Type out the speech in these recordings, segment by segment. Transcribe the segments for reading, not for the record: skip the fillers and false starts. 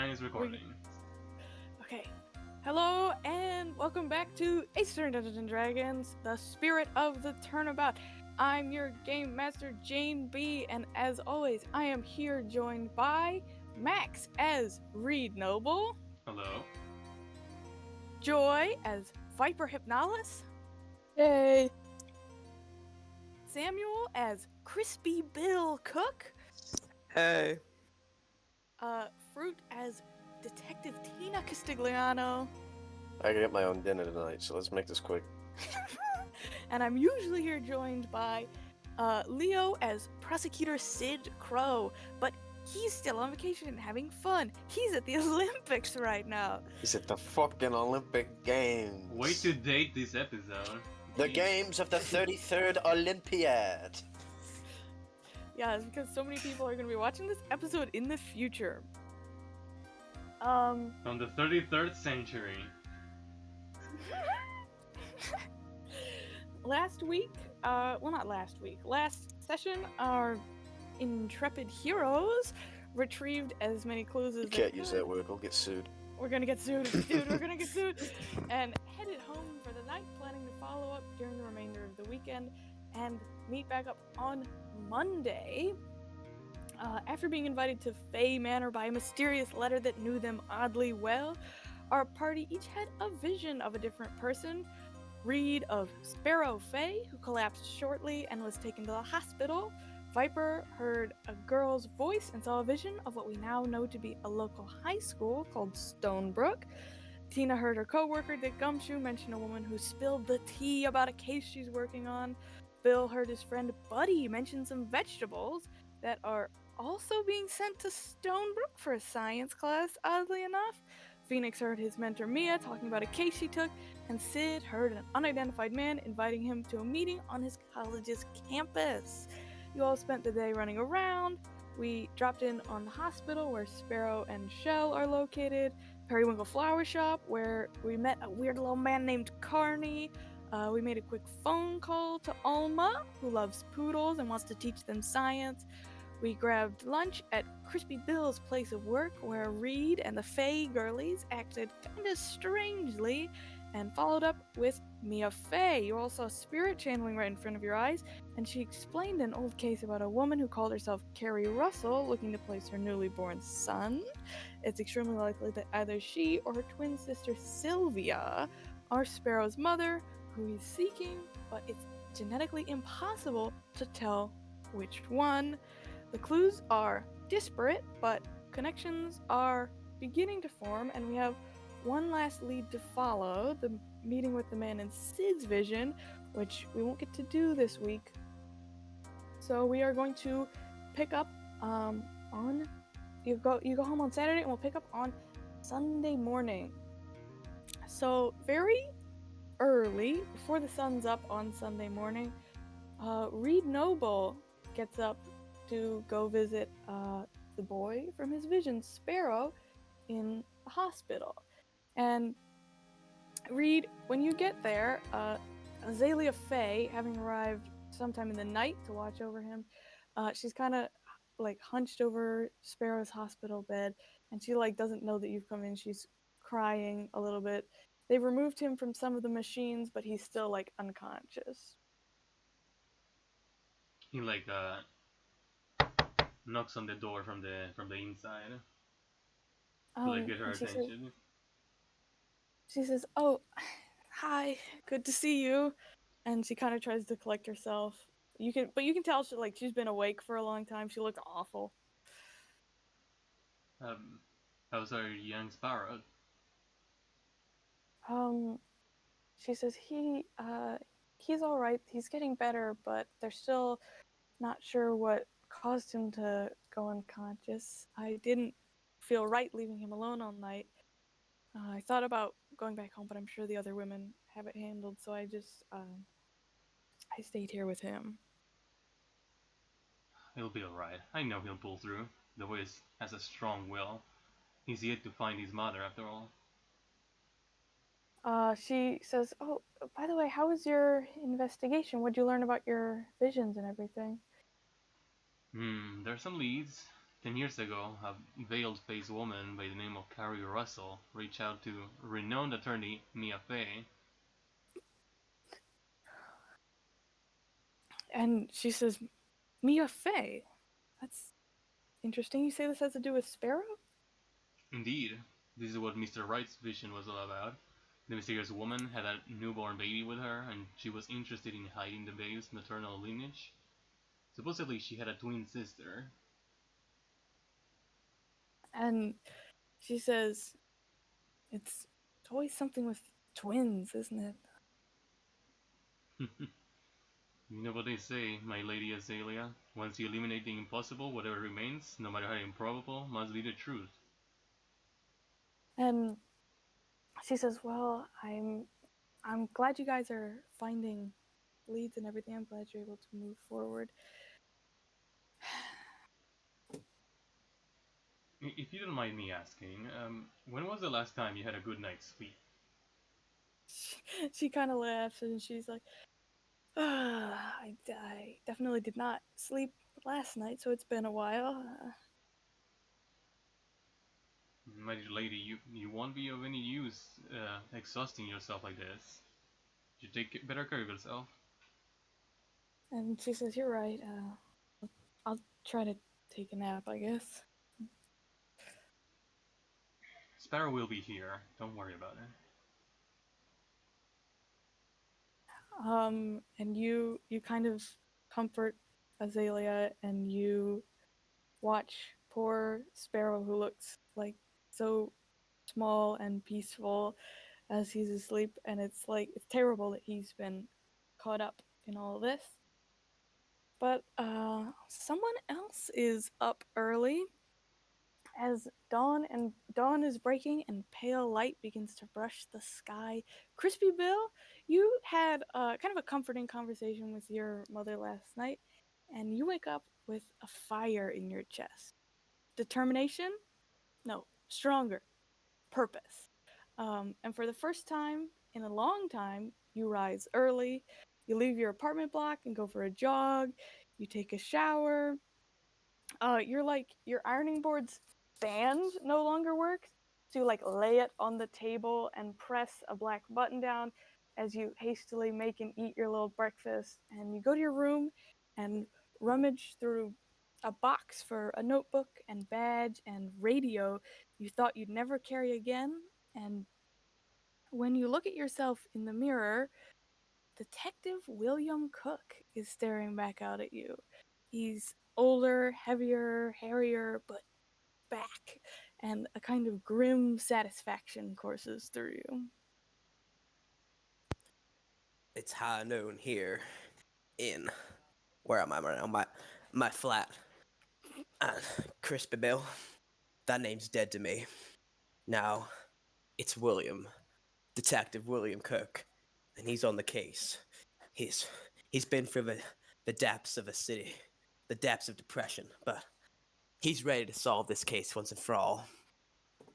And it's recording. Okay. Hello and welcome back to Eastern Dungeons & Dragons, the spirit of the Turnabout. I'm your Game Master, Jane B, and as always, I am here joined by Max as Reed Noble. Hello. Joy as Viper Hypnalis. Yay! Samuel as Crispy Bill Cooke. Hey! Fruit as Detective Tina Castigliano. I gotta get my own dinner tonight, so let's make this quick. And I'm usually here joined by Leo as Prosecutor Sid Crowe, but he's still on vacation and having fun. He's at the Olympics right now. He's at the fucking Olympic Games. Way to date this episode. The Jeez. Games of the 33rd Olympiad. Yeah, it's because so many people are going to be watching this episode in the future. From the 33rd century. Last session, our intrepid heroes retrieved as many clues as You can't use that word, we'll get sued. We're gonna get sued, dude, we're gonna get sued! And headed home for the night, planning to follow up during the remainder of the weekend and meet back up on Monday. After being invited to Fey Manor by a mysterious letter that knew them oddly well, our party each had a vision of a different person. Reed of Sparrow Fey, who collapsed shortly and was taken to the hospital. Viper heard a girl's voice and saw a vision of what we now know to be a local high school called Stonebrook. Tina heard her co-worker Dick Gumshoe mention a woman who spilled the tea about a case she's working on. Bill heard his friend Buddy mention some vegetables that are also being sent to Stonebrook for a science class, oddly enough. Phoenix heard his mentor Mia talking about a case she took, and Sid heard an unidentified man inviting him to a meeting on his college's campus. You all spent the day running around. We dropped in on the hospital where Sparrow and Shell are located, Periwinkle Flower Shop where we met a weird little man named Carney. We made a quick phone call to Alma, who loves poodles and wants to teach them science. We grabbed lunch at Crispy Bill's place of work, where Reed and the Faye girlies acted kinda strangely, and followed up with Mia Faye. You all saw spirit channeling right in front of your eyes, and she explained an old case about a woman who called herself Carrie Russell, looking to place her newly born son. It's extremely likely that either she or her twin sister Sylvia are Sparrow's mother, who he's seeking, but it's genetically impossible to tell which one. The clues are disparate, but connections are beginning to form, and we have one last lead to follow, the meeting with the man in Sid's vision, which we won't get to do this week. So we are going to pick up you go home on Saturday, and we'll pick up on Sunday morning. So very early, before the sun's up on Sunday morning, Reed Noble gets up to go visit the boy from his vision, Sparrow, in the hospital. And Reed, when you get there, Azalea Faye, having arrived sometime in the night to watch over him, she's kind of like hunched over Sparrow's hospital bed, and she like doesn't know that you've come in. She's crying a little bit. They've removed him from some of the machines, but he's still like unconscious. He knocks on the door from the inside to get her attention. She says, "Oh, hi, good to see you," and she kind of tries to collect herself. You can tell she's been awake for a long time. She looks awful. How's our young Sparrow? She says he's all right. He's getting better, but they're still not sure what caused him to go unconscious. I didn't feel right leaving him alone all night. I thought about going back home, but I'm sure the other women have it handled, so I just I stayed here with him. He'll be alright. I know he'll pull through. The boy has a strong will. He's yet to find his mother, after all. She says, "Oh, by the way, how was your investigation? What'd you learn about your visions and everything?" There's some leads. 10 years ago, a veiled-faced woman by the name of Carrie Russell reached out to renowned attorney Mia Fey. And she says, Mia Fey. That's interesting. You say this has to do with Sparrow? Indeed, this is what Mr. Wright's vision was all about. The mysterious woman had a newborn baby with her, and she was interested in hiding the baby's maternal lineage. Supposedly, she had a twin sister. And she says, it's always something with twins, isn't it? You know what they say, my lady Azalea. Once you eliminate the impossible, whatever remains, no matter how improbable, must be the truth. And she says, well, I'm glad you guys are finding leads and everything. I'm glad you're able to move forward. If you don't mind me asking, when was the last time you had a good night's sleep? She kind of laughs and she's like, I definitely did not sleep last night, so it's been a while. My dear lady, you won't be of any use exhausting yourself like this. You take better care of yourself. And she says, you're right. I'll try to take a nap, I guess. Sparrow will be here. Don't worry about it. And you kind of comfort Azalea, and you watch poor Sparrow, who looks like so small and peaceful as he's asleep, and it's terrible that he's been caught up in all of this. But someone else is up early as dawn is breaking and pale light begins to brush the sky. Crispy Bill, you had kind of a comforting conversation with your mother last night, and you wake up with a fire in your chest. Determination? No, stronger. Purpose. And for the first time in a long time, you rise early. You leave your apartment block and go for a jog. You take a shower. Your ironing board's stand no longer works, so you lay it on the table and press a black button down as you hastily make and eat your little breakfast. And you go to your room and rummage through a box for a notebook and badge and radio you thought you'd never carry again. And when you look at yourself in the mirror, Detective William Cooke is staring back out at you. He's older, heavier, hairier, but back, and a kind of grim satisfaction courses through you. It's high noon here in, where am I right now? My flat. And Crispy Bill, that name's dead to me. Now, it's William, Detective William Cooke, and he's on the case. He's been through the depths of a city, the depths of depression, but he's ready to solve this case once and for all.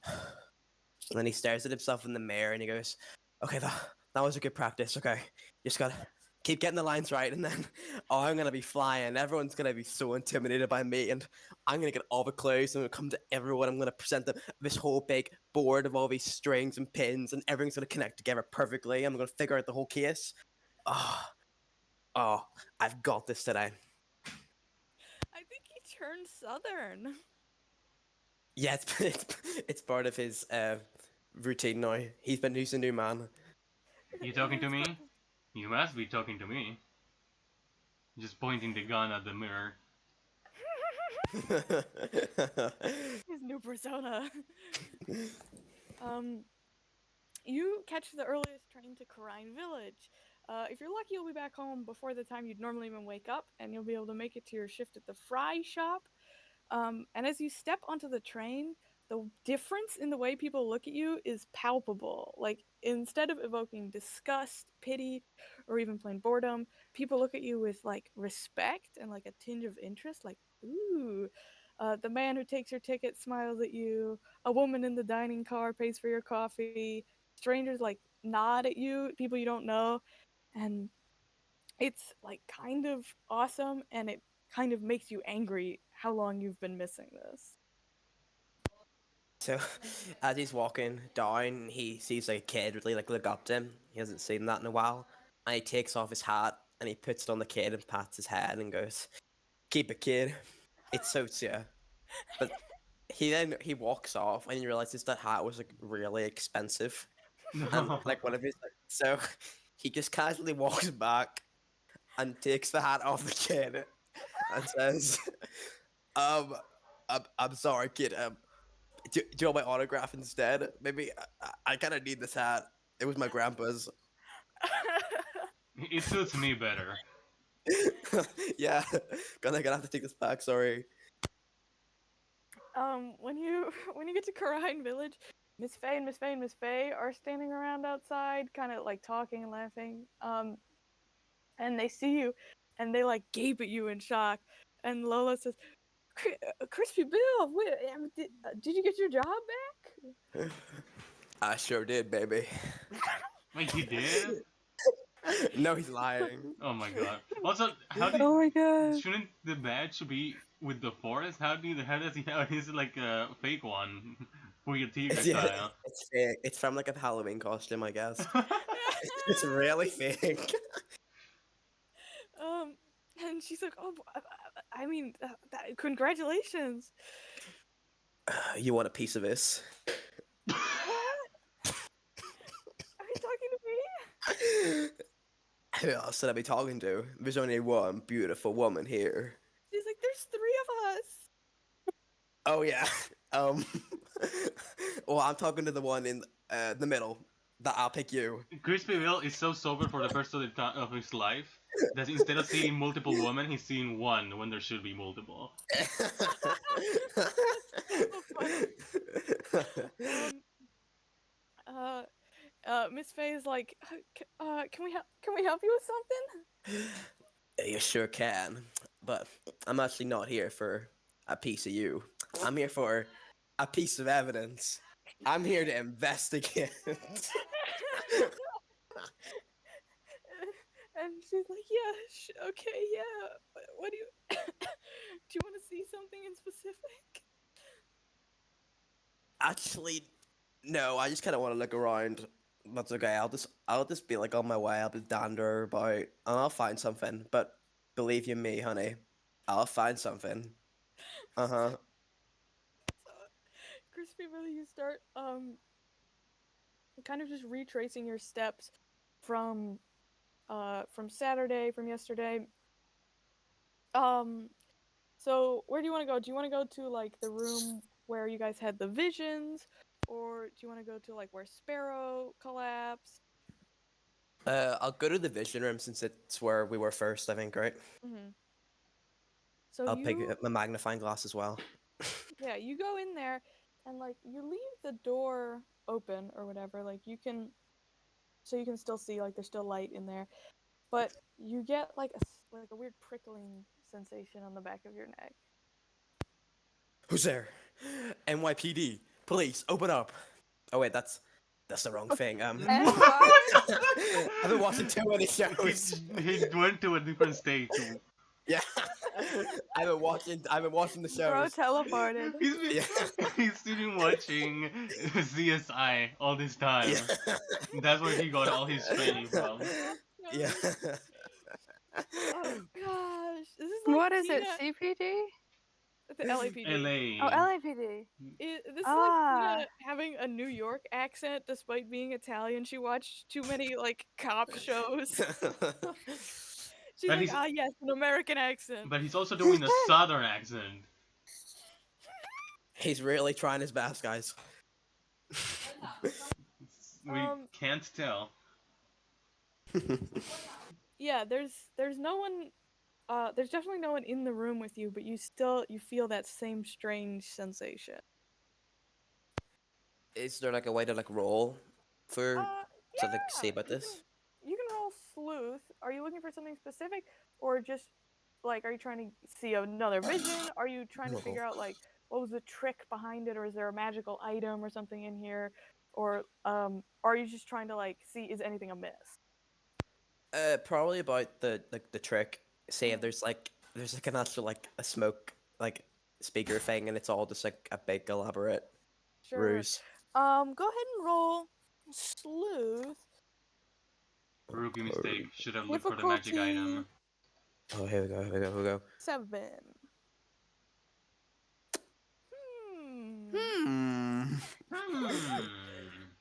And then he stares at himself in the mirror and he goes, okay, that was a good practice, okay. You just gotta keep getting the lines right, and then, I'm gonna be flying. Everyone's gonna be so intimidated by me, and I'm gonna get all the clues, and I'm gonna come to everyone. I'm gonna present them this whole big board of all these strings and pins, and everything's gonna connect together perfectly. I'm gonna figure out the whole case. Oh, I've got this today. I think he turned southern. Yeah, it's part of his routine now. He's a new man. You talking to me? You must be talking to me. Just pointing the gun at the mirror. His new persona. You catch the earliest train to Kurain Village. If you're lucky, you'll be back home before the time you'd normally even wake up, and you'll be able to make it to your shift at the fry shop. And as you step onto the train, the difference in the way people look at you is palpable. Instead of evoking disgust, pity, or even plain boredom, people look at you with respect and a tinge of interest, ooh. The man who takes your ticket smiles at you. A woman in the dining car pays for your coffee. Strangers nod at you, people you don't know. And it's kind of awesome, and it kind of makes you angry how long you've been missing this. So, as he's walking down, he sees like a kid really like look up to him. He hasn't seen that in a while, and he takes off his hat and he puts it on the kid and pats his head and goes, "Keep it, kid. It suits you." But he walks off and he realizes that hat was like really expensive, and like one of his so he just casually walks back and takes the hat off the kid and says, "Um, I'm sorry, kid. Do you want my autograph instead? Maybe I kind of need this hat. It was my grandpa's." It suits me better. Yeah, gonna have to take this back. Sorry. When you get to Kurain Village, Miss Faye and Miss Faye and Miss Faye are standing around outside, kind of like talking and laughing. And they see you, and they like gape at you in shock. And Lola says, "Crispy Bill, did you get your job back?" I sure did, baby. Wait, he did? No, he's lying. Oh my god. Also, how did Oh my god. shouldn't the badge be with the forest? How does he have his like a fake one for your tiger style? It's fake. It's from like a Halloween costume, I guess. It's really fake. And she's like, "Oh, I mean, congratulations." You want a piece of this? What? Are you talking to me? Who else should I be talking to? There's only one beautiful woman here. She's like, "There's 3 of us." Oh yeah. Um. Well, I'm talking to the one in the middle. That I'll pick you. Crispy Bill is so sober for the first of his life that instead of seeing multiple women, he's seeing one when there should be multiple. Miss Faye is like, can we help you with something?" You sure can, but I'm actually not here for a piece of you. I'm here for a piece of evidence. I'm here to investigate. And she's like, "Yeah, okay, yeah. What do you do? You want to see something in specific?" Actually, no. I just kind of want to look around. That's okay. I'll just be like on my way. I'll be dander about, and I'll find something. But believe you me, honey, I'll find something. So, Crispy, really, you start kind of just retracing your steps from Saturday, from yesterday. So where do you want to go? Do you want to go to like the room where you guys had the visions, or do you want to go to like where Sparrow collapsed? I'll go to the vision room since it's where we were first. I think, right? Mm-hmm. So I'll pick up my magnifying glass as well. yeah, you go in there, and like you leave the door open or whatever. Like you can still see, like there's still light in there, but you get like a weird prickling sensation on the back of your neck. Who's there? NYPD, police, open up. Oh wait, that's the wrong thing. And I've been watching too many shows. He went to a different state. Yeah, I've been watching the Bro shows. teleported. He's sitting watching CSI all this time. Yeah. That's where he got all his training from. Yeah. Oh gosh, this is like What is it? Tina- CPD? The LAPD. LA. Oh, LAPD. This is like Ah. Tina having a New York accent despite being Italian. She watched too many like cop shows. She's But like, he's- yes, an American accent. But he's also doing a southern accent. He's really trying his best, guys. We can't tell. Yeah, there's no one. There's definitely no one in the room with you, but you feel that same strange sensation. Is there like a way to like roll for to like Yeah, see about this? You can roll sleuth. Are you looking for something specific, or just like are you trying to see another vision? Are you trying to figure out like what was the trick behind it, or is there a magical item or something in here, or are you just trying to like see is anything amiss? Probably about the trick. Say if there's like an actual like a smoke like speaker thing, and it's all just like a big elaborate Sure. ruse. Go ahead and roll sleuth. Rookie mistake. Should have looked for the magic Difficulty item. Oh, here we go. Here we go. 7. Hmm.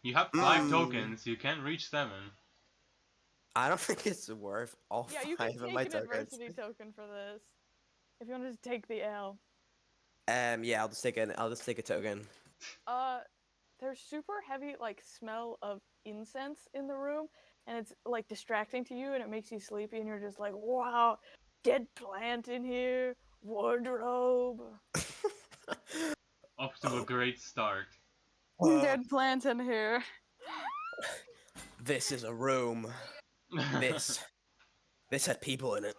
You have 5 tokens. You can't reach 7. I don't think it's worth all Yeah, you can 5 of take my an tokens. adversity token for this. If you want to just take the L. Yeah, I'll just take a token. There's super heavy like smell of incense in the room, and it's like distracting to you, and it makes you sleepy, and you're just like, wow, dead plant in here, wardrobe. Off to a great start. Dead plant in here. This is a room. This had people in it.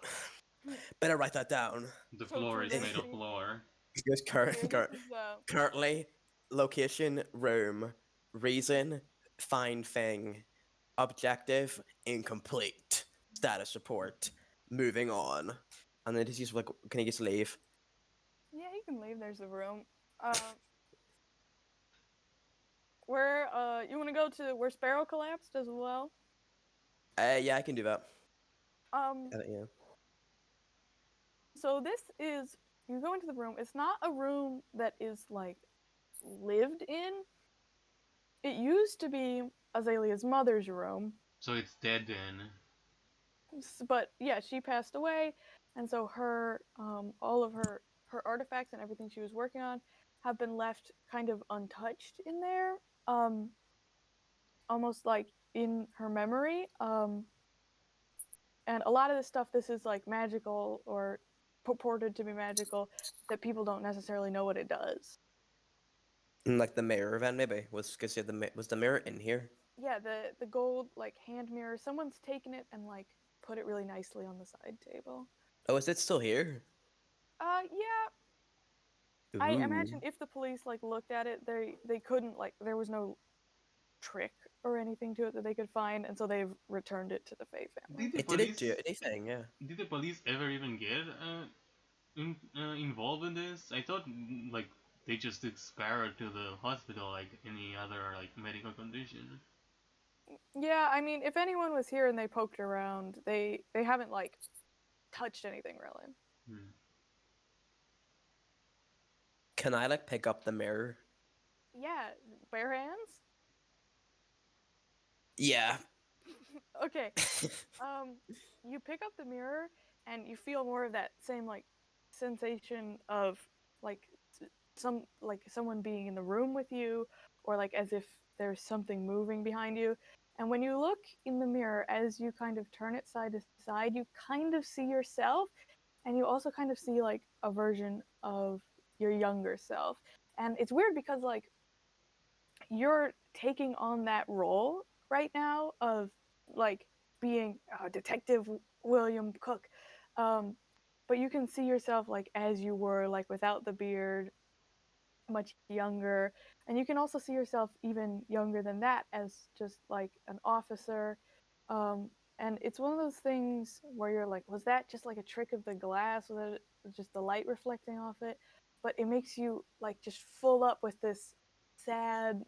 Better write that down. The So floor is for made of this- floor. Because currently, location, room, reason, find thing, objective, incomplete, status report, moving on. And then just like, can you just leave? Yeah, you can leave. There's the room. Where you want to go to where Sparrow collapsed as well? Yeah, I can do that. Yeah. So this is you go into the room. It's not a room that is like lived in. It used to be Azalea's mother's room, So it's dead then. but yeah, she passed away, and so her all of her artifacts and everything she was working on have been left kind of untouched in there, almost like in her memory. And a lot of this stuff, this is like magical or purported to be magical, that people don't necessarily know what it does. And like the mirror event, maybe was because was the mirror in here? Yeah, the gold like hand mirror. Someone's taken it and like put it really nicely on the side table. Oh, is it still here? Yeah. I imagine Ooh. if the police like looked at it, they couldn't like there was no trick or anything to it that they could find, and so they've returned it to the Faye family. Did the It didn't police? do anything, yeah. Did the police ever even get involved in this? I thought like they just took Sparrow to the hospital like any other like medical condition. Yeah, I mean, if anyone was here and they poked around, they haven't like touched anything really. Hmm. Can I like pick up the mirror? Yeah, bare hands. Yeah. Okay. You pick up the mirror and you feel more of that same like sensation of like someone being in the room with you, or like as if there's something moving behind you. And when you look in the mirror, as you kind of turn it side to side, you kind of see yourself, and you also kind of see like a version of your younger self. And it's weird because like you're taking on that role right now of like being Detective William Cooke, but you can see yourself like as you were, like without the beard, much younger, and you can also see yourself even younger than that as just like an officer. And it's one of those things where you're like, was that just like a trick of the glass, or that just the light reflecting off it? But it makes you like just full up with this sad,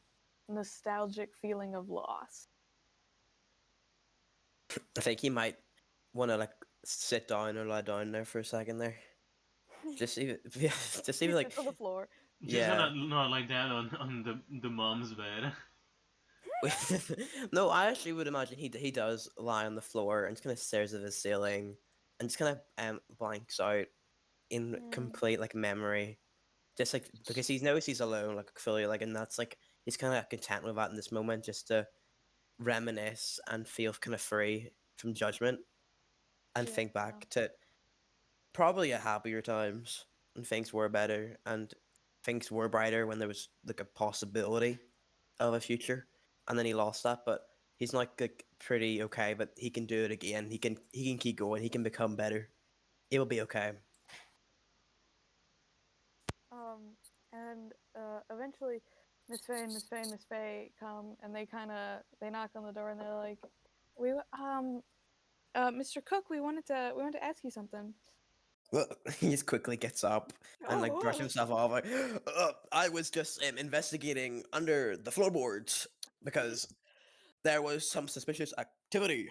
nostalgic feeling of loss. I think he might want to like sit down or lie down there for a second there. Just even, yeah, just He even like, sits on the floor. Just yeah. not like that on the mom's bed. No, I actually would imagine he does lie on the floor and just kind of stares at the ceiling and just kind of blanks out in complete like memory, just like because he knows he's alone, like fully, like, and that's like he's kind of content with that in this moment, just to reminisce and feel kind of free from judgment and think Yeah. back to probably a happier times and things were better and things were brighter when there was like a possibility of a future, and then he lost that. But he's not like pretty okay, but he can do it again. He can keep going. He can become better. It will be okay. And eventually, Miss Faye and Miss Faye and Miss Faye come, and they knock on the door, and they're like, Mr. Cooke, we wanted to ask you something. Well, he just quickly gets up and like brushes Oh. himself off. Like, I was just investigating under the floorboards because there was some suspicious activity.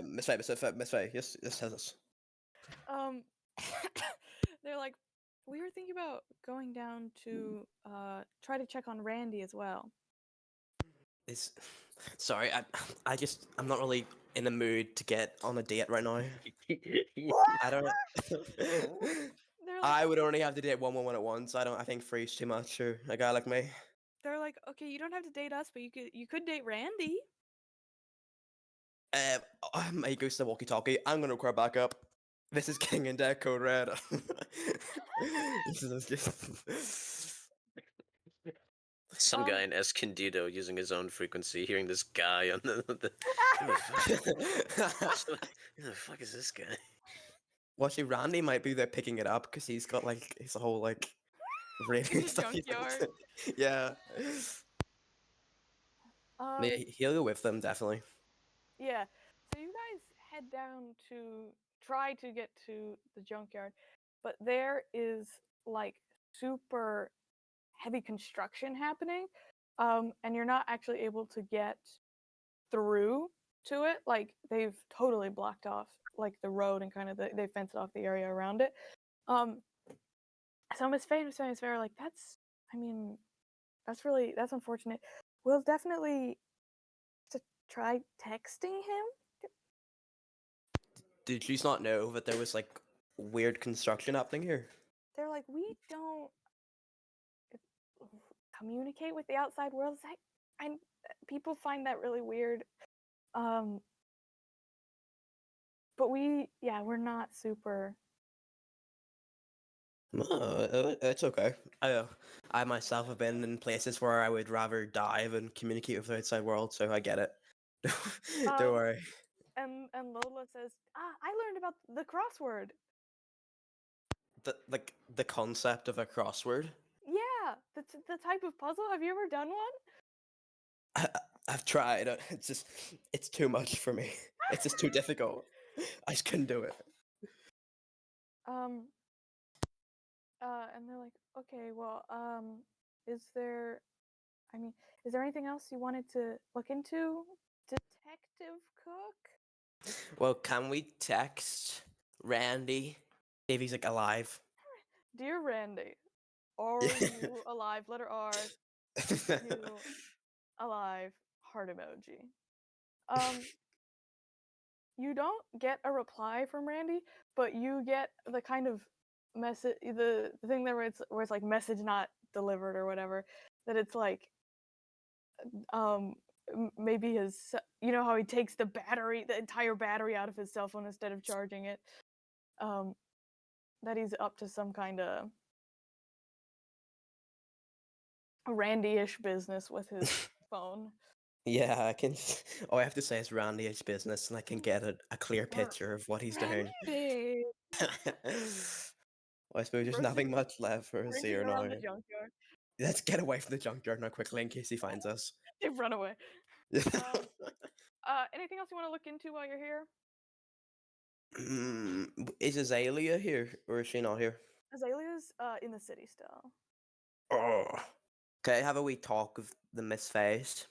Miss Faye, Miss Faye, yes, says us. Um, they're like, we were thinking about going down to try to check on Randy as well. Is sorry, I'm not really in the mood to get on a date right now. I don't. They're like, I would only have to date one at once. I think three's too much for a guy like me. they're like, okay, you don't have to date us, but you could date Randy. He goes to the walkie-talkie. I'm gonna record backup. This is King and Dead Code Red. This is just... Some guy in Escondido using his own frequency, hearing this guy on the who the fuck is this guy? Well, actually, Randy might be there picking it up because he's got like his whole like radio In the stuff. junkyard. Yeah. Yeah, he'll go with them definitely. Yeah. So you guys head down to try to get to the junkyard, but there is like super heavy construction happening, and you're not actually able to get through to it. Like they've totally blocked off like the road and kind of they fenced off the area around it. So Miss Faye and Miss Faye are like, that's unfortunate. We'll definitely have to try texting him. Did you not know that there was like weird construction happening here? They're like, we don't communicate with the outside world. And people find that really weird. But we're not super. No, it's okay. I myself have been in places where I would rather die than communicate with the outside world, so I get it. Don't worry. And Lola says, I learned about the crossword. The concept of a crossword. Yeah, the type of puzzle. Have you ever done one? I've tried. It's too much for me. It's just too difficult. I just couldn't do it. And they're like, okay, well, is there anything else you wanted to look into, Detective Cooke? Well, can we text Randy if he's like alive? Dear Randy, are you alive? Letter R. You alive? Heart emoji. You don't get a reply from Randy, but you get the kind of message, the thing that where it's like message not delivered or whatever. That it's like, maybe you know how he takes the entire battery out of his cell phone instead of charging it. That he's up to some kind of Randy-ish business with his phone. Yeah, I can. All I have to say is Randy's business, and I can get a clear picture of what he's doing. Randy! Well, I suppose there's nothing much left for us here now. The junkyard. Let's get away from the junkyard now quickly in case he finds us. They run away. Anything else you want to look into while you're here? Is Azalea here, or is she not here? Azalea's in the city still. Oh. Okay, have a wee talk with the Miss Face.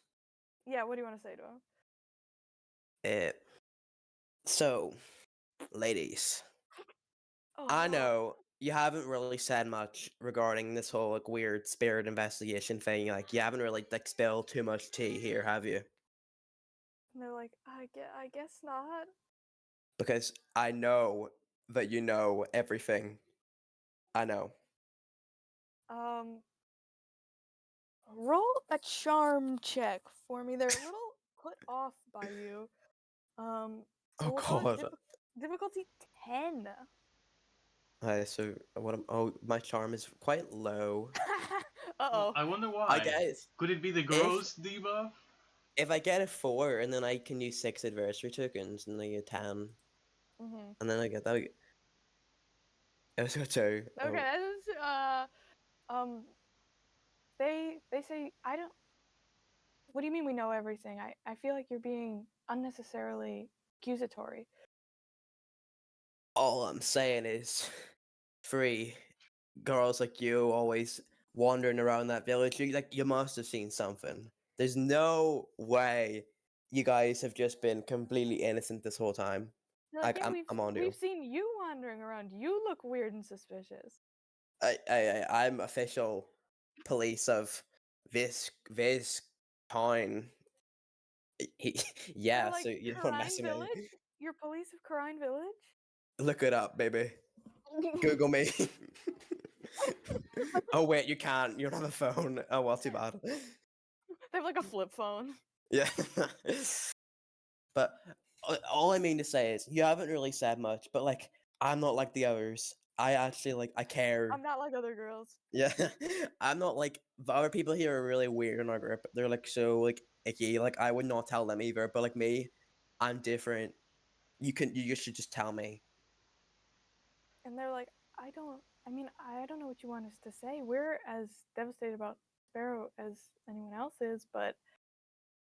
Yeah, what do you want to say to him? So, ladies, I know you haven't really said much regarding this whole like weird spirit investigation thing. Like, you haven't really like spilled too much tea here, have you? And they're like, I guess not. Because I know that you know everything. I know. Roll a charm check for me. They're a little put off by you. Oh God. Difficulty 10. So what? My charm is quite low. Uh-oh. I wonder why. I guess. Could it be the gross debuff? If I get a 4, and then I can use 6 adversary tokens, and I get 10, and then I get that. It was a 2. Okay, they say, I don't. What do you mean we know everything? I feel like you're being unnecessarily accusatory. all I'm saying is, three girls like you always wandering around that village. You must have seen something. There's no way you guys have just been completely innocent this whole time. They're like, Like, yeah, I'm on to you. we've seen you wandering around. You look weird and suspicious. I'm official police of this town. Yeah, They're like, so you don't Kurain mess with me. Village? You're police of Kurain Village? Look it up, baby. Google me. Oh wait, you can't. You don't have a phone. Oh well, too bad. They have like a flip phone. Yeah. But all I mean to say is, you haven't really said much. But like, I'm not like the others. I actually I care. I'm not like other girls. Yeah, I'm not like the other people here are really weird in our group. They're like so like icky. Like I would not tell them either. But like me, I'm different. You should just tell me. And they're like, I don't know what you want us to say. We're as devastated about Sparrow as anyone else is, but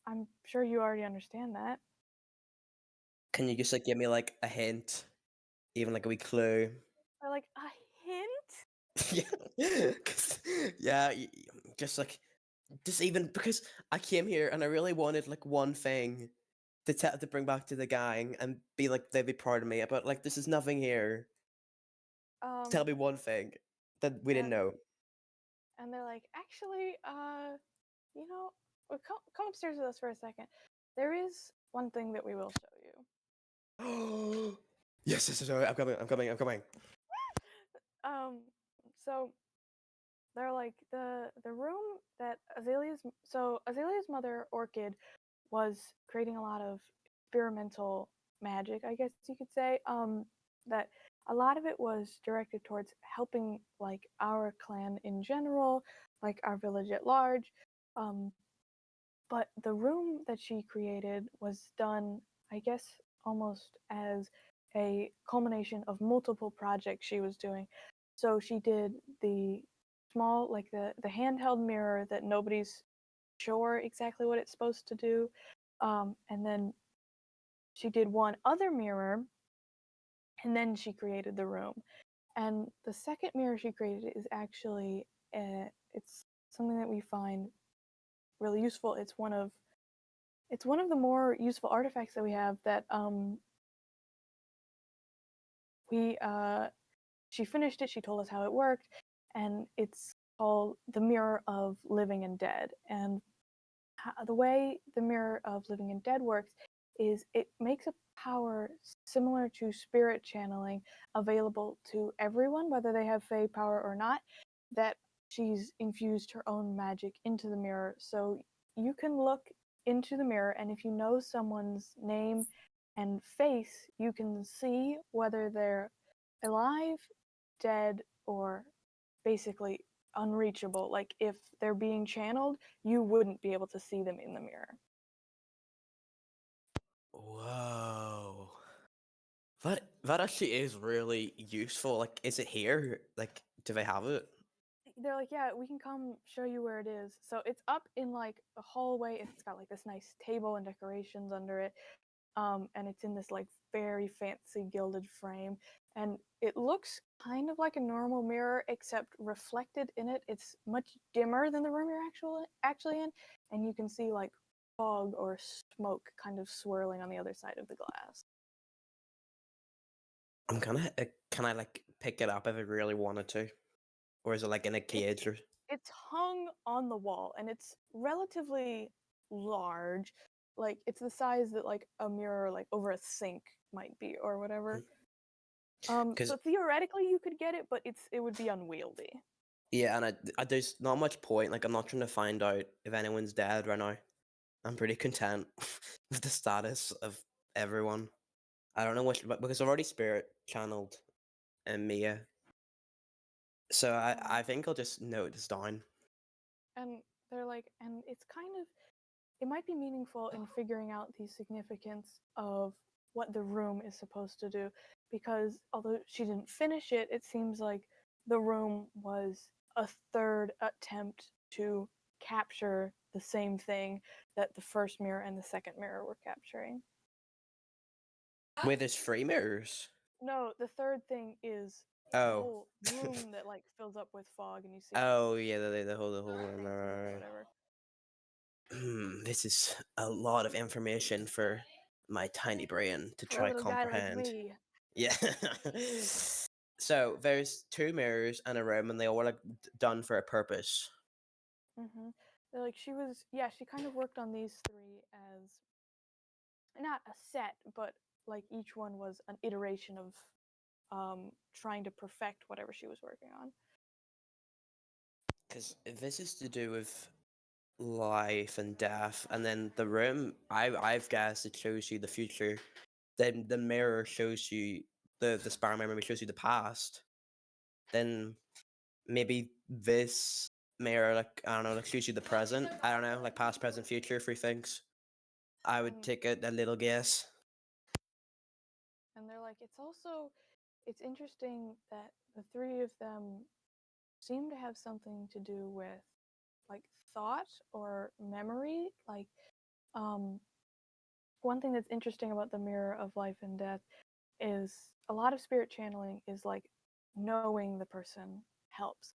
I'm sure you already understand that. Can you just like give me like a hint, even like a wee clue? They're like, a hint? Yeah, yeah, just like just even because I came here and I really wanted like one thing to bring back to the gang and be like they'd be proud of me. But like this is nothing here. Tell me one thing that we didn't and- know. And they're like, actually, you know, come upstairs with us for a second. There is one thing that we will show you. Yes, yes, yes, I'm coming, I'm coming, I'm coming. So they're like the room that Azalea's mother Orchid was creating a lot of experimental magic, I guess you could say. That a lot of it was directed towards helping like our clan in general, like our village at large. But the room that she created was done, I guess, almost as a culmination of multiple projects she was doing. So she did the small, like the handheld mirror that nobody's sure exactly what it's supposed to do. And then she did one other mirror, and then she created the room. And the second mirror she created is actually, it's something that we find really useful. It's one of the more useful artifacts that we have that we she finished it, she told us how it worked, and it's called the Mirror of Living and Dead. And the way the Mirror of Living and Dead works is it makes a power similar to spirit channeling available to everyone, whether they have Fey power or not, that she's infused her own magic into the mirror. So you can look into the mirror, and if you know someone's name and face, you can see whether they're alive, dead, or basically unreachable. Like if they're being channeled, you wouldn't be able to see them in the mirror. Whoa. That actually is really useful. Like, is it here? Like, do they have it? They're like, yeah, we can come show you where it is. So it's up in like a hallway. It's got like this nice table and decorations under it. And it's in this like very fancy gilded frame. And it looks kind of like a normal mirror, except reflected in it, it's much dimmer than the room you're actually in. And you can see like fog or smoke kind of swirling on the other side of the glass. I'm gonna. Can I like pick it up if I really wanted to, or is it like in a cage or? It's hung on the wall, and it's relatively large. Like it's the size that like a mirror like over a sink might be or whatever. So theoretically you could get it, but it would be unwieldy. Yeah, and there's not much point. Like, I'm not trying to find out if anyone's dead right now. I'm pretty content with the status of everyone. I don't know what, because I've already spirit channeled and Mia. So I think I'll just note this down. And they're like, and it's kind of, it might be meaningful in figuring out the significance of what the room is supposed to do, because although she didn't finish it, it seems like the room was a third attempt to capture the same thing that the first mirror and the second mirror were capturing. Wait, there's 3 mirrors. No, the third thing is the Oh. whole room that like fills up with fog and you see Oh yeah, the whole things or right. whatever. This is a lot of information for my tiny brain to For a try little guy like comprehend. me. Yeah. So there's 2 mirrors and a room, and they all were like done for a purpose. Mm-hmm. Like she kind of worked on these 3 as not a set, but like each one was an iteration of trying to perfect whatever she was working on. Because this is to do with life and death, and then the room I've guessed it shows you the future. Then the mirror shows you the spiral mirror maybe shows you the past. Then maybe this mirror, like I don't know, like shows you the present. I don't know, like past, present, future, 3 things. I would And- take a little guess. And they're like, it's interesting that the 3 of them seem to have something to do with like thought or memory. Like, one thing that's interesting about the mirror of life and death is a lot of spirit channeling is like knowing the person helps.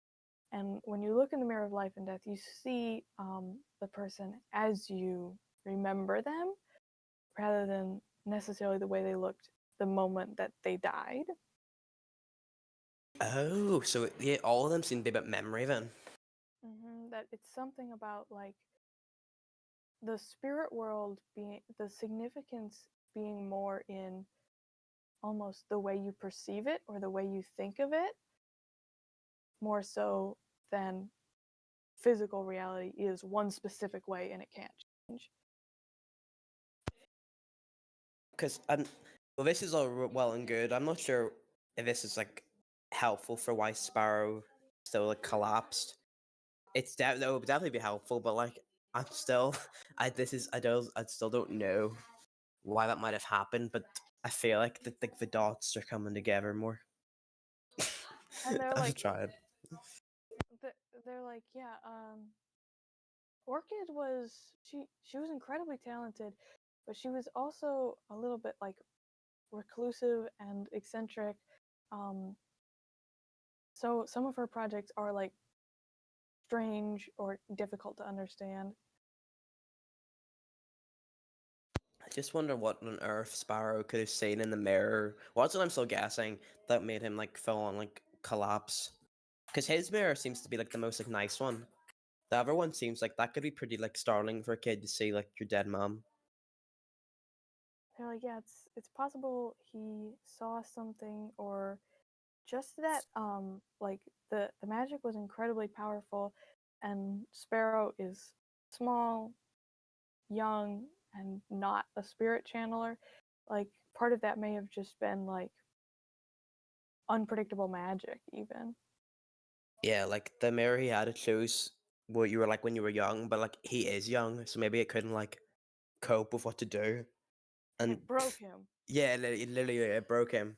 And when you look in the mirror of life and death, you see the person as you remember them rather than necessarily the way they looked the moment that they died. Oh, so yeah, all of them seem to be about memory then. That it's something about like the spirit world being the significance being more in almost the way you perceive it or the way you think of it, more so than physical reality is one specific way and it can't change. Because well, this is all well and good. I'm not sure if this is like helpful for why Sparrow still like collapsed. That would definitely be helpful, but like I'm still, I still don't know why that might have happened, but I feel like the dots are coming together more. And they're I'm like, trying. they're like, yeah, Orchid was she was incredibly talented, but she was also a little bit like reclusive and eccentric. Um, so some of her projects are like strange or difficult to understand. I just wonder what on earth Sparrow could have seen in the mirror. What's what I'm still guessing that made him like full on like collapse. Because his mirror seems to be like the most like nice one. The other one seems like that could be pretty like startling for a kid to see like your dead mom. They're like, yeah, it's possible he saw something or just that like the magic was incredibly powerful and Sparrow is small, young, and not a spirit channeler. Like part of that may have just been like unpredictable magic even. Yeah, like the mirror he had, it shows what you were like when you were young, but like he is young, so maybe it couldn't like cope with what to do. And And it broke him. yeah, literally it broke him.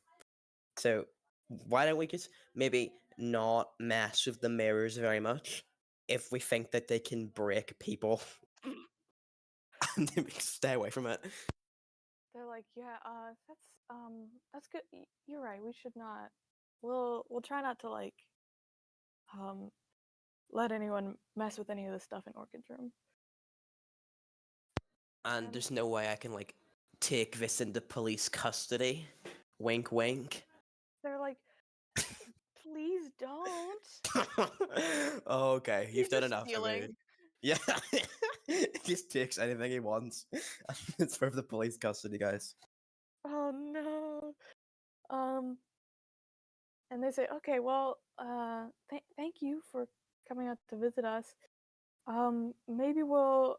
So why don't we just maybe not mess with the mirrors very much if we think that they can break people and then we stay away from it. They're like, yeah, that's good. You're right. We should not. We'll try not to like um let anyone mess with any of the stuff in Orchid's room. And there's no way I can like take this into police custody. Wink wink. They're like, please don't. Oh, okay, you've done just enough for me. stealing. Yeah, he just takes anything he wants. It's for the police custody, guys. Oh no. And they say, okay, well, thank you for coming out to visit us. Maybe we'll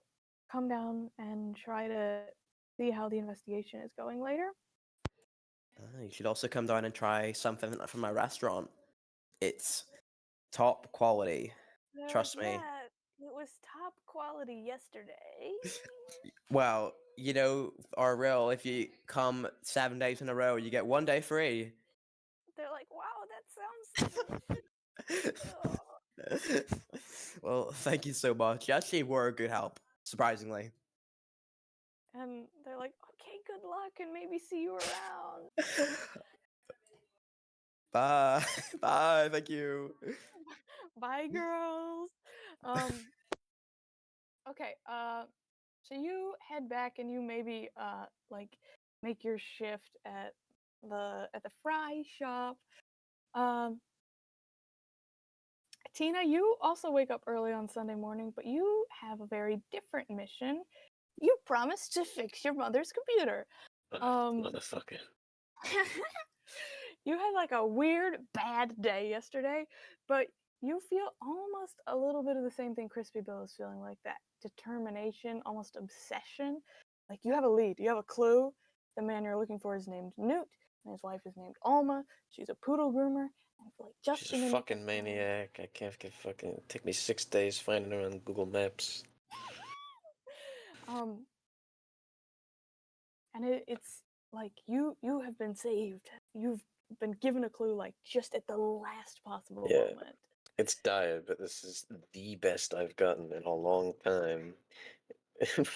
come down and try to see how the investigation is going later. You should also come down and try something from my restaurant. It's top quality. They're Trust like, me. yeah, it was top quality yesterday. Well, you know our rule. If you come 7 days in a row, you get 1 day free. They're like, wow, that sounds good. Well, thank you so much. You actually were a good help, surprisingly. And they're like, okay, good luck, and maybe see you around. Bye. Bye. Thank you. Bye, girls. Okay. So you head back and you maybe like make your shift at the fry shop. Um, Tina, you also wake up early on Sunday morning, but you have a very different mission. You promised to fix your mother's computer. Motherfucker. You had like a weird bad day yesterday, but you feel almost a little bit of the same thing Crispy Bill is feeling, like that determination, almost obsession. Like you have a lead, you have a clue. The man you're looking for is named Newt, and his wife is named Alma. She's a poodle groomer, and like just She's a in the nick fucking of time. maniac. I can't get fucking. Take me 6 days finding her on Google Maps. Um, and it's like you have been saved. You've been given a clue like just at the last possible Yeah. moment. It's dire, but this is the best I've gotten in a long time.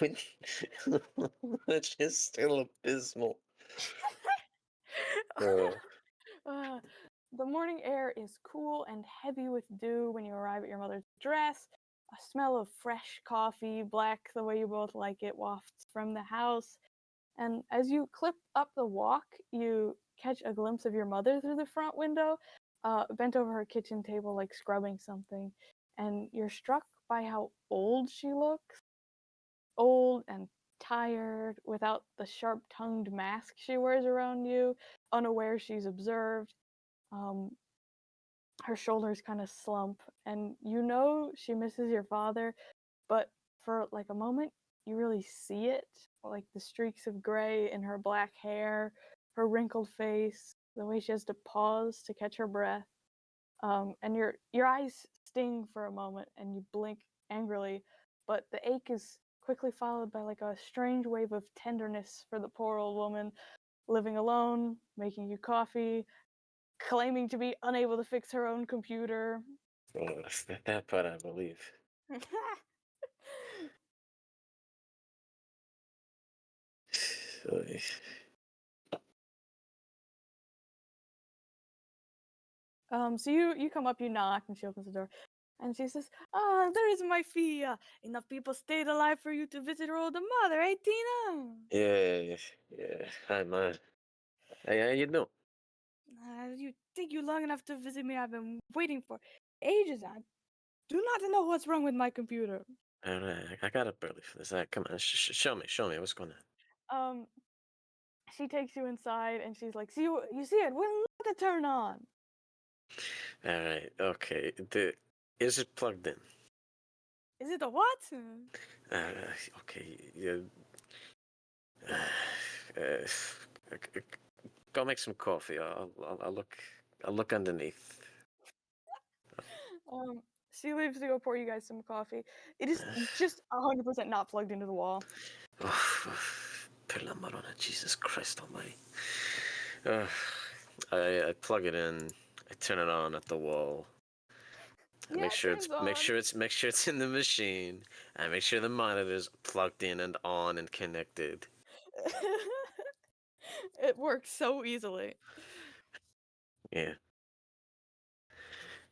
Which is still abysmal. Uh, the morning air is cool and heavy with dew when you arrive at your mother's address. A smell of fresh coffee, black the way you both like it, wafts from the house. And as you clip up the walk, you catch a glimpse of your mother through the front window, bent over her kitchen table, like scrubbing something. And you're struck by how old she looks. Old and tired, without the sharp tongued mask she wears around you, unaware she's observed. Her shoulders kind of slump, and you know she misses your father, but for like a moment, you really see it, like the streaks of gray in her black hair, her wrinkled face, the way she has to pause to catch her breath. And your eyes sting for a moment, and you blink angrily, but the ache is quickly followed by like a strange wave of tenderness for the poor old woman living alone, making you coffee, claiming to be unable to fix her own computer. Oh, that part I believe. Oy. So you come up, you knock, and she opens the door, and she says, "Ah, there is my fee. Enough people stayed alive for you to visit her older mother, eh, Tina?" Yeah. Hi, man. Hey, how you doing? You take you long enough to visit me. I've been waiting for ages. I do not know what's wrong with my computer. All right, I got up early for this. All right, come on, show me what's going on. Um, she takes you inside, and she's like, "See, you see it? Wouldn't let it turn on. All right, okay. Is it plugged in? Is it a what?" Okay. Uh, go make some coffee. I'll look underneath. Um, she leaves to go pour you guys some coffee. It is just 100% not plugged into the wall. Per la Madonna, Jesus Christ Almighty. I plug it in. I turn it on at the wall. I Yeah, make sure it seems make sure it's in the machine. I make sure the monitor's plugged in and on and connected. on. It works so easily. Yeah.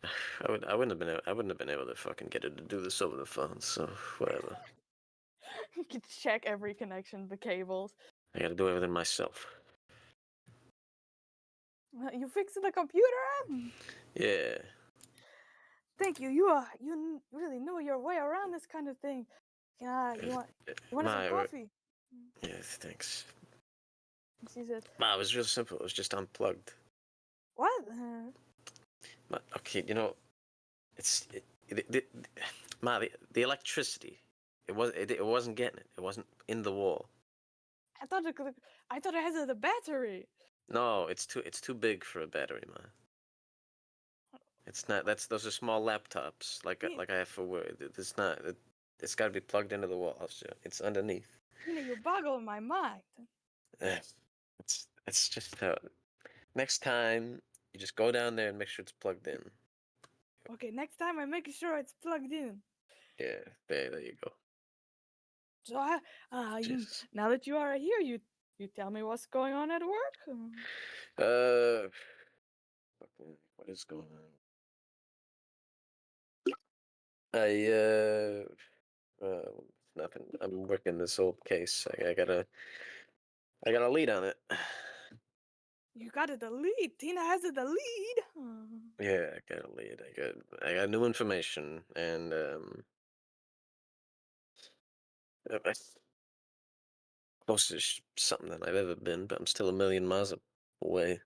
I wouldn't have been able to fucking get her to do this over the phone, so whatever. You can check every connection, the cables. I gotta do everything myself. You fixed the computer? Yeah. Thank you. You really know your way around this kind of thing. You want some My, coffee? yeah, thanks. And she says, Ma, it was real simple. It was just unplugged. "What?" Okay, you know, Ma, the electricity. It wasn't getting it. It wasn't in the wall. I thought it has the battery. No, it's too big for a battery, Ma. It's not. Those are small laptops, like I have for work. It's not. It's got to be plugged into the wall. So it's underneath. You boggle my mind. It's just how. Next time, you just go down there and make sure it's plugged in. Okay, next time I make sure it's plugged in. Yeah, there you go. So now that you are here, you tell me what's going on at work. What is going on? Nothing. I'm working this old case. I got a lead on it. You got it, the lead. Tina has it, the lead. Yeah, I got a lead. I got new information, and closest something than I've ever been, but I'm still a million miles away.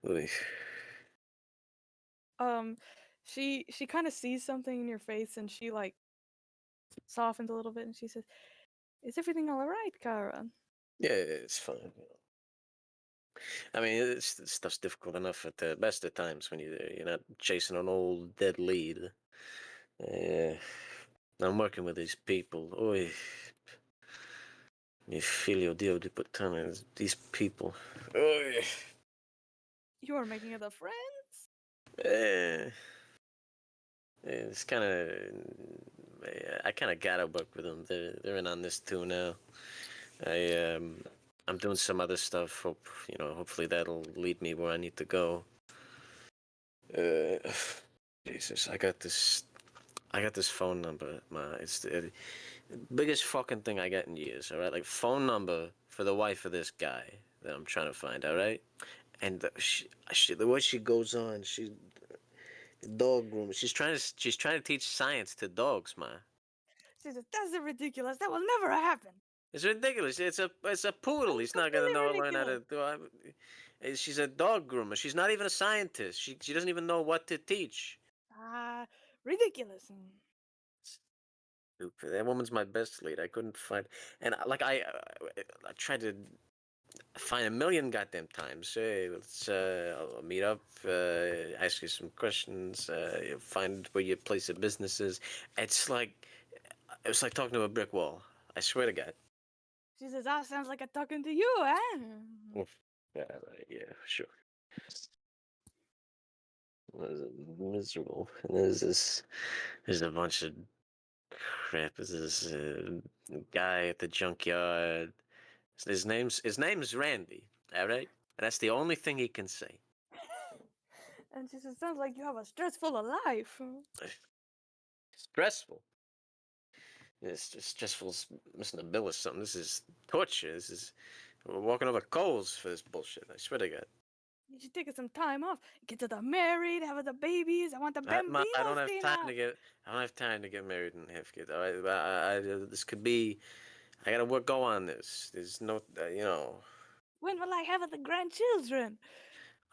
Oy. She kind of sees something in your face, and she like softens a little bit, and she says, "Is everything all right, Kara?" Yeah, it's fine. I mean, this stuff's difficult enough at the best of times when you're not chasing an old dead lead. I'm working with these people. Oy. You feel your deal to put time in these people. Oy. You are making other friends. Eh, it's kind of. I kind of gotta work with them. They're in on this too now. I'm doing some other stuff. Hopefully that'll lead me where I need to go. Jesus, I got this phone number. It's the biggest fucking thing I got in years. All right, like phone number for the wife of this guy that I'm trying to find. All right, and the way she goes on, dog groom. She's trying to teach science to dogs, ma. She says, "That's ridiculous. That will never happen." It's ridiculous. It's a poodle. That's He's not gonna completely learn how to ridiculous. do. She's a dog groomer. She's not even a scientist. She doesn't even know what to teach. Ridiculous. Stupid. That woman's my best lead. I couldn't find, and I tried to find a million goddamn times. Hey, let's I'll meet up, ask you some questions, find where your place of business is. It's like talking to a brick wall. I swear to God. She says, "That sounds like I'm talking to you, eh?" Oof. Yeah, right, yeah, sure. It was miserable. And there's a bunch of crap. There's this guy at the junkyard. His name's Randy. All right, and that's the only thing he can say. And she says, "Sounds like you have a stressful life." Stressful. It's just stressful as missing a bill or something. This is torture. We're walking over coals for this bullshit. I swear to God. You should take some time off. Get to the married, have the babies. I want the I don't bambinos, have Tina. time to get. I don't have time to get married and have kids. All right, this could be. I gotta go on this. There's no, When will I have the grandchildren?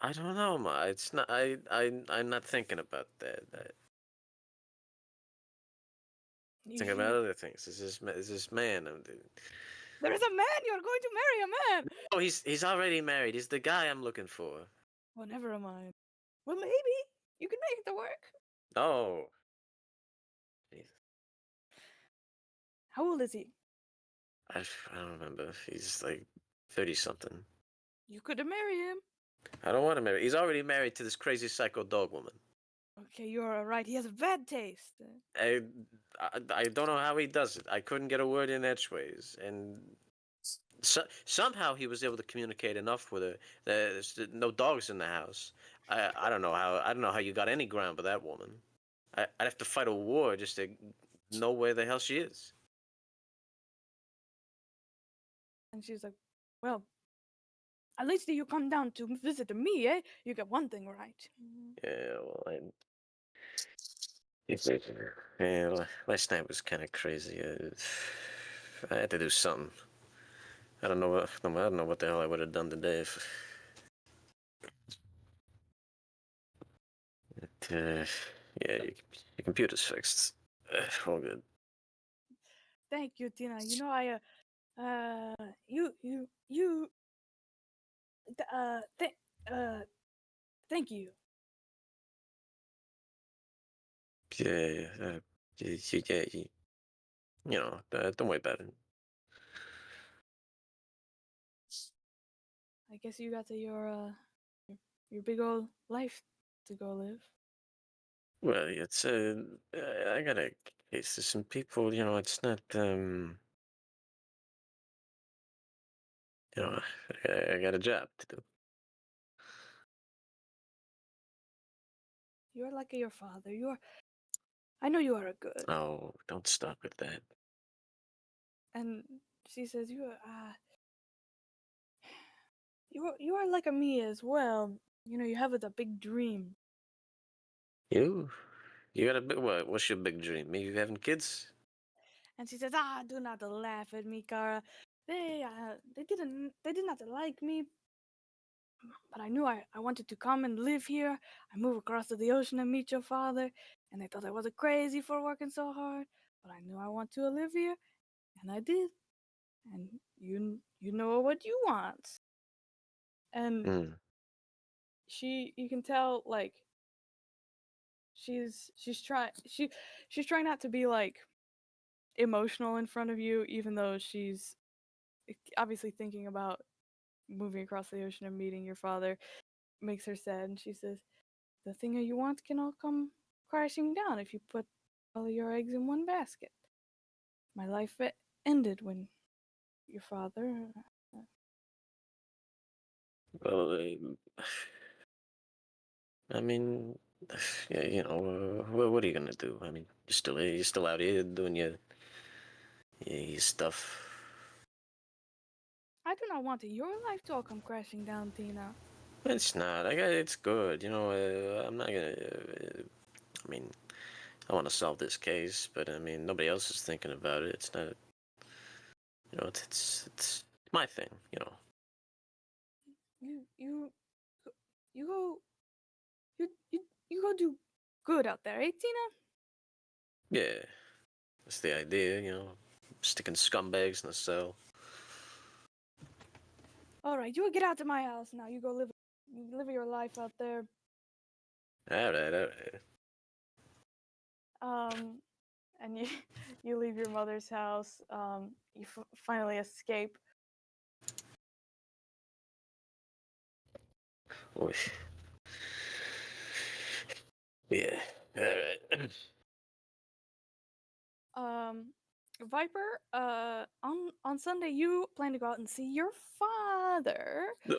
I don't know, ma. It's not. I'm not thinking about that. You Thinking about should. other things. Is this man? There is a man. You're going to marry a man. Oh, he's already married. He's the guy I'm looking for. Well, never mind. Well, maybe you can make it work. Oh. Jeez. How old is he? I don't remember. He's like 30 something. You could marry him. I don't want to marry. He's already married to this crazy psycho dog woman. Okay, you're right. He has a bad taste. I, I don't know how he does it. I couldn't get a word in edgeways, and somehow he was able to communicate enough with her. There's no dogs in the house. I don't know how. I don't know how you got any ground with that woman. I'd have to fight a war just to know where the hell she is. And she's like, "Well, at least you come down to visit me, eh? You get one thing right." Yeah, well, yeah, last night was kind of crazy. I had to do something. I don't know what the hell I would have done today if. Yeah, your computer's fixed. All good. Thank you, Tina. You know, you, th- thank you. Yeah, don't worry about it. I guess you got your big old life to go live. Well, it's I got a case to some people. It's not I got a job to do. You're like your father. I know you are a good. Oh, don't stop with that. And she says, you are like a me as well. You know, you have a big dream. You got a big what? What's your big dream? Me having kids? And she says, do not laugh at me, Kara. They did not like me, but I knew I wanted to come and live here. I move across to the ocean and meet your father, and they thought I was crazy for working so hard, but I knew I want to live here, and I did. And you know what you want. And Hmm. you can tell, like, she's trying not to be like emotional in front of you, even though she's obviously thinking about moving across the ocean and meeting your father makes her sad. And she says, the thing that you want can all come crashing down if you put all your eggs in one basket. My life ended when your father. Well, I mean, yeah, you know, what are you gonna do? I mean, you're still out here doing your stuff. I do not want your life to all come crashing down, Tina. It's not. It's good. You know, I'm not gonna. I mean, I want to solve this case, but I mean, nobody else is thinking about it. It's not. You know, it's my thing. You know. You go you go do good out there, eh, Tina? Yeah, that's the idea. You know, sticking scumbags in the cell. All right, you get out to my house now. You go live your life out there. All right, all right. And you leave your mother's house. You finally escape. Oy. Yeah. All right. Viper, on Sunday you plan to go out and see your father, No.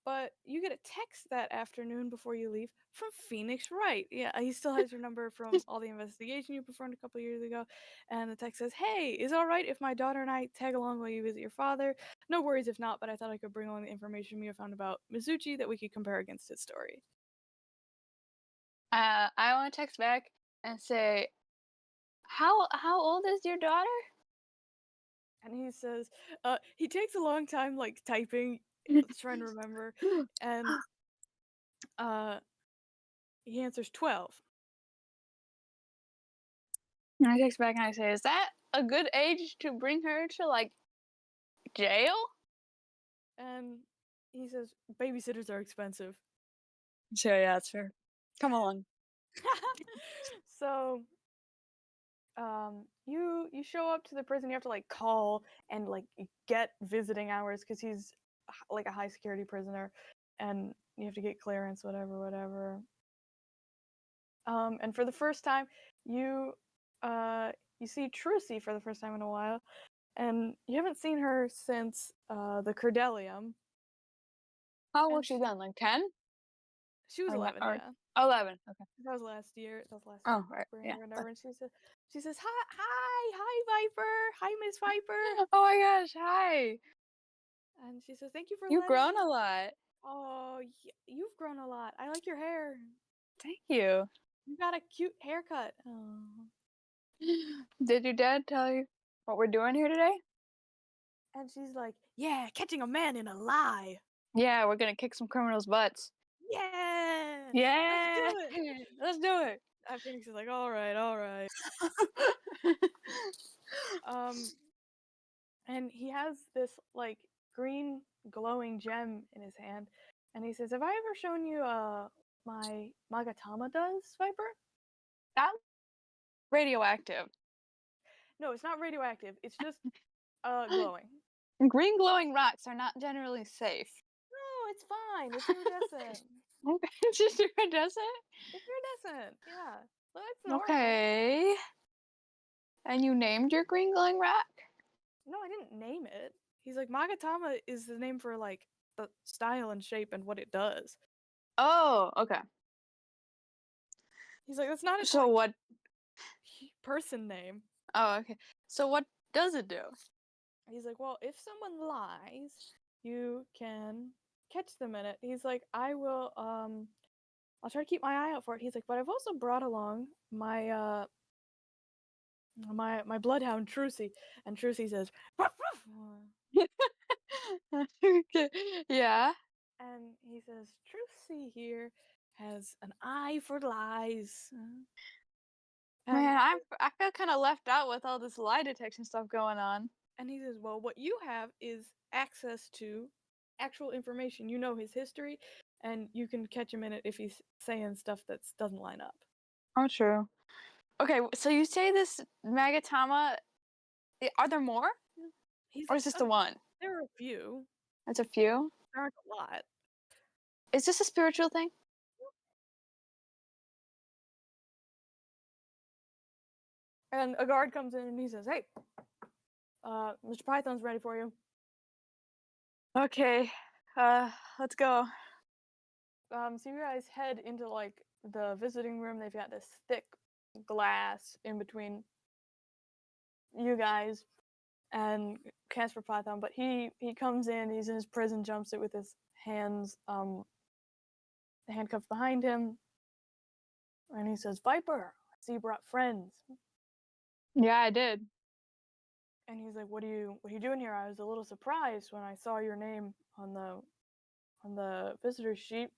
but you get a text that afternoon before you leave from Phoenix Wright. Yeah, he still has your number from all the investigation you performed a couple years ago, and the text says, "Hey, is it all right if my daughter and I tag along while you visit your father? No worries if not, but I thought I could bring along the information Mia found about Mizuchi that we could compare against his story." I want to text back and say, how old is your daughter? And he says, he takes a long time, like, typing, trying to remember, and, he answers 12. And I text back and I say, is that a good age to bring her to, like, jail? And he says, babysitters are expensive. So yeah, that's fair. Come along. So, you show up to the prison. You have to, like, call and, like, get visiting hours because he's like a high security prisoner, and you have to get clearance, whatever. And for the first time, you see Trucy for the first time in a while, and you haven't seen her since the Cordelium. How And old was she then? Like 10? She was Or 11, or- yeah. 11. Okay. That was last year. Oh, right. Spring Yeah. or whatever. And she says, hi, Viper. Hi, Miss Viper. Oh my gosh, hi. And she says, thank you for You've letting grown me. a lot. Oh, you've grown a lot. I like your hair. Thank you. You got a cute haircut. Oh. Did your dad tell you what we're doing here today? And she's like, yeah, catching a man in a lie. Yeah, we're gonna kick some criminals' butts. Yeah. Yeah. Let's do it. Let's do it. Phoenix is like, all right. And he has this, like, green glowing gem in his hand, and he says, have I ever shown you my Magatama does, Viper? That radioactive. No, it's not radioactive. It's just glowing. Green glowing rocks are not generally safe. No, it's fine. It's iridescent. Okay, it's just iridescent? It's iridescent. Yeah. So it's normal. Okay. And you named your green glowing rock? No, I didn't name it. He's like, Magatama is the name for, like, the style and shape and what it does. Oh, okay. He's like, that's not a So what? person name. Oh, okay. So what does it do? He's like, well, if someone lies, you can catch them in it. He's like, I'll try to keep my eye out for it. He's like, but I've also brought along my my bloodhound Trucy, and Trucy says, ruff, ruff. Okay. Yeah. And he says, Trucy here has an eye for lies. And, Man, I feel kind of left out with all this lie detection stuff going on. and he says, well, what you have is access to actual information. You know his history, and you can catch him in it if he's saying stuff that doesn't line up. Oh, true. Okay, so you say this Magatama? Are there more, He's or like, is this the one? there are a few. It's a few. There aren't a lot. Is this a spiritual thing? And a guard comes in and he says, hey, Mr. Python's ready for you. Okay, let's go. So you guys head into like the visiting room. They've got this thick glass in between you guys and Casper Python, but he comes in, he's in his prison jumpsuit with his hands handcuffed behind him, and he says, Viper, I see you brought friends. Yeah, I did. And he's like, what are you doing here? I was a little surprised when I saw your name on the visitor sheet.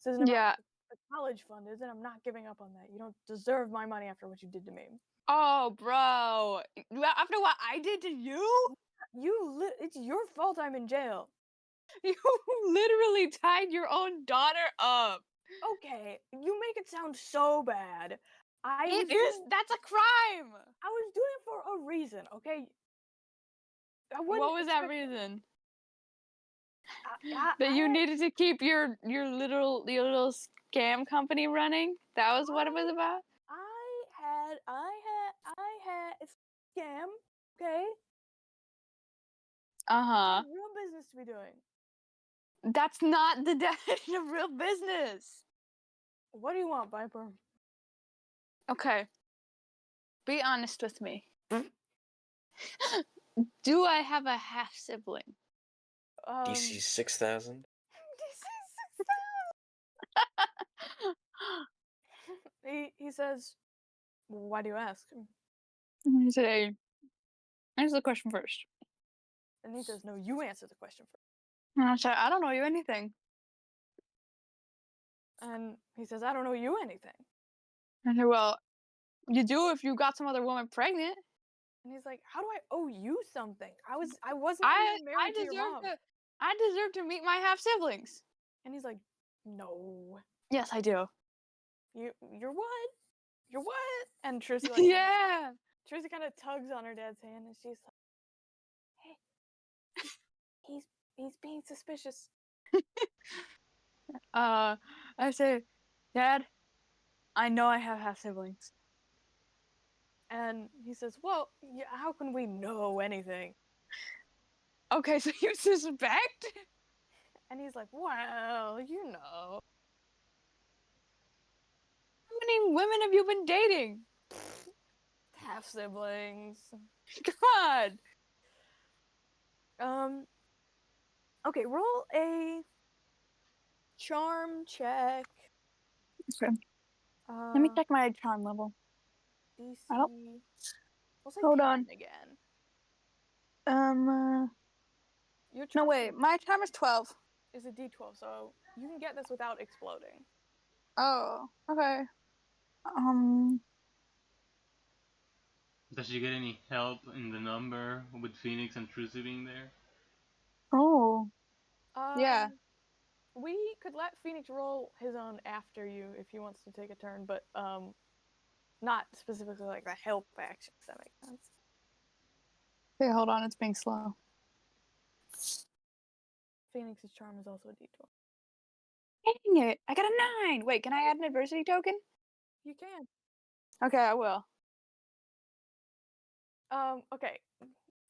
This isn't about Yeah. the college fund, is it? I'm not giving up on that. You don't deserve my money after what you did to me. Oh, bro. After what I did to you? It's your fault I'm in jail. You literally tied your own daughter up. Okay, you make it sound so bad. That's a crime. I was doing it for a reason, okay? What was that reason? That you needed to keep your little scam company running? That was what it was about? I had it's a scam, okay? I Uh-huh. had real business to be doing. That's not the definition of real business. What do you want, Viper? Okay. Be honest with me. Do I have a half sibling? DC 6000? He says, why do you ask? You say, answer the question first. And he says, no, you answer the question first. And I say, I don't know you anything. And he says, I don't know you anything. I say, well, you do if you got some other woman pregnant. And he's like, how do I owe you something? I wasn't even married to your mom. I deserve to meet my half siblings. And he's like, no. Yes, I do. You're what? You're what? And Trucy yeah. Trucy kind of tugs on her dad's hand, and she's like, hey, he's being suspicious. I say, Dad, I know I have half siblings. And he says, well, yeah, how can we know anything? Okay, so you suspect? And he's like, well, you know. How many women have you been dating? Half siblings. God. Okay, roll a charm check. Okay. Let me check my charm level. DC. We'll say Hold 10 on. again. Your No, charm wait. My charm is 12. is a D12, so you can get this without exploding. Oh, okay. Does she get any help in the number with Phoenix and Trucy being there? Oh. Yeah. We could let Phoenix roll his own after you if he wants to take a turn, but not specifically like the help action, if that makes sense. Okay, hold on. It's being slow. Phoenix's charm is also a D12. Dang it. I got a 9. Wait, can I add an adversity token? You can. Okay, I will. Okay.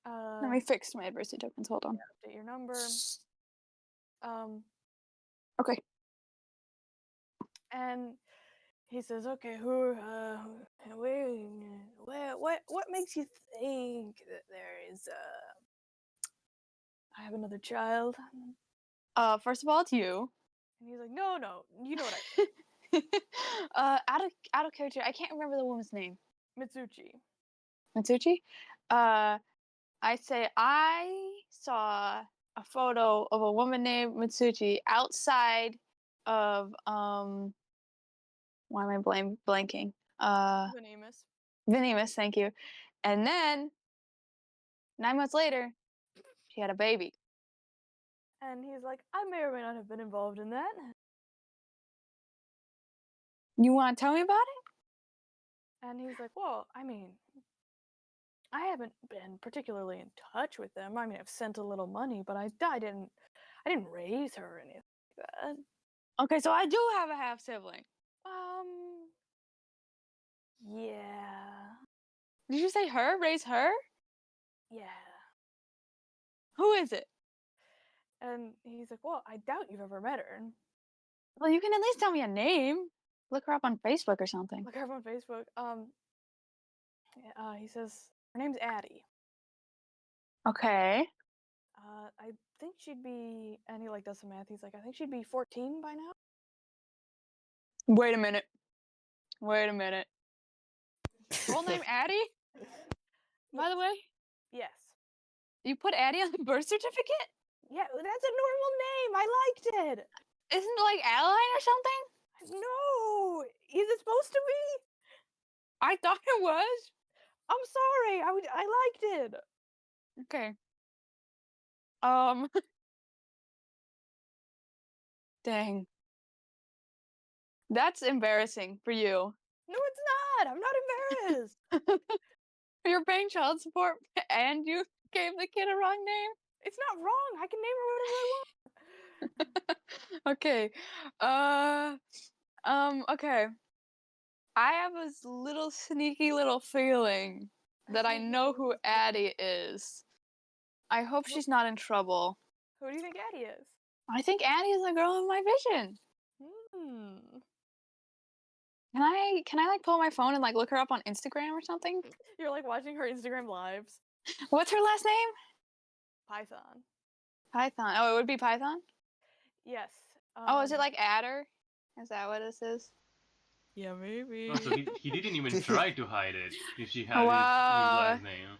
Let me fix my adversity tokens. Hold on. Update your number. Okay. And he says, "Okay, what makes you think that there is I have another child?" First of all, it's you. And he's like, "No, you know what I mean, Out of character, I can't remember the woman's name. Mitsuchi." Mitsuchi. I say I saw a photo of a woman named Mitsuchi outside of why am I blanking? Venemus. Venemus, thank you. And then 9 months later, she had a baby. And he's like, "I may or may not have been involved in that." You want to tell me about it? And he's like, "Well, I mean, I haven't been particularly in touch with them. I mean, I've sent a little money, but I didn't raise her or anything like that." Okay, so I do have a half sibling. Yeah. Did you say her? Raise her? Yeah. Who is it? And he's like, "Well, I doubt you've ever met her." Well, you can at least tell me a name. Look her up on Facebook or something. Look her up on Facebook. He says her name's Addie. Okay. I think she'd be, and he like does some math. He's like, I think she'd be 14 by now. Wait a minute. Full name Addie? By the way, Yes. you put Addie on the birth certificate? Yeah, that's a normal name. I liked it. Isn't it like Adeline or something? No, is it supposed to be? I thought it was. I'm sorry. I liked it. Okay. Dang. That's embarrassing for you. No, it's not. I'm not embarrassed. You're paying child support and you gave the kid a wrong name? It's not wrong. I can name her whatever I want. Okay. Okay. I have this little sneaky little feeling that I know who Addie is. I hope she's not in trouble. Who do you think Addie is? I think Addie is the girl in my vision. Can I like pull my phone and like look her up on Instagram or something? You're like watching her Instagram lives. What's her last name? Python. Python. Oh, it would be Python? Yes. Oh, is it like Adder? Is that what this is? Yeah, maybe. Oh, so he didn't even try to hide it if she had his Wow. last name.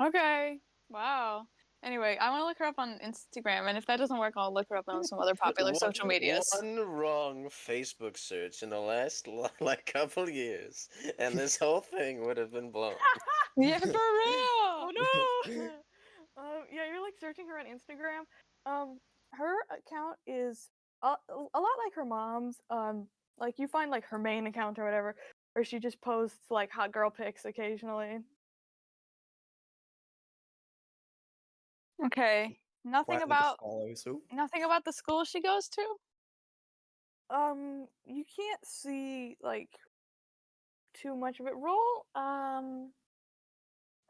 Okay. Wow. Anyway, I want to look her up on Instagram, and if that doesn't work, I'll look her up on some other popular social medias. One wrong Facebook search in the last like couple years, and this whole thing would have been blown. Yeah, for real. Oh no. Yeah, you're like searching her on Instagram. Her account is a lot like her mom's. Like you find like her main account or whatever, where she just posts like hot girl pics occasionally. Okay. Nothing Plan to about follow suit. the school she goes to? You can't see like too much of it. Roll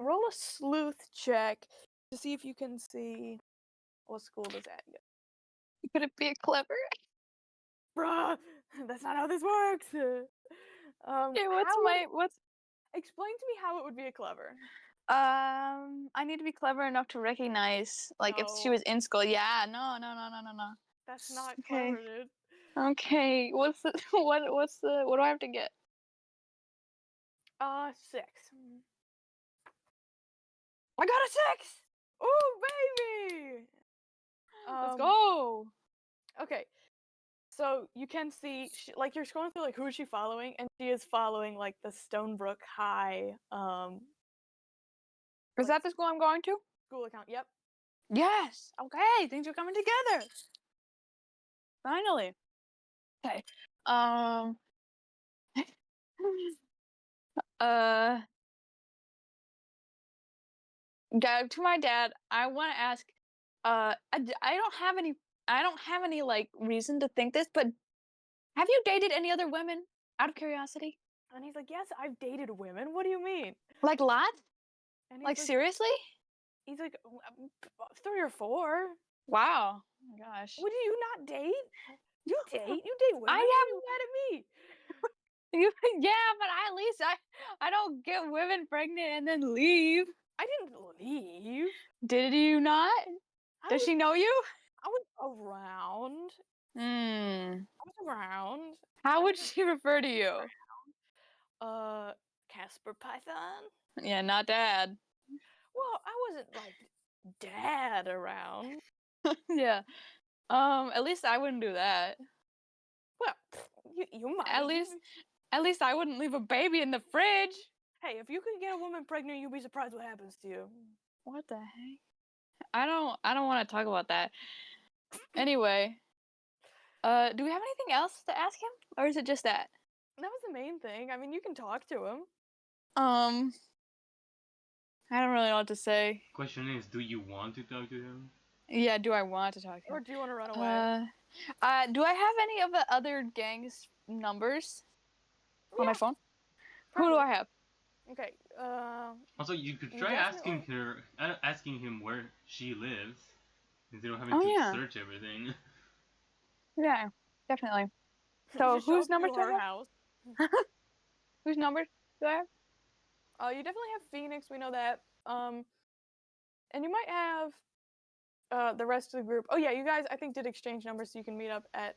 a sleuth check to see if you can see what school does that go. Could it be a clever? Bruh, that's not how this works. Okay, Explain to me how it would be a clever. I need to be clever enough to recognize, like, if she No. was in school. Yeah, no. That's not Okay. clever, dude. Okay, what do I have to get? 6. I got a 6! Oh, baby! Let's go! Okay, so you can see, like, you're scrolling through, like, who is she following, and she is following, like, the Stonebrook High, Is that the school I'm going to? school account. Yep. Yes! Okay, things are coming together! Finally. Okay. To my dad, I want to ask, I don't have any, like, reason to think this, but have you dated any other women? Out of curiosity? And he's like, yes, I've dated women. What do you mean? Like, lots? And he's Like, seriously? He's like, 3 or 4. Wow. Oh my gosh. Would you not date? You date women. I Why are you mad at me? Yeah, but at least I don't get women pregnant and then leave. I didn't leave. Did you not? Does she know you? I was around. Hmm. I was around. How would she refer to you? Casper Python. Yeah, not dad. Well, I wasn't like dad around. Yeah. At least I wouldn't do that. Well, you might. At least I wouldn't leave a baby in the fridge. Hey, if you could get a woman pregnant, you'd be surprised what happens to you. What the heck? I don't want to talk about that. Anyway, do we have anything else to ask him, or is it just that? That was the main thing. I mean, you can talk to him. I don't really know what to say. Question is, do you want to talk to him? Yeah, do I want to talk to him? Or do you want to run away? Do I have any of the other gang's numbers on my Yeah, phone? Who do I have? Okay. Also, you could You try asking definitely- asking him where she lives, instead of having Oh, to yeah. search everything. Yeah, definitely. So just show whose up number to do I her have? house. Whose number do I have? You definitely have Phoenix. We know that. And you might have the rest of the group. Oh yeah, you guys I think did exchange numbers so you can meet up at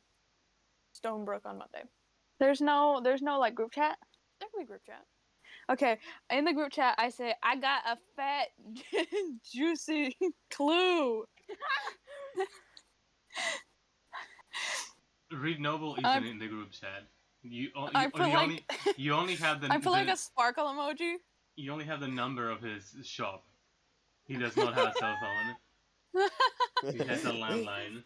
Stonebrook on Monday. There's no like group chat. There can be group chat. Okay, in the group chat I say I got a fat juicy clue. Reed Noble isn't I'm- in the group chat. I put like you only have the I put like a sparkle emoji. you only have the number of his shop. He does not have a cell phone. He has a landline.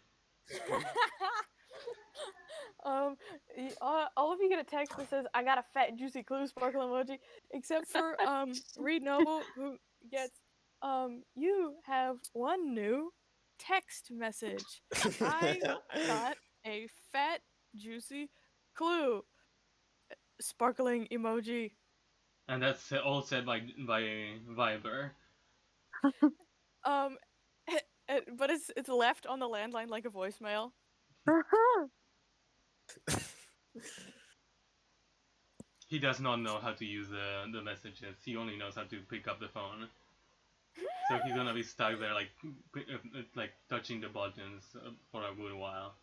All of you get a text that says I got a fat juicy clue sparkle emoji, except for Reed Noble who gets you have one new text message. I got a fat juicy clue sparkling emoji. And that's all said by Viber. But it's left on the landline like a voicemail. He does not know how to use the messages. He only knows how to pick up the phone. So he's gonna be stuck there like touching the buttons for a good while.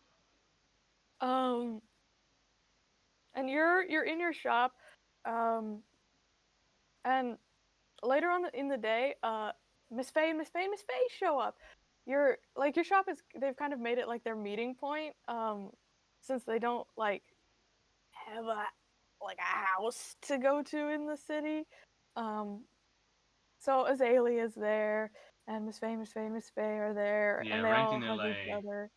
And you're in your shop, and later on in the day, Miss Faye show up. Your shop they've kind of made it like their meeting point, since they don't like have a house to go to in the city. So Azalea's there, and Miss Faye are there, Yeah, and they rent all in hug LA. each other.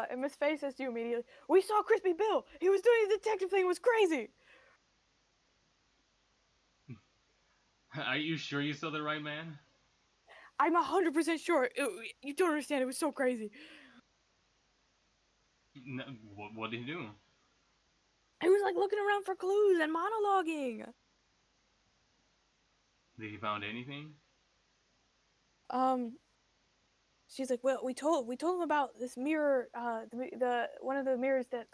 And Miss Faye says to you immediately, "We saw Crispy Bill. He was doing the detective thing. It was crazy." Are you sure you saw the right man? I'm 100% sure. You don't understand. It was so crazy. No, what did he do? He was like looking around for clues and monologuing. Did he found anything? She's like, "Well, we told him about this mirror. The one of the mirrors that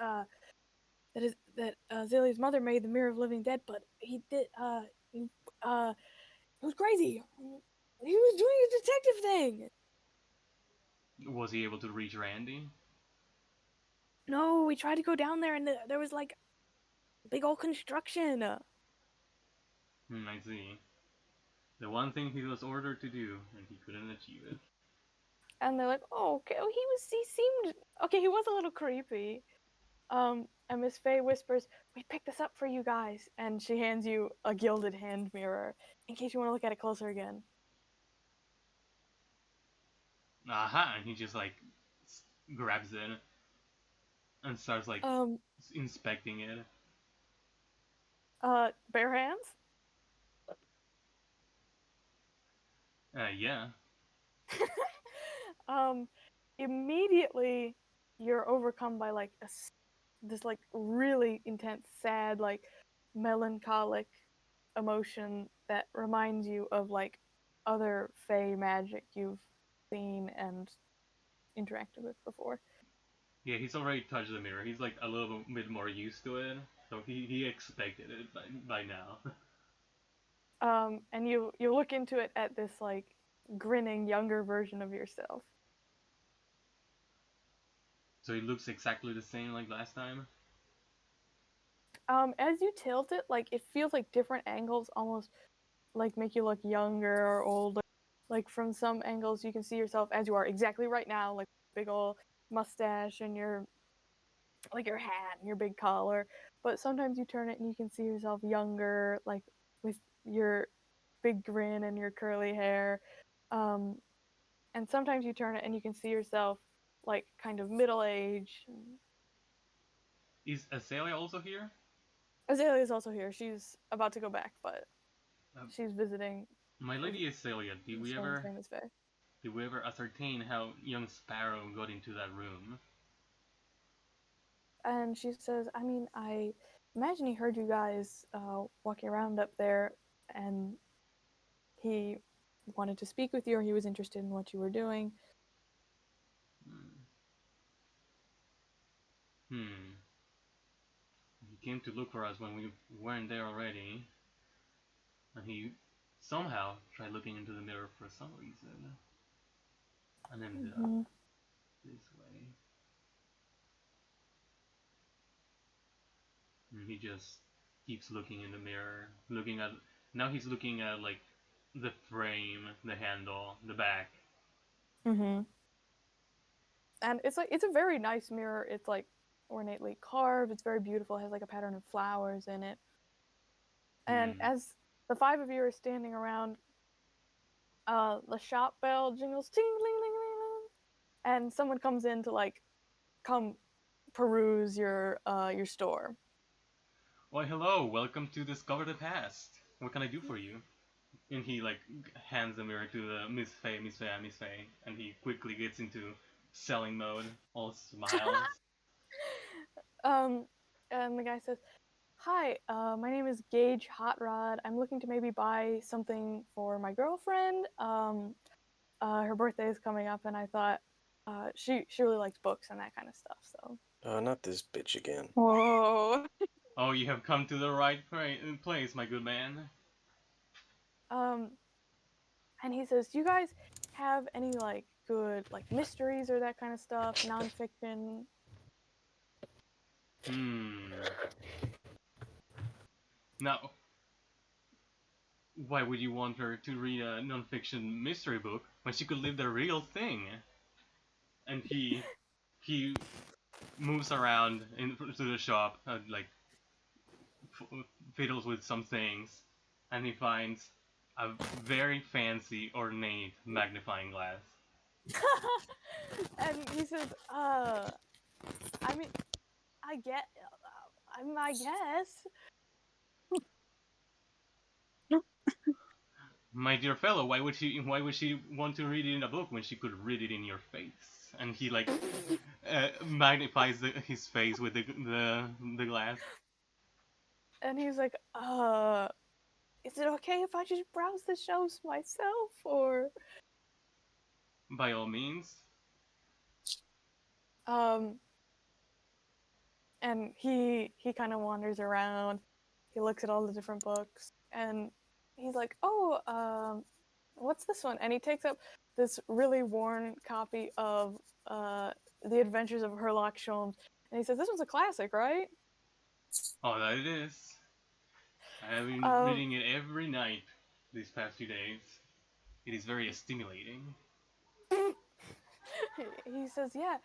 Zillie's mother made, the Mirror of Living Dead. But he did. It was crazy. He was doing a detective thing. Was he able to reach Randy? No, we tried to go down there, and there was like big old construction. I see. The one thing he was ordered to do, and he couldn't achieve it. And they're like, "Oh, okay." Oh, he seemed okay. He was a little creepy. And Miss Faye whispers, "We picked this up for you guys," and she hands you a gilded hand mirror in case you want to look at it closer again. Aha! And he just like grabs it and starts like inspecting it. Bare hands? Yeah. Immediately you're overcome by like this like really intense, sad, like melancholic emotion that reminds you of like other Fey magic you've seen and interacted with before. Yeah, he's already touched the mirror. He's like a little bit more used to it, so he expected it by now. And you look into it at this like grinning younger version of yourself. So it looks exactly the same like last time. As you tilt it, like it feels like different angles almost like make you look younger or older. Like from some angles you can see yourself as you are exactly right now, like big old mustache and your hat and your big collar. But sometimes you turn it and you can see yourself younger, like with your big grin and your curly hair. And sometimes you turn it and you can see yourself like kind of middle age. Is Azalea also here? Azalea is also here. She's about to go back, but Um, she's visiting My lady Azalea, someone's famous fair. did we ever ascertain how young Sparrow got into that room? And she says, I mean, I imagine he heard you guys walking around up there and he wanted to speak with you or he was interested in what you were doing. He came to look for us when we weren't there already. And he somehow tried looking into the mirror for some reason. And ended up this way. And he just keeps looking in the mirror. Now he's looking at like the frame, the handle, the back. Mm-hmm. And it's a very nice mirror. It's like ornately carved. It's very beautiful. It has like a pattern of flowers in it. And as the five of you are standing around, the shop bell jingles, ting, ling, ling, ling, ling, and someone comes in to like come peruse your store. Why, hello, welcome to Discover the Past. What can I do for you? And he like hands the mirror to the Miss Faye, and he quickly gets into selling mode, all smiles. And the guy says, "Hi, my name is Gage Hot Rod. I'm looking to maybe buy something for my girlfriend. Her birthday is coming up, and I thought she really likes books and that kind of stuff. So." Oh, not this bitch again. Whoa. Oh, you have come to the right place, my good man. And he says, "Do you guys have any like good like mysteries or that kind of stuff, nonfiction?" Now, why would you want her to read a non-fiction mystery book when she could live the real thing? And he moves around into the shop, like fiddles with some things, and he finds a very fancy, ornate magnifying glass. And he says, I mean, I guess." My dear fellow, why would she want to read it in a book when she could read it in your face? And he like magnifies his face with the glass. And he's like, is it okay if I just browse the shelves myself, or? By all means. And he kind of wanders around. He looks at all the different books, and he's like, "Oh, what's this one?" And he takes up this really worn copy of The Adventures of Sherlock Holmes, and he says, "This one's a classic, right?" Oh, that it is. I have been reading it every night these past few days. It is very stimulating. He says, "Yeah,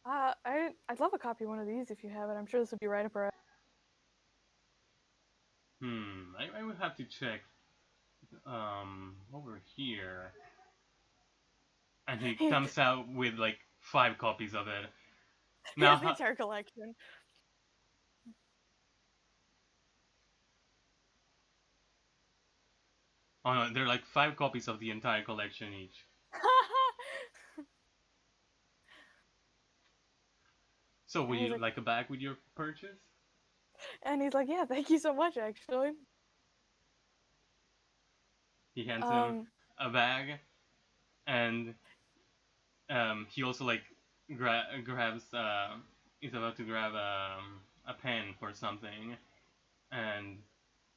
I'd love a copy of one of these if you have it. I'm sure this would be right up our." I would have to check over here. And he comes out with like 5 copies of it. He has the entire collection. Oh no, there are like 5 copies of the entire collection each. So would you like a bag with your purchase? And he's like, "Yeah, thank you so much, actually." He hands him a bag, and he also like grabs is about to grab a pen for something, and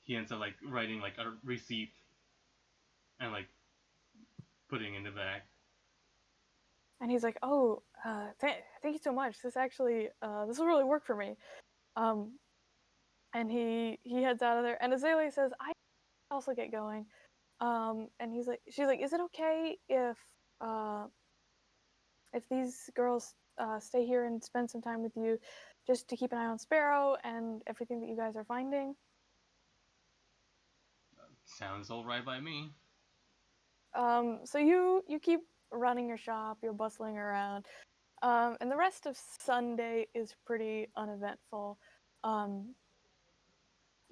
he ends up like writing like a receipt and like putting in the bag. And he's like, "Oh, thank you so much. This actually, this will really work for me." And he heads out of there. And Azalea says, "I also get going." And she's like, "Is it okay if these girls stay here and spend some time with you, just to keep an eye on Sparrow and everything that you guys are finding?" Sounds all right by me. So you keep running your shop, you're bustling around, and the rest of Sunday is pretty uneventful.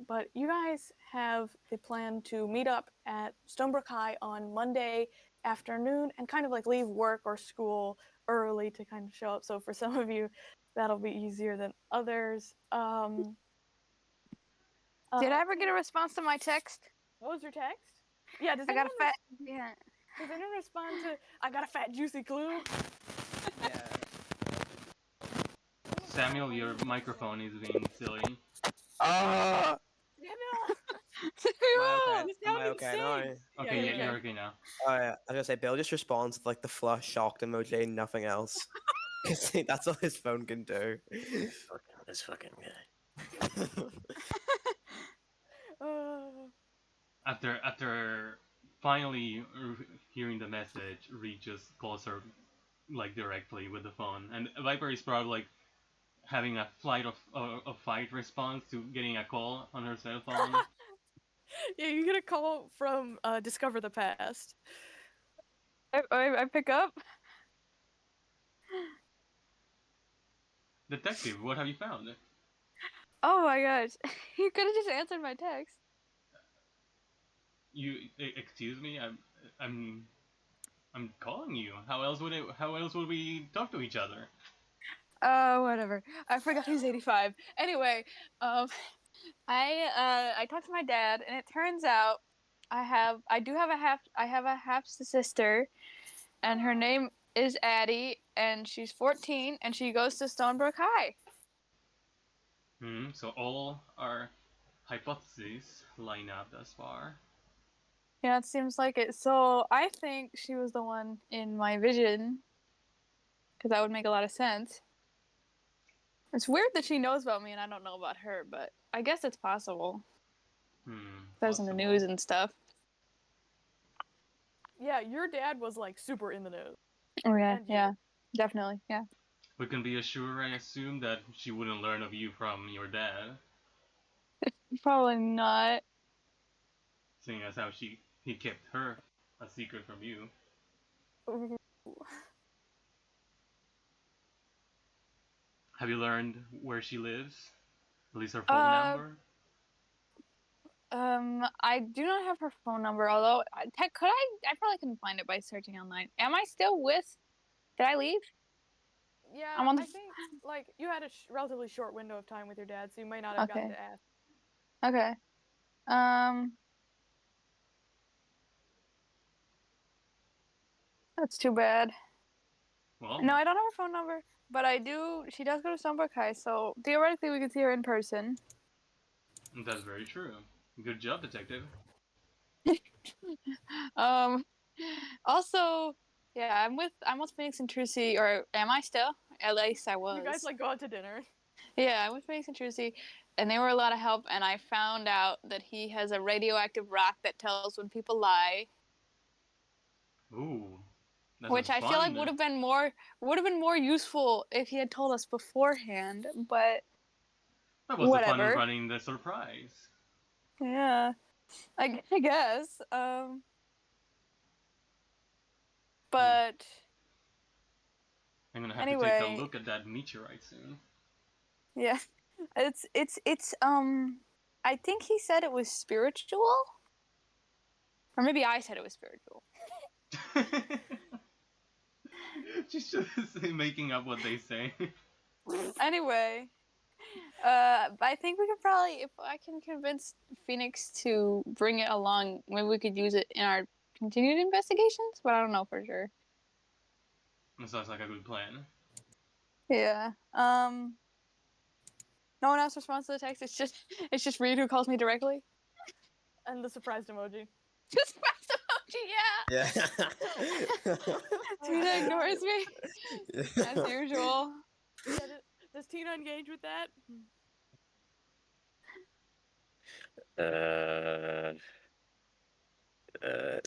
But you guys have the plan to meet up at Stonebrook High on Monday afternoon and kind of like leave work or school early to kind of show up. So for some of you, that'll be easier than others. Did I ever get a response to my text? What was your text? Yeah, does I got anyone, a fat. Yeah. does anyone respond to, "I got a fat juicy clue"? Yeah. Samuel, your microphone is being silly. Ah! Samuel! Am I okay? You Am sound I okay now? insane. Okay, Yeah, yeah, you're you're okay. okay now. Oh yeah, I was gonna say Bill just responds with like the flush shocked emoji and nothing else. 'Cause that's all his phone can do. This fucking guy. After finally hearing the message, Reed just calls her like directly with the phone, and Viper is probably like having a fight response to getting a call on her cell phone. Yeah, you get a call from Discover the Past. I pick up. Detective, what have you found? Oh my gosh, you could have just answered my text. Excuse me, I'm calling you. How else would we talk to each other? Whatever. I forgot he's 85. Anyway, I talked to my dad, and it turns out I have a half sister, and her name is Addie, and she's 14, and she goes to Stonebrook High. So all our hypotheses line up thus far. Yeah, it seems like it. So I think she was the one in my vision, because that would make a lot of sense. It's weird that she knows about me and I don't know about her, but I guess it's possible. There's in the Possible. news and stuff. Yeah, your dad was like super in the news. Oh yeah, And you. yeah, definitely, yeah. We can be assured, I assume, that she wouldn't learn of you from your dad, Probably not. seeing as how he kept her a secret from you. Ooh. Have you learned where she lives? At least her phone Uh, number? I do not have her phone number. Although, could I? I probably couldn't find it by searching online. Am I still with? Did I leave? Yeah, I'm on the. I think like you had a relatively short window of time with your dad, so you might not have gotten Okay. to ask. Okay. That's too bad. Well, No, I don't have her phone number, but I do. She does go to Stonebrook High, so theoretically we could see her in person. that's very true. Good job, detective. Um. Also, yeah, I'm with Phoenix and Trucy, or am I still? At least I was. You guys like go out to dinner. Yeah, I'm with Phoenix and Trucy, and they were a lot of help. And I found out that he has a radioactive rock that tells when people lie, Ooh, that which sounds I feel like fun. would have been more useful if he had told us beforehand. But That was the fun whatever. running the surprise. Yeah, I guess. But I'm gonna have to take a anyway, look at that meteorite soon. yeah, it's I think he said it was spiritual, or maybe I said it was spiritual. She's just making up what they say. Anyway, I think we could probably, if I can convince Phoenix to bring it along, maybe we could use it in our continued investigations. But I don't know for sure. That sounds like a good plan. Yeah. No one else responds to the text. It's just Reed who calls me directly. And the surprised emoji. Just press emoji, yeah. Yeah. Tina ignores me as usual. Yeah, does Tina engage with that?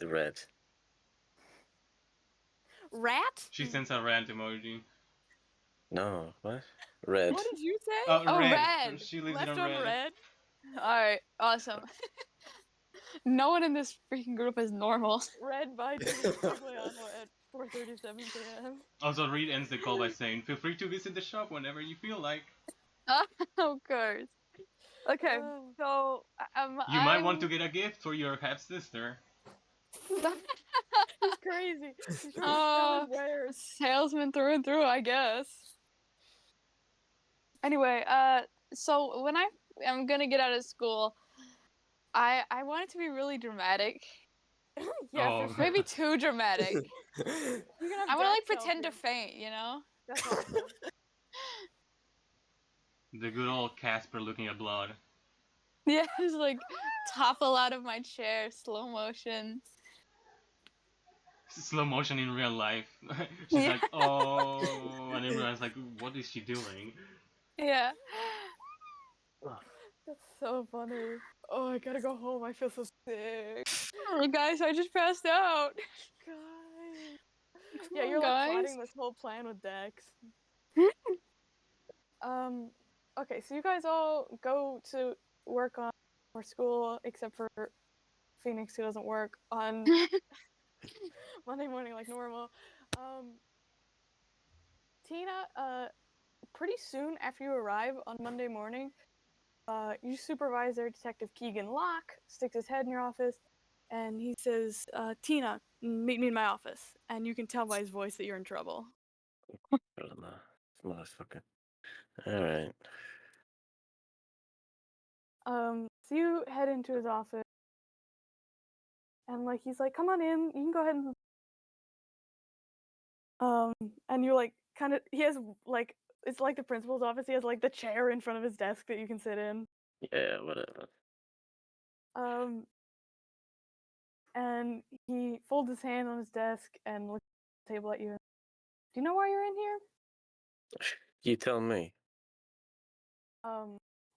Red. Rat? She sends a rant emoji. No, what? Red. What did you say? Oh, red. red. She leaves Left it on on red. red. Alright, awesome. No one in this freaking group is normal. Red by Castigliano at 4:37 p.m. Also, Reed ends the call by saying, "Feel free to visit the shop whenever you feel like." Of course. Okay, so You might want to get a gift for your half sister. He's crazy. He's trying to sell his wares. Salesman through and through, I guess. Anyway, so when I'm gonna get out of school, I want it to be really dramatic. Yeah, Oh. for sure. Maybe too dramatic. You can have I want to like Jack pretend to help you. faint, you know? That's awesome. The good old Casper looking at blood. Yeah, just like topple out of my chair, slow motion. Slow motion in real life. She's Yeah. like, oh, and everyone's like, what is she doing? Yeah. That's so funny. Oh, I gotta go home. I feel so sick. Oh, guys, I just passed out. Guys. Come Yeah, on, you're like guys. plotting this whole plan with Dex. Okay, so you guys all go to work on or school, except for Phoenix, who doesn't work on Monday morning like normal. Tina, pretty soon after you arrive on Monday morning, your supervisor, Detective Keegan Locke, sticks his head in your office, and he says, Tina, meet me in my office. And you can tell by his voice that you're in trouble. Motherfucker. Alright. So you head into his office, and like he's like, come on in, you can go ahead and you're like, kind of, he has like, it's like the principal's office, he has like the chair in front of his desk that you can sit in. Yeah, whatever. And he folds his hand on his desk and looks at the table at you. Do you know why you're in here? You tell me.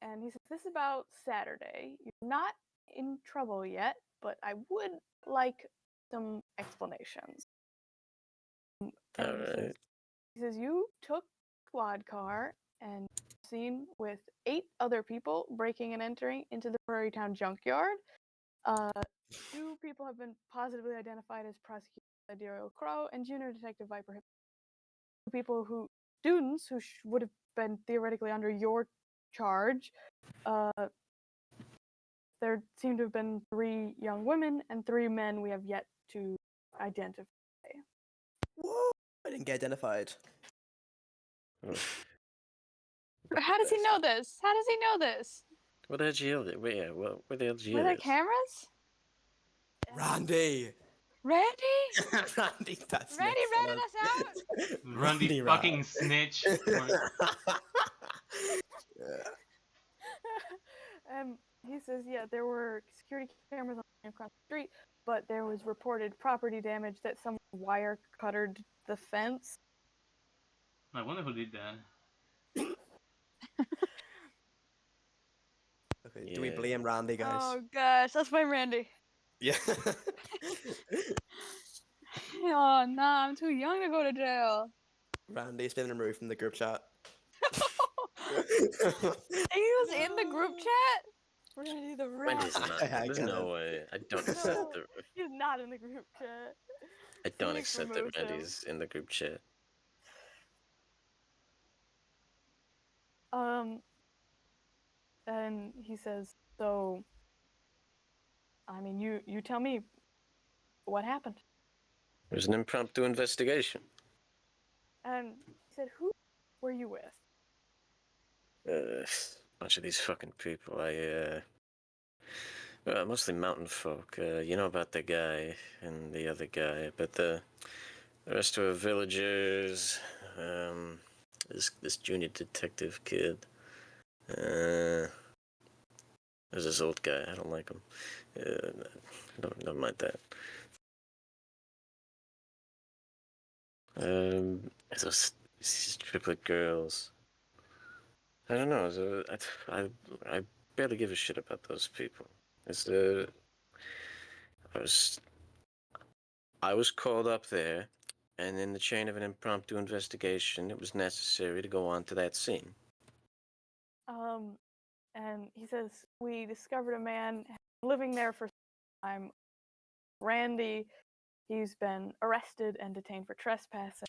And he says, this is about Saturday. You're not in trouble yet, but I would like some explanations. And Alright. he says, you took squad car and seen with 8 other people breaking and entering into the Prairie Town junkyard. 2 people have been positively identified as Prosecutor Siderial Crowe and Junior Detective Viper Hypnalis. People students who would have been theoretically under your charge. There seem to have been 3 young women and 3 men we have yet to identify. Whoa! I didn't get identified. How does he know this? How does he know this? What the hell did you yell at? Wait, yeah, where the hell did you Were yell there at? cameras? Randy! Randy? Randy, that's Randy next ratted one. us out? Randy Rat. fucking snitch. He says, yeah, there were security cameras across the street, but there was reported property damage that someone wire cuttered the fence. I wonder who did that. Okay, do we blame Randy, guys? Oh gosh, let's blame Randy. Yeah. Oh no, I'm too young to go to jail. Randy's been removed from the group chat. He was in the group chat? Randy the Randy's rat. not. I There's get no it. way. I don't accept that. He's not in the group chat. I don't Phoenix accept that removed him. Randy's in the group chat. And he says, so, I mean, you tell me what happened. It was an impromptu investigation. And he said, who were you with? Bunch of these fucking people. Mostly mountain folk. You know about the guy and the other guy, but the rest were villagers. this junior detective kid. There's this old guy. I don't like him. Don't mind that. These triplet girls. I don't know. I barely give a shit about those people. I was called up there, and in the chain of an impromptu investigation, it was necessary to go on to that scene. And he says, we discovered a man living there for some time. Randy, he's been arrested and detained for trespassing.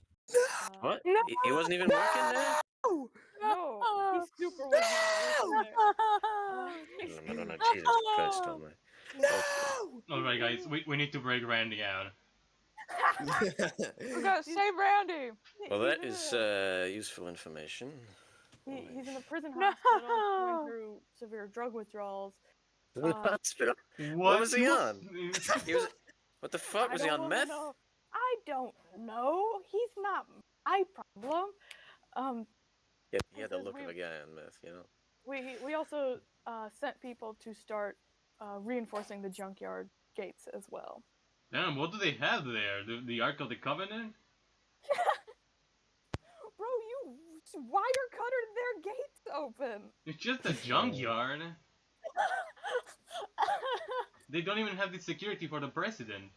What? No! He wasn't even working there? No, he super was not working there. No, Jesus Christ, oh my. Alright, guys, we need to break Randy out. We gotta save Randy. Well, that is useful information. He's in the prison No. hospital going through severe drug withdrawals. The hospital. What was he on? He was. What the fuck was he on meth? I don't know. He's not my problem. Yeah, he had the look of a guy on meth, you know. We also sent people to start reinforcing the junkyard gates as well. Damn, what do they have there? The Ark of the Covenant? Bro, you wire cutter their gates open. It's just a junkyard. They don't even have the security for the president.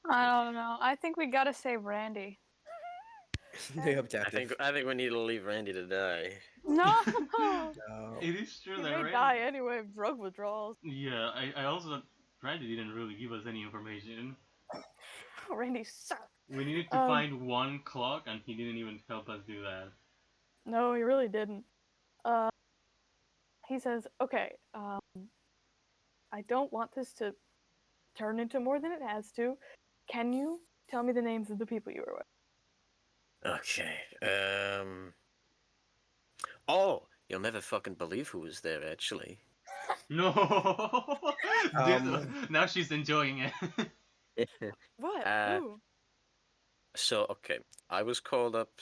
I don't know. I think we gotta save Randy. The objective. I think we need to leave Randy to die. No. No. It is true He that may Randy... die anyway of drug withdrawals. Yeah, I also... Randy didn't really give us any information. Randy sucks. We needed to find one clock, and he didn't even help us do that. No, he really didn't. He says, okay, I don't want this to turn into more than it has to. Can you tell me the names of the people you were with? Okay. Oh, you'll never fucking believe who was there, actually. No! Now she's enjoying it. What? Who? So, okay. I was called up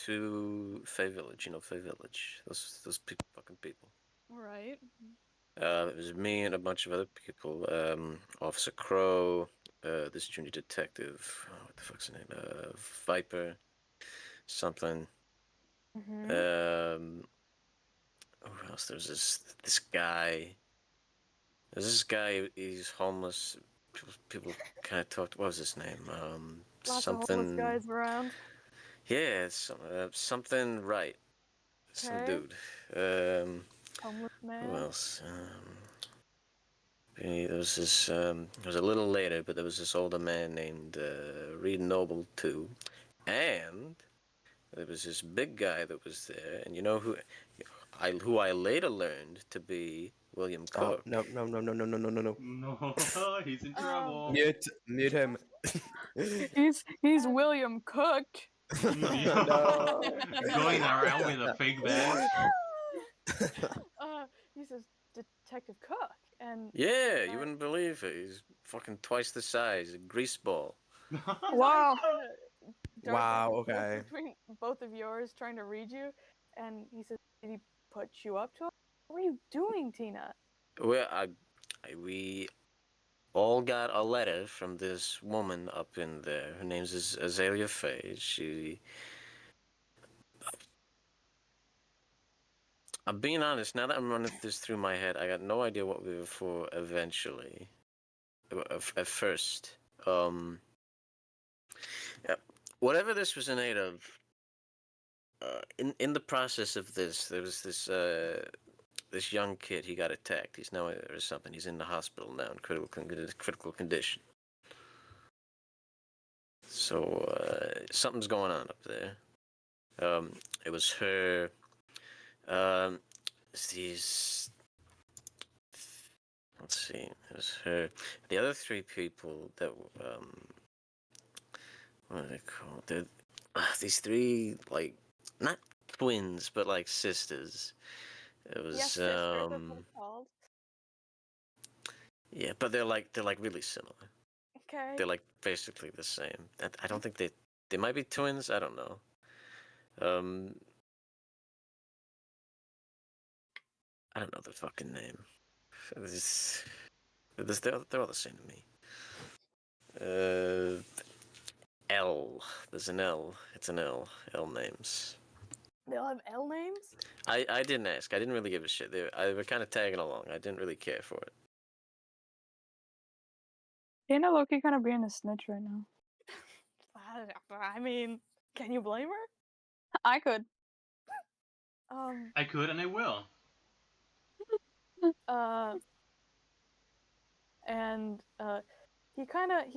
to Fay Village. You know Fay Village? Those fucking people. Alright. It was me and a bunch of other people. Officer Crowe, this junior detective. What the fuck's his name? Viper. Something. Mm-hmm. Who else? There's this guy. There's this guy. He's homeless. People kind of talked. What was his name? Lots something. of homeless guys around. Yeah, something right. Some Okay. dude. Homeless man. Who else? There was this. It was a little later, but there was this older man named Reed Noble too, and there was this big guy that was there, and you know who I later learned to be William Cooke. No. No, he's in trouble. Mute him. He's William Cooke. No. Going around with a fake badge. He says Detective Cooke, and Yeah, you wouldn't believe it. He's fucking twice the size, a grease ball. Wow. Wow, okay. Between both of yours, trying to read you, and he says, "Did he put you up to it? What were you doing, Tina?" Well, we all got a letter from this woman up in there. Her name is Azalea Faye. I'm being honest, now that I'm running this through my head, I got no idea what we were for eventually. At first. Yeah, whatever this was in aid of, in the process of this, there was this young kid. He got attacked. He's now or something. He's in the hospital now in critical condition. So something's going on up there. It was her. These. Let's see. It was her. The other three people that. What are they called? They're these three, like, not twins, but like sisters. It was Yes, sister, that's what it's called. yeah, but they're like really similar. Okay. They're like basically the same. I don't think they might be twins. I don't know. I don't know the fucking name. They're all the same to me. L. There's an L. It's an L. L names. They all have L names? I didn't ask. I didn't really give a shit. They were kind of tagging along. I didn't really care for it. Dana Loki kind of being a snitch right now. I mean, can you blame her? I could. I could and I will. And he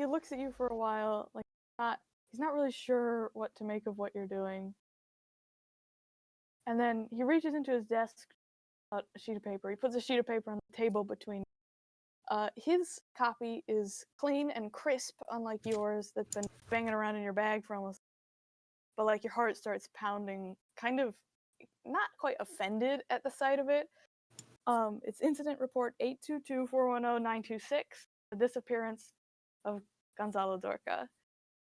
looks at you for a while, like he's not really sure what to make of what you're doing. And then he reaches into his desk, a sheet of paper. He puts a sheet of paper on the table between. His copy is clean and crisp, unlike yours that's been banging around in your bag for almost. But like your heart starts pounding, kind of not quite offended at the sight of it. It's incident report 822-410-926, the disappearance of Gonzalo Dorca.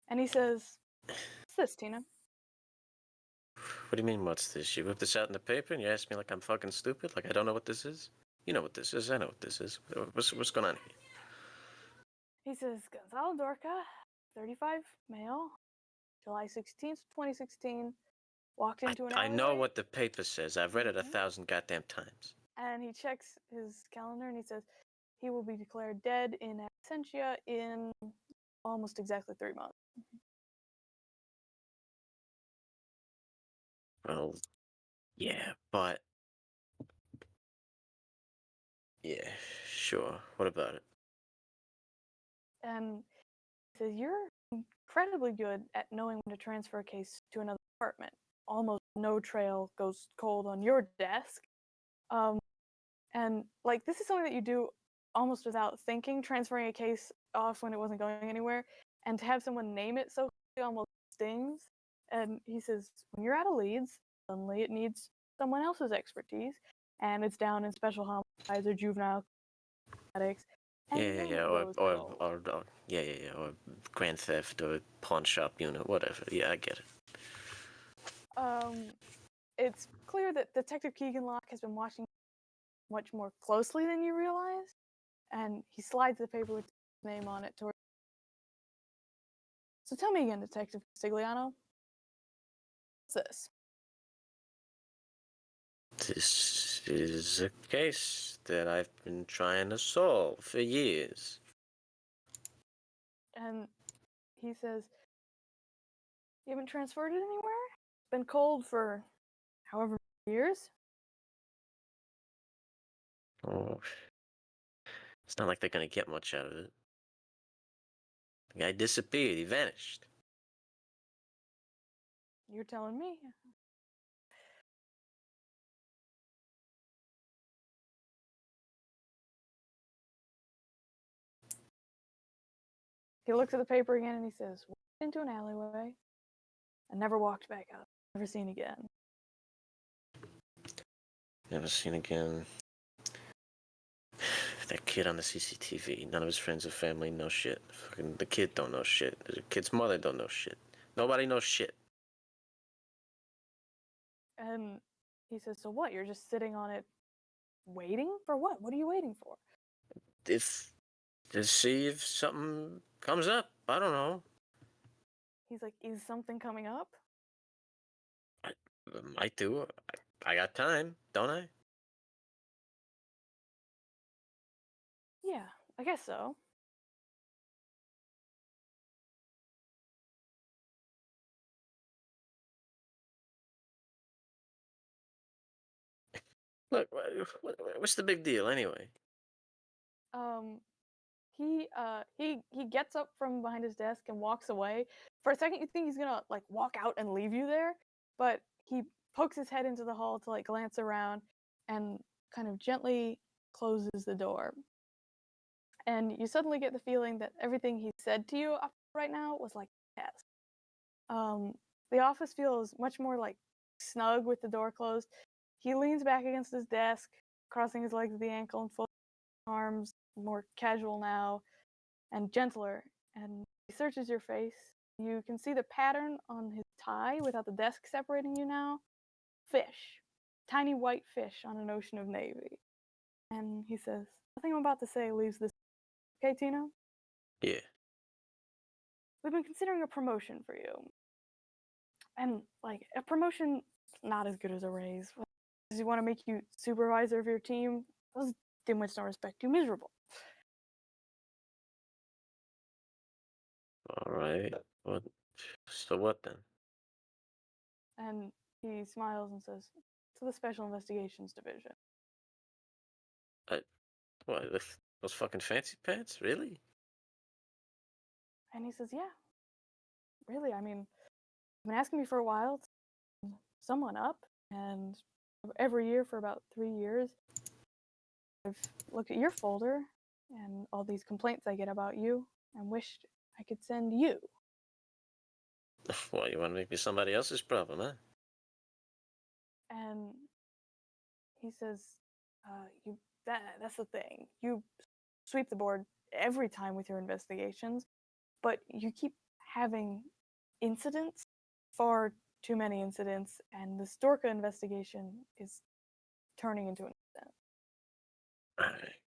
And he says, "What's this, Tina?" What do you mean, what's this? You whipped this out in the paper and you asked me like I'm fucking stupid? Like I don't know what this is? You know what this is. I know what this is. What's going on here? He says, "Gonzalo Dorca, 35, male, July 16th, 2016, walked into an I know alleyway." what the paper says. I've read it 1,000 goddamn times. And he checks his calendar and he says, he will be declared dead in absentia in almost exactly 3 months. Well, yeah, but... Yeah, sure. What about it? And he says, "You're incredibly good at knowing when to transfer a case to another department. Almost no trail goes cold on your desk. And like this is something that you do almost without thinking, transferring a case off when it wasn't going anywhere, and to have someone name it so quickly almost stings." And he says, "When you're out of leads, suddenly it needs someone else's expertise, and it's down in special homicides or juvenile addicts." Yeah, or grand theft or pawn shop unit, whatever. Yeah, I get it. It's clear that Detective Keegan Locke has been watching much more closely than you realize, and he slides the paper with his name on it toward. "So tell me again, Detective Castigliano, what's this?" This is a case that I've been trying to solve for years. And he says, "You haven't transferred it anywhere? It's been cold for however many years?" Oh, it's not like they're gonna get much out of it. The guy disappeared. He vanished. "You're telling me." He looks at the paper again and he says, "Walked into an alleyway and never walked back out. Never seen again." Never seen again. That kid on the CCTV. None of his friends or family know shit. Fucking the kid don't know shit. The kid's mother don't know shit. Nobody knows shit. And he says, "So what? You're just sitting on it waiting? For what? What are you waiting for?" To see if something comes up. I don't know. He's like, "Is something coming up?" Might do. I got time, don't I? "Yeah, I guess so." Look, what's the big deal anyway? He gets up from behind his desk and walks away. For a second, you think he's gonna like walk out and leave you there, but he pokes his head into the hall to like glance around and kind of gently closes the door. And you suddenly get the feeling that everything he said to you up right now was like a test. The office feels much more like snug with the door closed. He leans back against his desk, crossing his legs at the ankle and folding his arms, more casual now and gentler. and he searches your face. You can see the pattern on his tie without the desk separating you now. Fish. Tiny white fish on an ocean of navy. And he says, nothing I'm about to say leaves this. Okay, Tina? Yeah. We've been considering a promotion for you. And, like, a promotion not as good as a raise. Does he want to make you supervisor of your team? Those dimwits don't respect you. Miserable. All right. What? So what then? And he smiles and says, to the Special Investigations Division. What? Those fucking fancy pants? Really? And he says, yeah. Really, I mean, you've been asking me for a while to send someone up, and every year for about 3 years, I've looked at your folder and all these complaints I get about you and wished I could send you. Well, you want to make me somebody else's problem, huh? And he says, that's the thing. You sweep the board every time with your investigations, but you keep having incidents, far too many incidents, and the Storka investigation is turning into an incident. All right.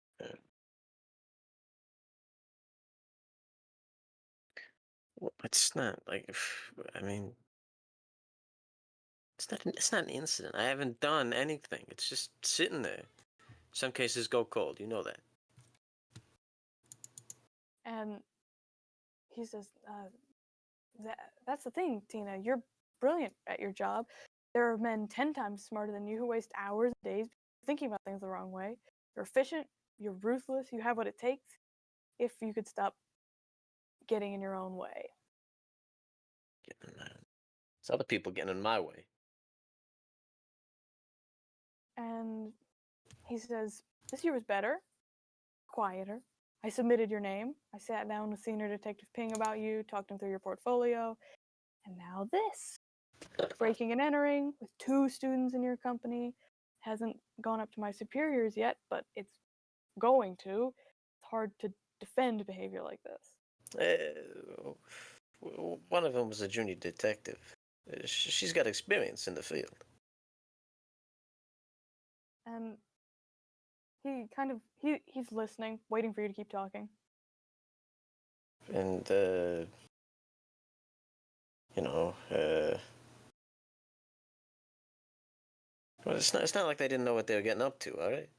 Well, it's not like, I mean, it's not an incident. I haven't done anything. It's just sitting there. Some cases go cold. You know that. And he says, that's the thing, Tina. You're brilliant at your job. There are men 10 times smarter than you who waste hours and days thinking about things the wrong way. You're efficient. You're ruthless. You have what it takes. If you could stop getting in your own way. It's other people getting in my way. And he says, this year was better, quieter. I submitted your name. I sat down with Senior Detective Ping about you, talked him through your portfolio. And now this. Breaking and entering with 2 students in your company. Hasn't gone up to my superiors yet, but it's going to. It's hard to defend behavior like this. One of them was a junior detective. She's got experience in the field. And he's listening, waiting for you to keep talking. And, well, it's not like they didn't know what they were getting up to, all right?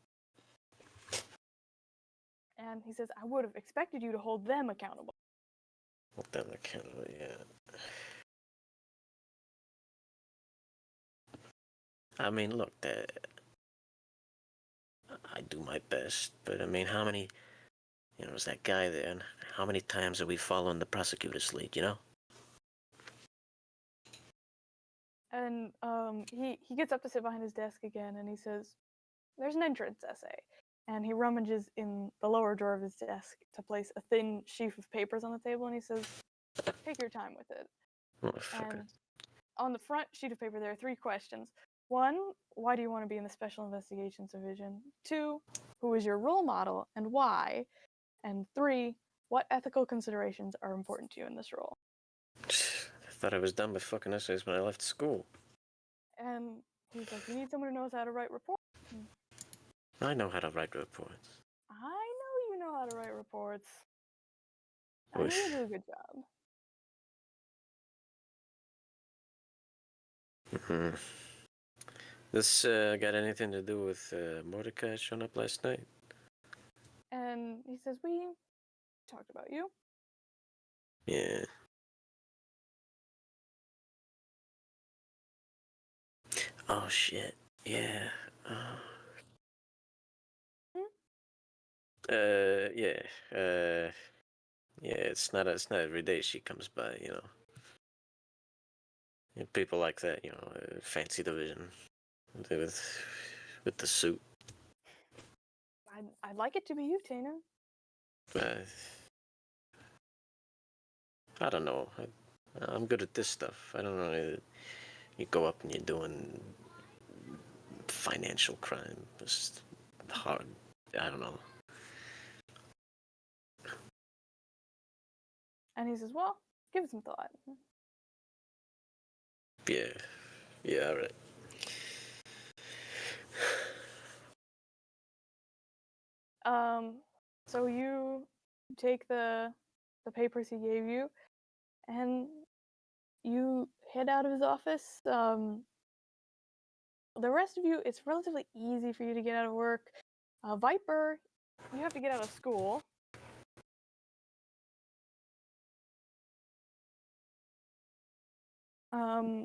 And he says, I would have expected you to hold them accountable. Hold them accountable, yeah. I mean, look, I do my best, but I mean, how many, is that guy there, and how many times are we following the prosecutor's lead, you know? And he gets up to sit behind his desk again, and he says, there's an entrance essay. And he rummages in the lower drawer of his desk to place a thin sheaf of papers on the table, and he says, take your time with it. And on the front sheet of paper, there are 3 questions. 1, why do you want to be in the Special Investigations Division? 2, who is your role model and why? And 3, what ethical considerations are important to you in this role? I thought I was done with fucking essays when I left school. And he's like, you need someone who knows how to write reports. I know how to write reports. I know you know how to write reports. I know you do a good job. Mm-hmm. This got anything to do with Mordecai showing up last night? And he says, we talked about you. Yeah. Oh shit. Yeah. Yeah. Yeah. It's not every day she comes by, you know. People like that, fancy division with the suit. I'd like it to be you, Tina. I don't know. I'm good at this stuff. I don't know. You go up and you're doing financial crime. It's hard. I don't know. And he says, well, give it some thought. Yeah. Yeah, alright. So you take the papers he gave you, and you head out of his office. The rest of you, it's relatively easy for you to get out of work. Viper, you have to get out of school.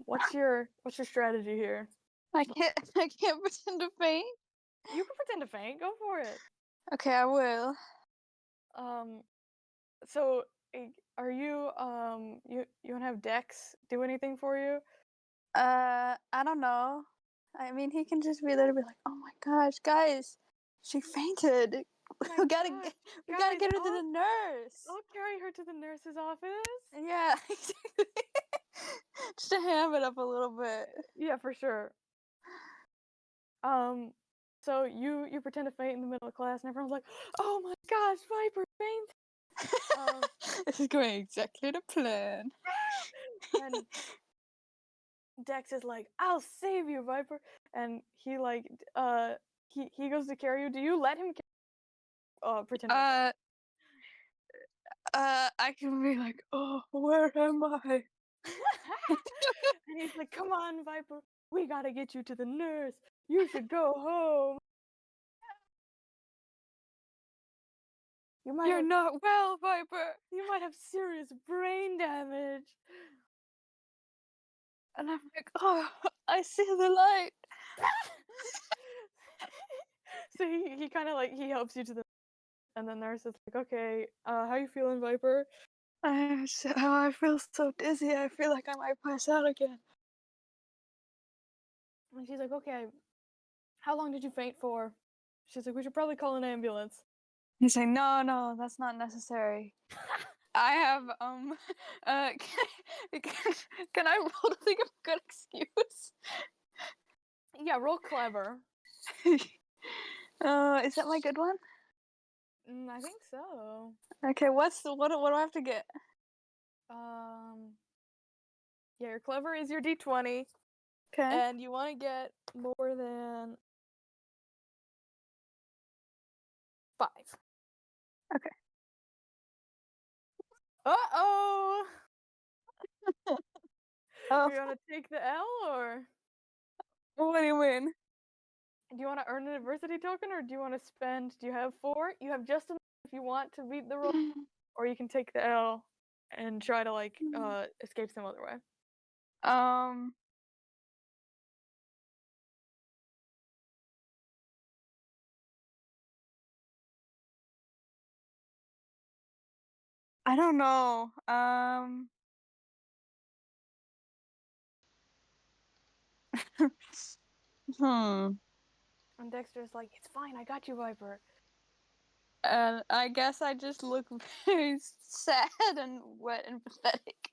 What's your strategy here? I can't pretend to faint. You can pretend to faint. Go for it. Okay, I will. So are you you don't have Dex do anything for you? I don't know. I mean, he can just be there to be like, "Oh my gosh, guys, she fainted. My we gotta God, we gotta guys, get her to the nurse." I'll carry her to the nurse's office. Yeah, just to ham it up a little bit. Yeah, for sure. So you pretend to faint in the middle of class, and everyone's like, "Oh my gosh, Viper faint!" This is going exactly to plan. And Dex is like, "I'll save you, Viper," and he like he goes to carry you. Do you let him pretend? I can be like, "Oh, where am I?" And he's like, "Come on, Viper, we gotta get you to the nurse. You should go home. You're not well, Viper." You might have serious brain damage." And I'm like, "Oh, I see the light." So he kind of like he helps you to the, and the nurse is like, "Okay, how you feeling, Viper?" I feel so dizzy. I feel like I might pass out again. And she's like, "Okay, how long did you faint for?" She's like, "We should probably call an ambulance." He's like, "No, that's not necessary. I have can I roll to think of a good excuse?" Yeah, roll clever. Is that my good one? I think so. Okay, what do I have to get? Yeah, your clever is your D20, Okay. and you want to get more than 5. Okay. Uh-oh! Oh, You want to take the L, or what do you mean? do you want to earn an adversity token, or do you want to spend? Do you have 4? You have just enough if you want to beat the roll, or you can take the L and try to like escape some other way. I don't know. And Dexter's like, "It's fine, I got you, Viper." And I guess I just look very sad and wet and pathetic.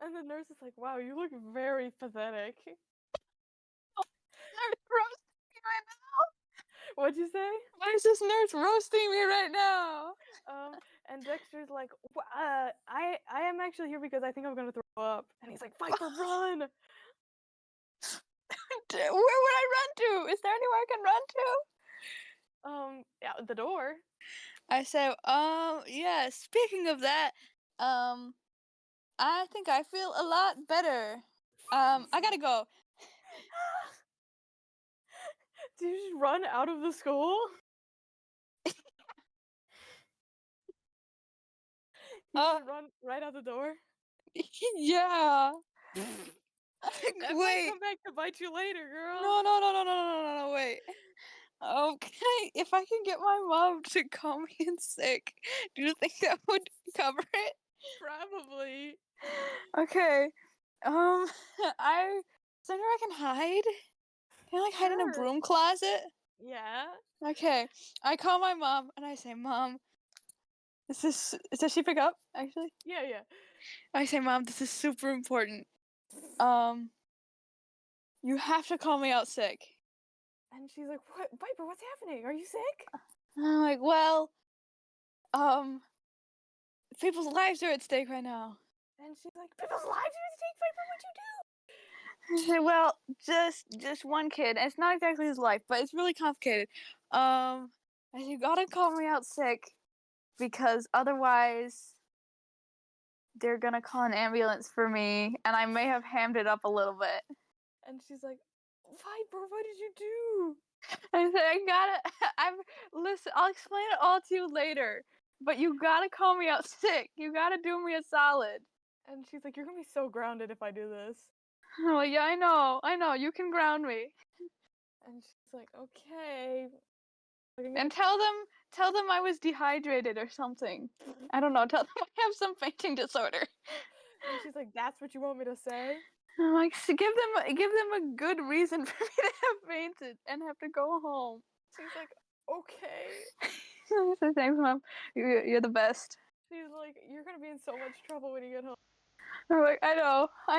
And the nurse is like, "Wow, you look very pathetic." Nurse roasting me right now. What'd you say? Why is this nurse roasting me right now? And Dexter's like, I am actually here because I think I'm gonna throw up." And he's like, "Viper, run!" Where would I run to? Is there anywhere I can run to? Yeah, the door. I say, yeah, speaking of that, I think I feel a lot better. I gotta go. Do you just run out of the school? You just run right out the door? Yeah. That might Wait. come back to bite you later, girl. No, wait. If I can get my mom to call me in sick, do you think that would cover it? Probably. Okay. Is there anywhere I can hide? Can I like hide in a Sure. broom closet? Yeah. Okay. I call my mom and I say, "Mom, does she pick up actually?" Yeah. I say, "Mom, this is super important. You have to call me out sick." And she's like, "What, Viper? What's happening? Are you sick?" And I'm like, "Well, people's lives are at stake right now. And she's like, people's lives are at stake, Viper, what'd you do? Well, just one kid. It's not exactly his life, but it's really complicated. And you gotta call me out sick because otherwise they're gonna call an ambulance for me, and I may have hammed it up a little bit. And she's like, Viper, what did you do? I said, listen, I'll explain it all to you later, but you gotta call me out sick. You gotta do me a solid. And she's like, you're gonna be so grounded if I do this. I'm like, yeah, I know, you can ground me. And she's like, okay. And tell them I was dehydrated or something. I don't know, tell them I have some fainting disorder. And she's like, that's what you want me to say? I'm like, so give them a good reason for me to have fainted and have to go home. She's like, okay. So thanks, Mom. You're the best. She's like, you're gonna be in so much trouble when you get home. I'm like, I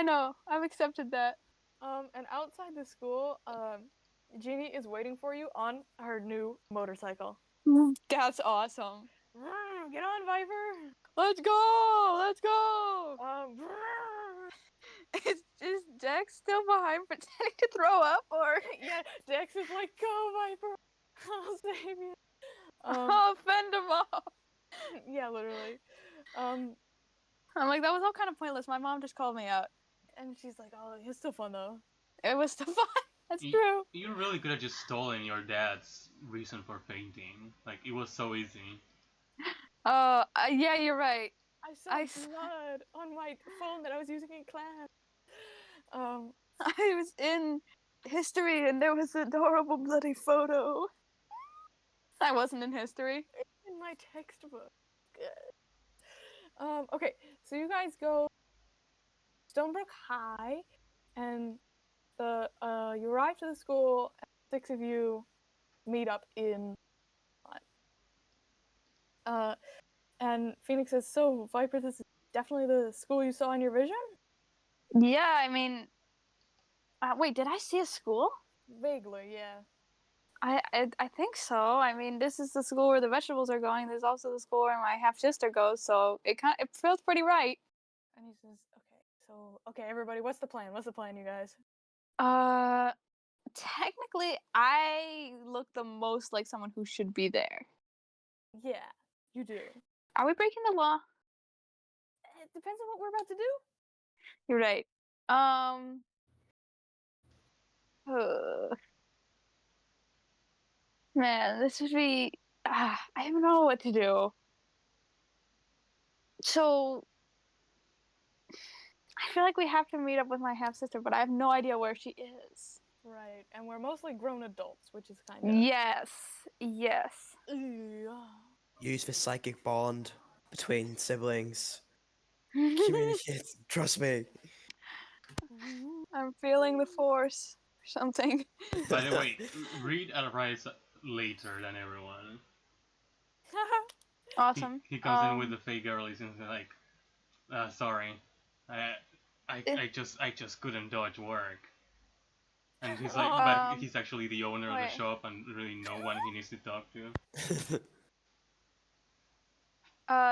know. I've accepted that. And outside the school, Jeannie is waiting for you on her new motorcycle. That's awesome. Get on, Viper. Let's go. Is Dex still behind pretending to throw up, or? Yeah, Dex is like, go, Viper. I'll save you. I'll fend him off. Yeah, literally. I'm like, that was all kind of pointless. My mom just called me out. And she's like, oh, it's still fun though. It was still fun. That's true. You really could have just stolen your dad's reason for fainting. Like, it was so easy. Yeah, you're right. I saw blood on my phone that I was using in class. I was in history and there was an adorable bloody photo. I wasn't in history. In my textbook. Good. Okay, so you guys go Stonebrook High, and you arrive to the school, and 6 of you meet up in and Phoenix says, so Viper, this is definitely the school you saw in your vision? Yeah, I mean, wait, did I see a school? Vaguely, yeah. I think so. I mean, this is the school where the vegetables are going. There's also the school where my half sister goes, so it feels pretty right. And he says, okay, everybody, what's the plan? What's the plan, you guys? Technically, I look the most like someone who should be there. Yeah, you do. Are we breaking the law? It depends on what we're about to do. You're right. Man, this would be. I don't know what to do. So, I feel like we have to meet up with my half sister, but I have no idea where she is. Right, and we're mostly grown adults, which is kind of. Yes. Use the psychic bond between siblings. Communicate. Trust me. I'm feeling the force or something. By the way, Reed arrives later than everyone. Awesome. He comes in with the fake girlies and he's like, sorry, I just couldn't dodge work. And he's like, but he's actually the owner of the shop and really no one he needs to talk to.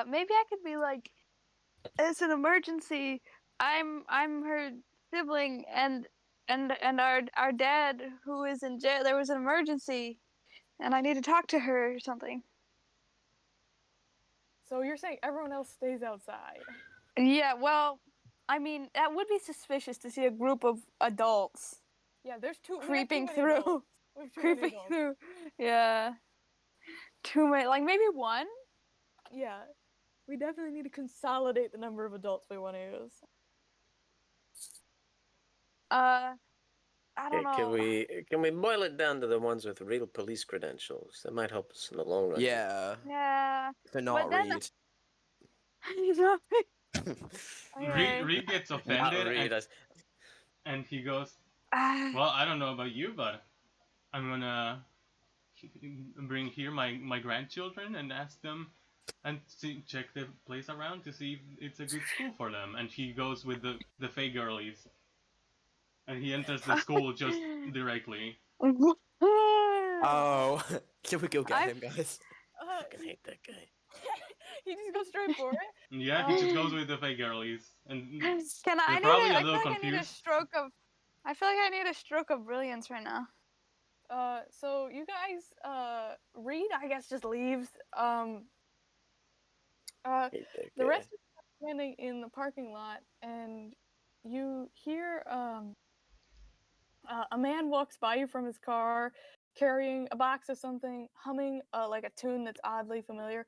Maybe I could be like, it's an emergency. I'm her sibling, and our dad who is in jail. There was an emergency, and I need to talk to her or something. So you're saying everyone else stays outside? Yeah. Well, I mean that would be suspicious to see a group of adults. Yeah, there's creeping through. Creeping through. Yeah. Too many. Like maybe one. Yeah. We definitely need to consolidate the number of adults we want to use. I don't know. Can we boil it down to the ones with real police credentials? That might help us in the long run. Yeah. Yeah. They're not Reed. He's not okay. Reed gets offended and he goes, well, I don't know about you, but I'm gonna bring here my grandchildren and ask them and check the place around to see if it's a good school for them. And he goes with the fake girlies. And he enters the school just directly. Oh, can we go get him, guys? I fucking hate that guy. He just goes straight for it. Yeah, he just goes with the fake girlies, and Can I they're need probably it? a I feel little like I need a confused. stroke of. I feel like I need a stroke of brilliance right now. So you guys, Reed, I guess, just leaves. The rest of you are standing in the parking lot, and you hear a man walks by you from his car, carrying a box of something, humming like a tune that's oddly familiar.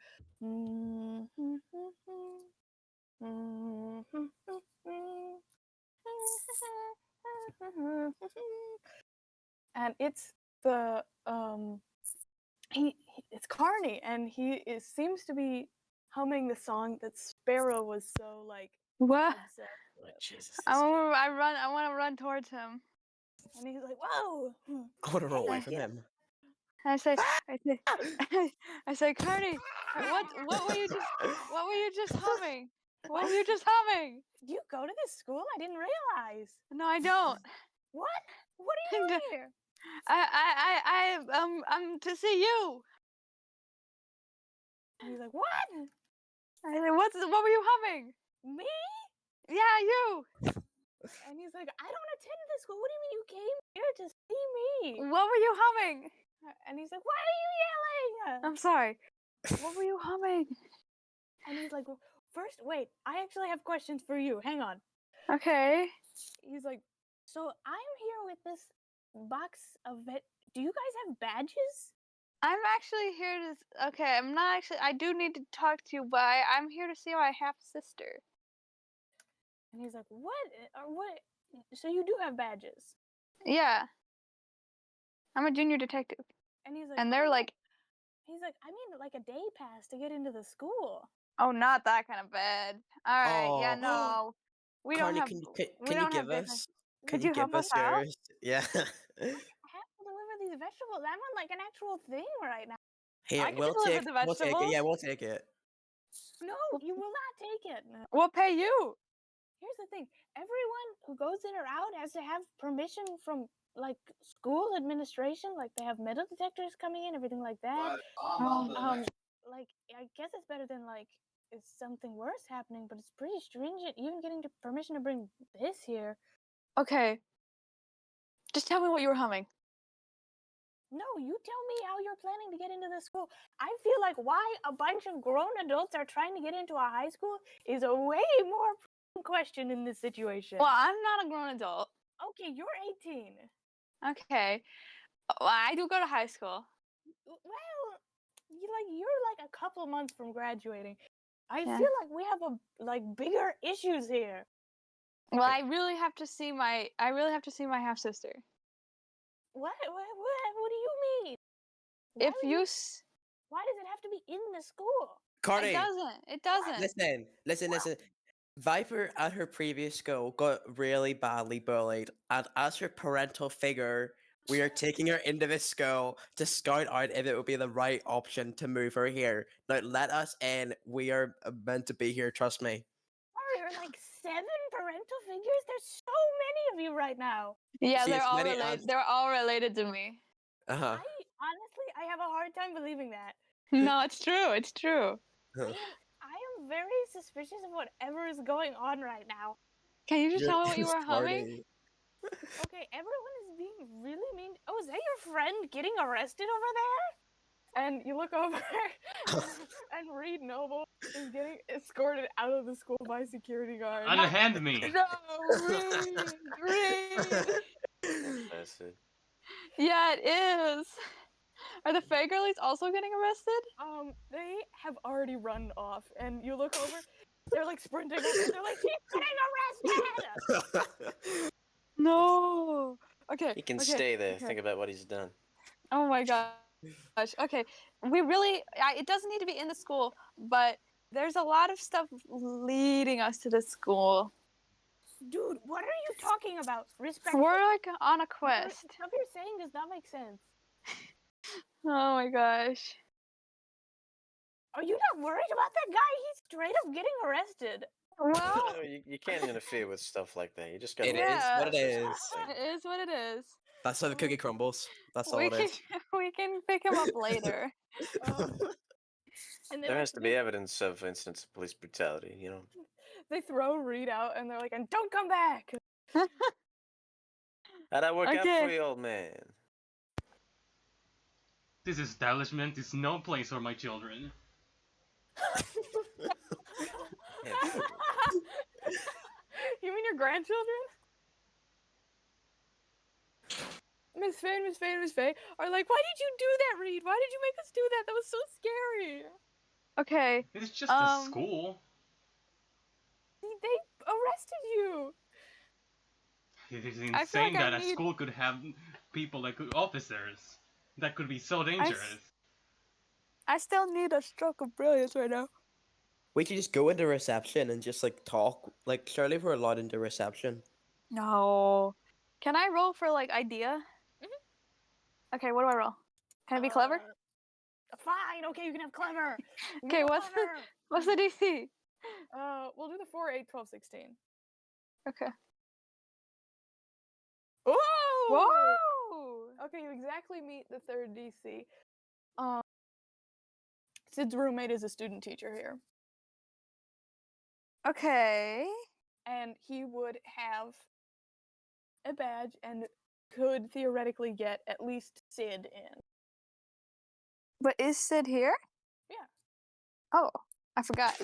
And it's the it's Carney, and seems to be humming the song that Sparrow was so like What? obsessed with. Jesus. I want to run towards him. And he's like, "Whoa!" I want to roll away Hey, from get- him. I say, I say, Carney, what were you just humming? What were you just humming? You go to this school? I didn't realize. No, I don't. What? What are you doing here? I'm to see you. And he's like, "What? I say, what were you humming? Me?" Yeah, you. And he's like, "I don't attend this school. What do you mean you came here to see me?" What were you humming? And he's like, "Why are you yelling?" I'm sorry. What were you humming? And he's like, "First, wait. I actually have questions for you. Hang on." Okay. He's like, "So I'm here with this box of Do you guys have badges?" I'm actually here to. Okay, I'm not actually. I do need to talk to you, but I'm here to see my half sister. And he's like, "What? What? So you do have badges?" Yeah. I'm a junior detective. And he's like, And they're "Oh." like, He's like, "I mean, like a day pass to get into the school." oh, not that kind of bad. All right. Yeah, Oh. no. We don't Carney, have. can We you don't have give business. us? Did Can you you help give us us out? yours? Yeah. I have to deliver these vegetables. I'm on like an actual thing right now. Here, I can deliver the we'll take it. vegetables. Yeah, we'll take it. No, you will not take it. We'll pay you. Here's the thing. Everyone who goes in or out has to have permission from like school administration. Like they have metal detectors coming in, everything like that. Like I guess it's better than like if something worse happening, but it's pretty stringent. Even getting permission to bring this here. Okay. Just tell me what you were humming. No, you tell me how you're planning to get into the school. I feel like why a bunch of grown adults are trying to get into a high school is a way more question in this situation. Well, I'm not a grown adult. Okay, you're 18. Okay. Well, I do go to high school. Well, you're like a couple months from graduating. I Yeah. feel like we have bigger issues here. Well, I really have to see my half sister. What do you mean? If would you why does it have to be in the school? Carney, it doesn't. listen. Viper at her previous school got really badly bullied, and as her parental figure, we are taking her into this school to scout out if it would be the right option to move her here. Now, let us in. We are meant to be here, trust me. Are there like 7 parental figures? There's so many of you right now. Yeah, See, they're it's all many related. as- They're all related to me. Uh-huh. I have a hard time believing that. No, it's true. It's true. I am very suspicious of whatever is going on right now. Can you just tell me what you were humming? Okay, everyone is being really mean. Oh, is that your friend getting arrested over there? And you look over and Reed Noble is getting escorted out of the school by security guards. Unhand me. No, Reed. Bastard. Yeah, it is. Are the fake girlies also getting arrested? They have already run off, and you look over, they're like sprinting over, they're like, "He's getting arrested!" No. Okay. He can okay, stay there. okay. Think about what he's done. Oh my gosh. Okay. We really. It doesn't need to be in the school, but there's a lot of stuff leading us to the school. Dude, what are you talking about? Respect. We're like on a quest. Stuff you're saying does not make sense. Oh my gosh. Are you not worried about that guy? He's straight up getting arrested. Well, No, you can't interfere with stuff like that. You just gotta. It let is what it process is. the thing. it is what it is. That's how the cookie crumbles. That's all We it can is. we can pick him up later. And There has to be evidence of incidents of police brutality, you know. They throw Reed out and they're like, and don't come back! How'd that work out for Okay. you, old man? This establishment is no place for my children. You mean your grandchildren? Miss Faye and Miss Faye and Miss Faye are like, why did you do that, Reed? Why did you make us do that? That was so scary. Okay. It's just a school. They arrested you. It is I feel like insane that I a need- school could have people like officers. That could be so dangerous. I still need a stroke of brilliance right now. We could just go into reception and just like talk. Like, surely we're allowed into reception. No. Can I roll for like idea? Okay, what do I roll? Can I be clever? Fine, okay, you can have clever. Okay, More what's clever. what's the DC? We'll do the 4, 8, 12, 16. Okay. Whoa! Whoa! Okay, you exactly meet the 3rd DC. Sid's roommate is a student teacher here, Okay. and he would have a badge and could theoretically get at least Sid in. But is Sid here? Yeah. Oh, I forgot.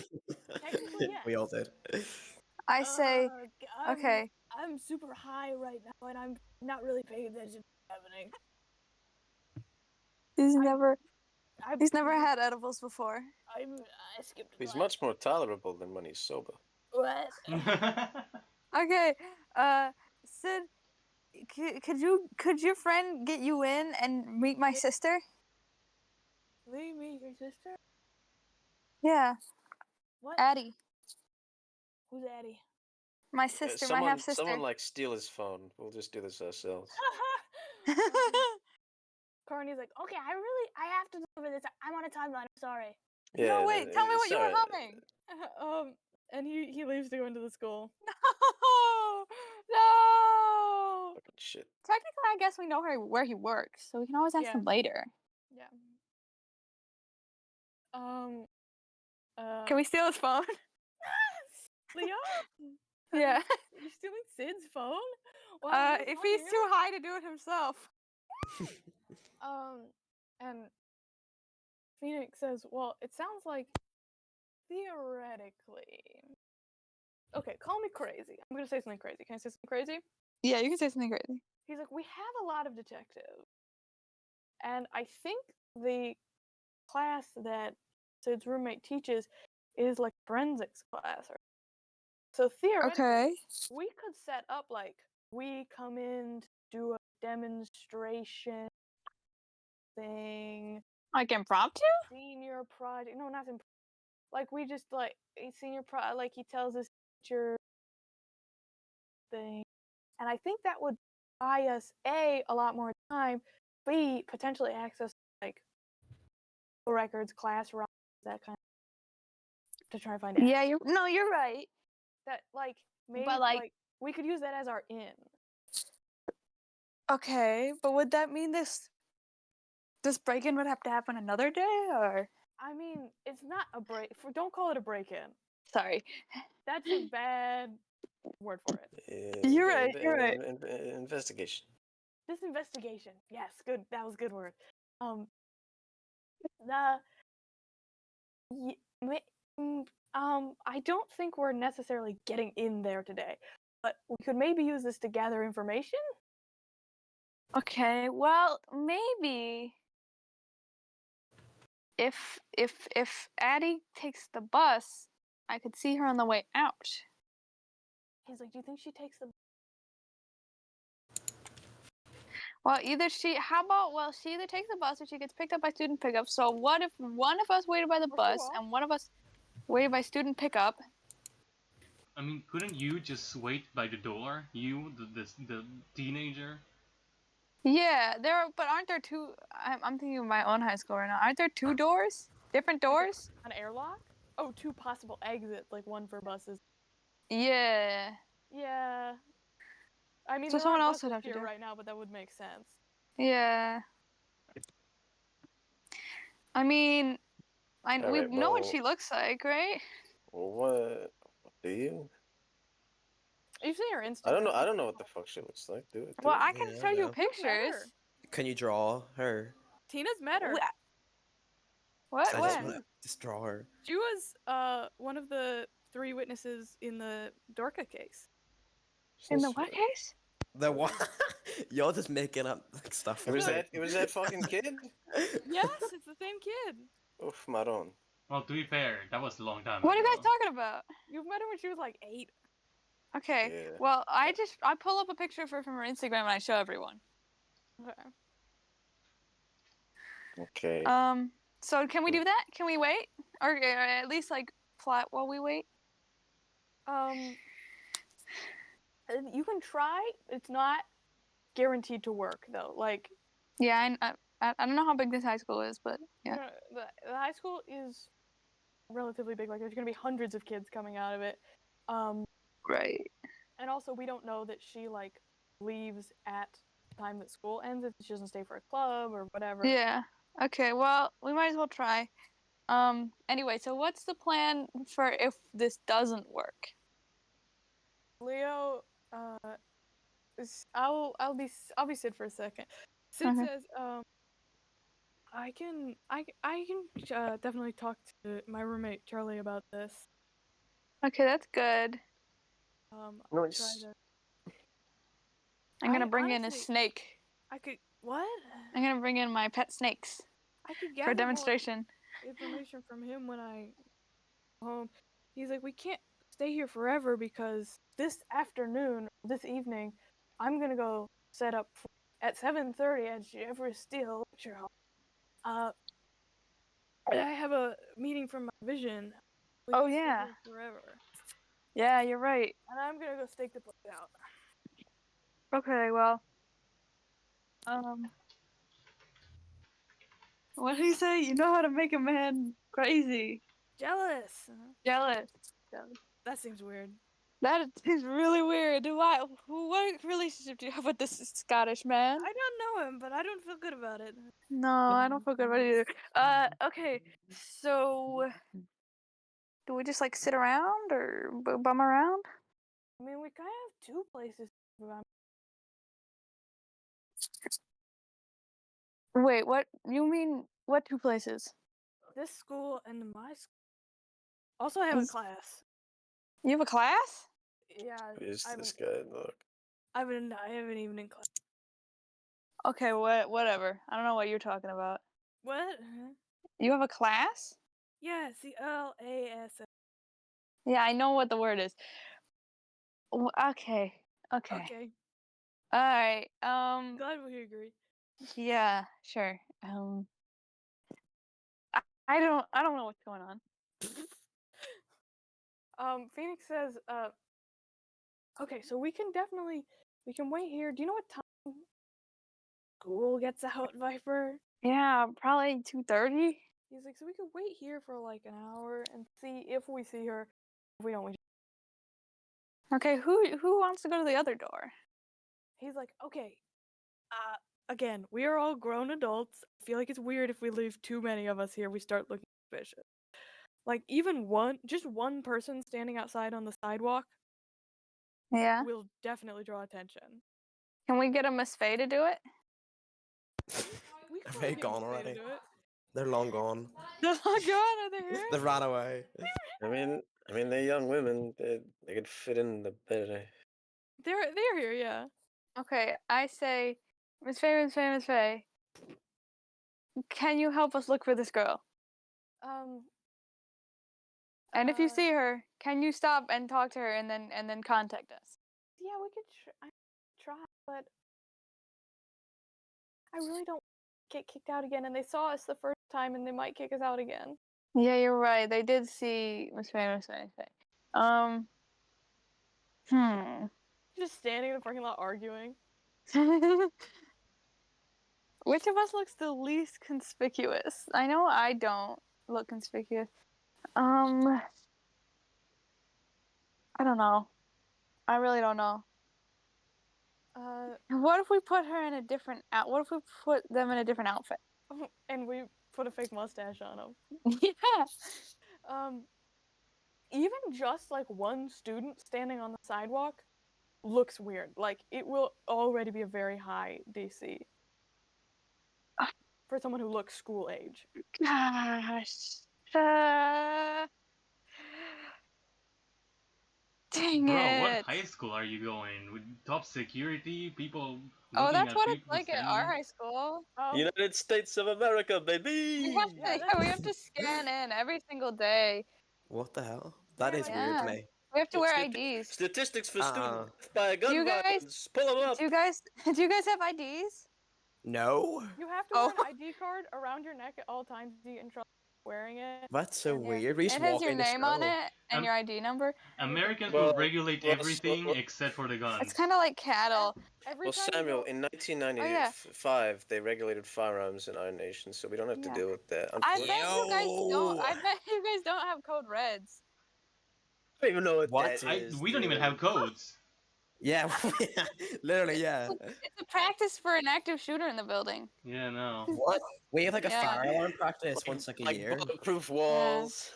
Technically, yes. We all did. I say okay. I'm super high right now, and I'm not really paying attention to what's happening. He's never had edibles before. I skipped. He's class. much more tolerable than when he's sober. What? Okay. Sid, could your friend get you in and meet my sister? Lee, me, your sister? Yeah, What? Addie, Who's Addie? my sister, my half sister. Someone like steal his phone. We'll just do this ourselves. Carney's like, okay, I have to deliver this. I'm on a timeline. I'm sorry. Yeah. No, wait. Tell me what you were sorry. humming. And he leaves to go into the school. No, no. Fucking shit. Technically, I guess we know where he works, so we can always ask Yeah. him later. Yeah. Can we steal his phone? Leo? Yeah. You're stealing Sid's phone? If he's too high to do it himself. And Phoenix says, well, it sounds like theoretically. Okay, call me crazy. I'm gonna say something crazy. Can I say something crazy? Yeah, you can say something crazy. He's like, we have a lot of detectives. And I think the class that Sid's roommate teaches is like forensics class. So theoretically, Okay. we could set up like, we come in to do a demonstration thing. Like impromptu? Senior project. No, not impromptu. Like, we just like, like he tells his teacher thing. And I think that would buy us A, a lot more time, B, potentially access like records, class runs, that kind of, to try to find out. Yeah, you're right. That like maybe But, like- we could use that as our in. Okay, but would that mean this break-in would have to happen another day, or? I mean, it's not a break. Don't call it a break-in. Sorry. That's a bad word for it. You're right, you're right. Investigation. This investigation. Yes, good. That was a good word. I don't think we're necessarily getting in there today, but we could maybe use this to gather information. Okay, well, maybe if Addie takes the bus, I could see her on the way out. He's like, do you think she takes the? Well, she either takes the bus or she gets picked up by student pickup. So what if one of us waited by the bus and one of us waited by student pickup? I mean, couldn't you just wait by the door? You, the teenager? Yeah, but aren't there two? I'm thinking of my own high school right now. Aren't there two doors? Different doors? An airlock? Oh, two possible exits, like one for buses. Yeah. Yeah. I mean, So there someone aren't else would buses have to here do it. right now, but that would make sense. Yeah. I mean, We Alright, know what well, she looks like, right? what do you? You've seen her Instagram. I don't know what the fuck she looks like. Do it. Well, I can Yeah, show I you know. You've met pictures. her. Can you draw her? Tina's met her. What? I What? just want to just draw her. She was one of the 3 witnesses in the Dorca case. In the what case? The what? You're just making up like, stuff. It was that fucking kid? Yes, it's the same kid. Oof, maron. Well, to be fair, that was a long time What are you ago. guys talking about? You've met her when she was like 8. Okay. Yeah. Well, I pull up a picture of her from her Instagram and I show everyone. Okay. Okay. So can we do that? Can we wait, or at least like plot while we wait? You can try. It's not guaranteed to work though. Like, Yeah, I don't know how big this high school is, but you yeah. know, the high school is relatively big. Like, there's gonna be hundreds of kids coming out of it. Right. And also we don't know that she like leaves at the time that school ends if she doesn't stay for a club or whatever. Yeah. Okay. Well, we might as well try. Anyway, so what's the plan for if this doesn't work? Leo, I'll be Sid for a second. Sid Okay. says, I can definitely talk to my roommate Charlie about this. Okay, that's good. I'll Nice. try to. I'm gonna bring in a honestly, snake. I could what? I'm gonna bring in my pet snakes I could for gather a demonstration. more information from him when I go home. He's like, we can't stay here forever because this afternoon, this evening, I'm gonna go set up at 7:30 at Jeffrey Steele Lecture Hall. I have a meeting from my vision. We Oh, can't stay yeah. here forever. Yeah, you're right. And I'm gonna go stake the place out. Okay, well, what did he say? You know how to make a man crazy, Jealous. jealous. That seems weird. That is really weird. What relationship do you have with this Scottish man? I don't know him, but I don't feel good about it. No, I don't feel good about it either. Okay, so do we just like sit around or bum around? I mean, we kind of have 2 places. Wait, what? You mean what 2 places? This school and my school. Also, I have a class. You have a class? Yeah, Who is I this haven't, guy? Look. I have an evening class. Okay, whatever. I don't know what you're talking about. What? You have a class? Yeah, CLAS. Yeah, I know what the word is. Okay. Okay, All right. glad we agree. Yeah, sure. I don't know what's going on. Phoenix says, okay, so we can wait here. Do you know what time school gets out, Viper? Yeah, probably 2:30. He's like, so we could wait here for like an hour and see if we see her. If we don't, Okay, who wants to go to the other door? he's like, okay, again, we are all grown adults. I feel like it's weird if we leave too many of us here. We start looking suspicious. Like, even just one person standing outside on the sidewalk Yeah. will definitely draw attention. Can we get a Miss Faye to do it? We could Are probably they get gone Miss Faye to already? do it. They're long gone. Oh God, are they here? They ran away. I mean, they're young women. They could fit in the bed. They're here, yeah. Okay, I say, Miss Faye, Miss Faye, Miss Faye. Can you help us look for this girl? And if you Uh, see her, can you stop and talk to her and then contact us? yeah, we could try, but I really don't get kicked out again. And they saw us the first time, and they might kick us out again. Yeah, you're right. They did see Miss Faye, Miss Faye, Miss Faye. Just standing in the parking lot arguing. Which of us looks the least conspicuous? I know I don't look conspicuous. I don't know. I really don't know. What if we put her in a different what if we put them in a different outfit? And we put a fake mustache on him. Yeah. Even just like one student standing on the sidewalk looks weird. Like it will already be a very high DC for someone who looks school age. Gosh. Dang Bro, what it. high school are you going? With top security, people Oh, looking that's at what it's people like at standing our there? high school. United States of America, We baby. have to, Yeah, yeah, we have to scan in every single day. What the hell? That Yeah, is like- weird to Yeah. me. We have to wear Stati- IDs. Statistics for Uh-uh. students by Do gun you guys- violence. Pull them up. Do you guys have IDs? No? You have to Oh. wear an ID card around your neck at all times to get in trouble for wearing it. That's so Yeah. weird. We It just has walk your into name on school. it and your ID number. Americans Well, will regulate well, everything well- except for the guns. It's kind of like cattle. Every Well, time Samuel, you go, in 1995, they regulated firearms in our nation, so we don't have to Yeah. deal with that. I bet you guys don't. Yo. I bet you guys don't have code reds. I don't even know what, What? that is. We don't even dude. have codes. Yeah, literally, yeah. It's a practice for an active shooter in the building. Yeah, no. What? We have like a Yeah. fire alarm practice once like a Like year. bulletproof walls.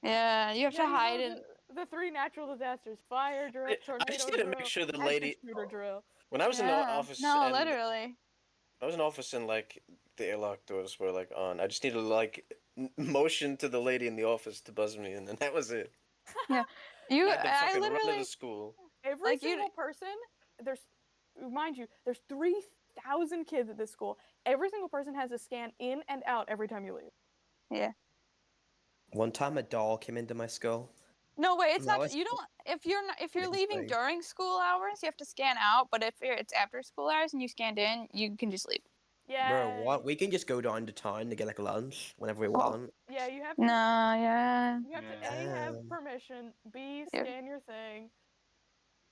Yeah, you have yeah, to you hide know, in. the three natural disasters: fire drill, I tornado just need to drill, make sure the active lady. shooter drill. When I was in the Yeah. office, No, and literally. I was in office and like the airlock doors were like on. I just needed to like motion to the lady in the office to buzz me, and then that was it. You, I had to I fucking run to literally. the school. Every Like, you- single person, mind you, there's 3,000 kids at this school. Every single person has to scan in and out every time you leave. One time a doll came into my school. No, wait, it's That not. was You don't. If you're not, if you're leaving Interesting. during school hours, you have to scan out. But if it's after school hours and you scanned in, you can just leave. Yeah. Bro, what? We can just go down to town to get like lunch whenever we Oh. want. Yeah, you have to. No, yeah. You have to Yeah. A, have Um, permission, B, Yeah. scan your thing.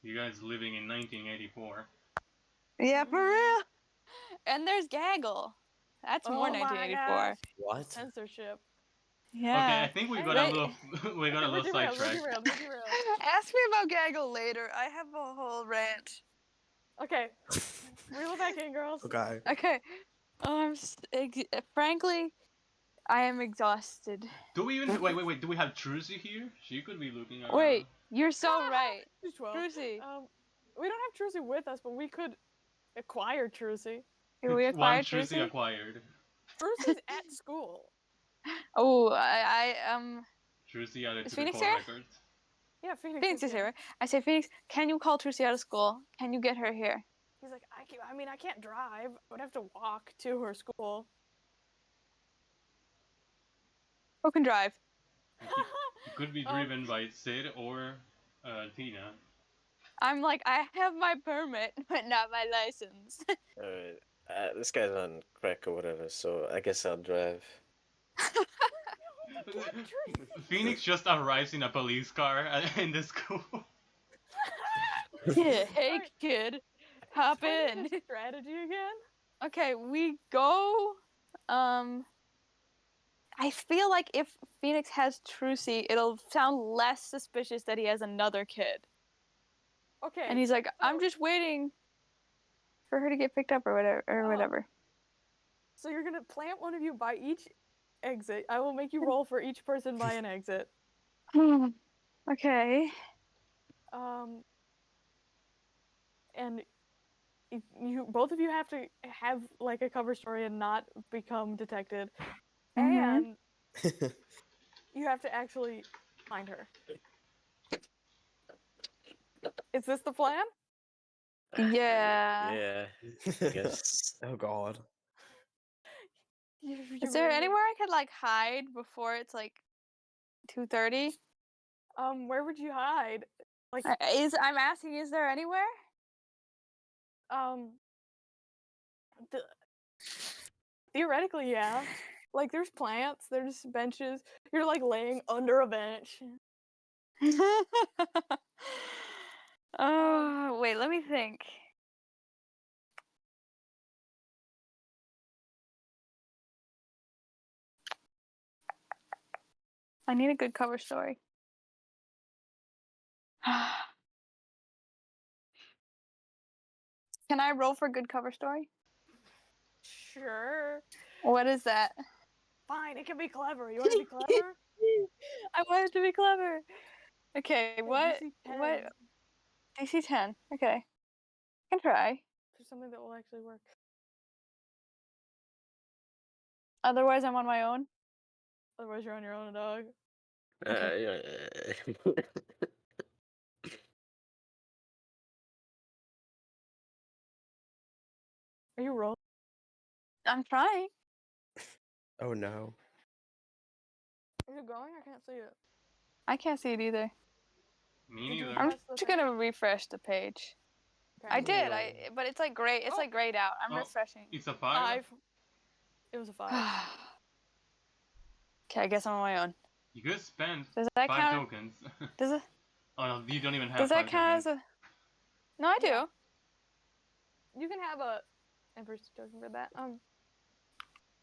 You guys living in 1984. Yeah, for real. And there's gaggle. That's more Oh my 1984. gosh. What? Censorship. Okay, Yeah. I think we Hey, got a wait. little we got a We're little derailed, we're sidetracked. derailed, we're derailed. Ask me about gaggle later. I have a whole rant. Okay, reel it back in, girls. Okay. Okay. Frankly, I am exhausted. Do we even wait? Do we have Trucy here? She could be looking around. Wait, you're so right. She's 12. Trucy. We don't have Trucy with us, but we could acquire Trucy. Can we One acquire Trucy Trucy? acquired. Trucy's at school. Oh, Trucy added Is to the Phoenix call here? records. Yeah, Phoenix, Phoenix is here. Right? I say, Phoenix, can you call Trucy out of school? Can you get her here? He's like, I can't drive. I would have to walk to her school. Who can drive? It could be driven by Sid or Tina. I'm like, I have my permit, but not my license. Alright. This guy's on crack or whatever, so I guess I'll drive. Phoenix just arrives in a police car in the school. Yeah, hey Alright. kid, hop Tell me in. the strategy again. Okay, we go. I feel like if Phoenix has Trucy, it'll sound less suspicious that he has another kid. Okay. And he's like, I'm so- just waiting for her to get picked up or whatever. Oh. Whatever. So you're gonna plant one of you by each exit. I will make you roll for each person by an exit. Okay. And you both of you have to have like a cover story and not become detected, Mhm. and you have to actually find her. Is this the plan? Yeah. Yeah, I guess. Oh god. Is there anywhere I could like hide before it's like 2:30? Where would you hide? Like, I'm asking, is there anywhere? Theoretically, yeah. Like, there's plants, there's benches. You're like laying under a bench. Oh, wait, let me think. I need a good cover story. Can I roll for good cover story? Sure. What is that? Fine, it can be clever. You want to be clever? I wanted to be clever. Okay, Okay, what? DC 10 What? DC 10. Okay, I can try. for something that will actually work. Otherwise, I'm on my own. Otherwise, you're on your own, dog. Yeah. Are you rolling? I'm trying. Oh no. Is it going? I can't see it. I can't see it either. Me Did you neither. I'm press the just thing? gonna refresh the page. Okay. I did. Yeah. But it's like gray. It's Oh. like grayed out. I'm Oh. refreshing. It's a 5. 5. It was a 5. Okay, I guess I'm on my own. You could spend Does that 5 count? tokens. Does it? Oh no, you don't even have Does 5 that count as tokens. a? No, I do. Yeah. You can have a Emperor's token for that.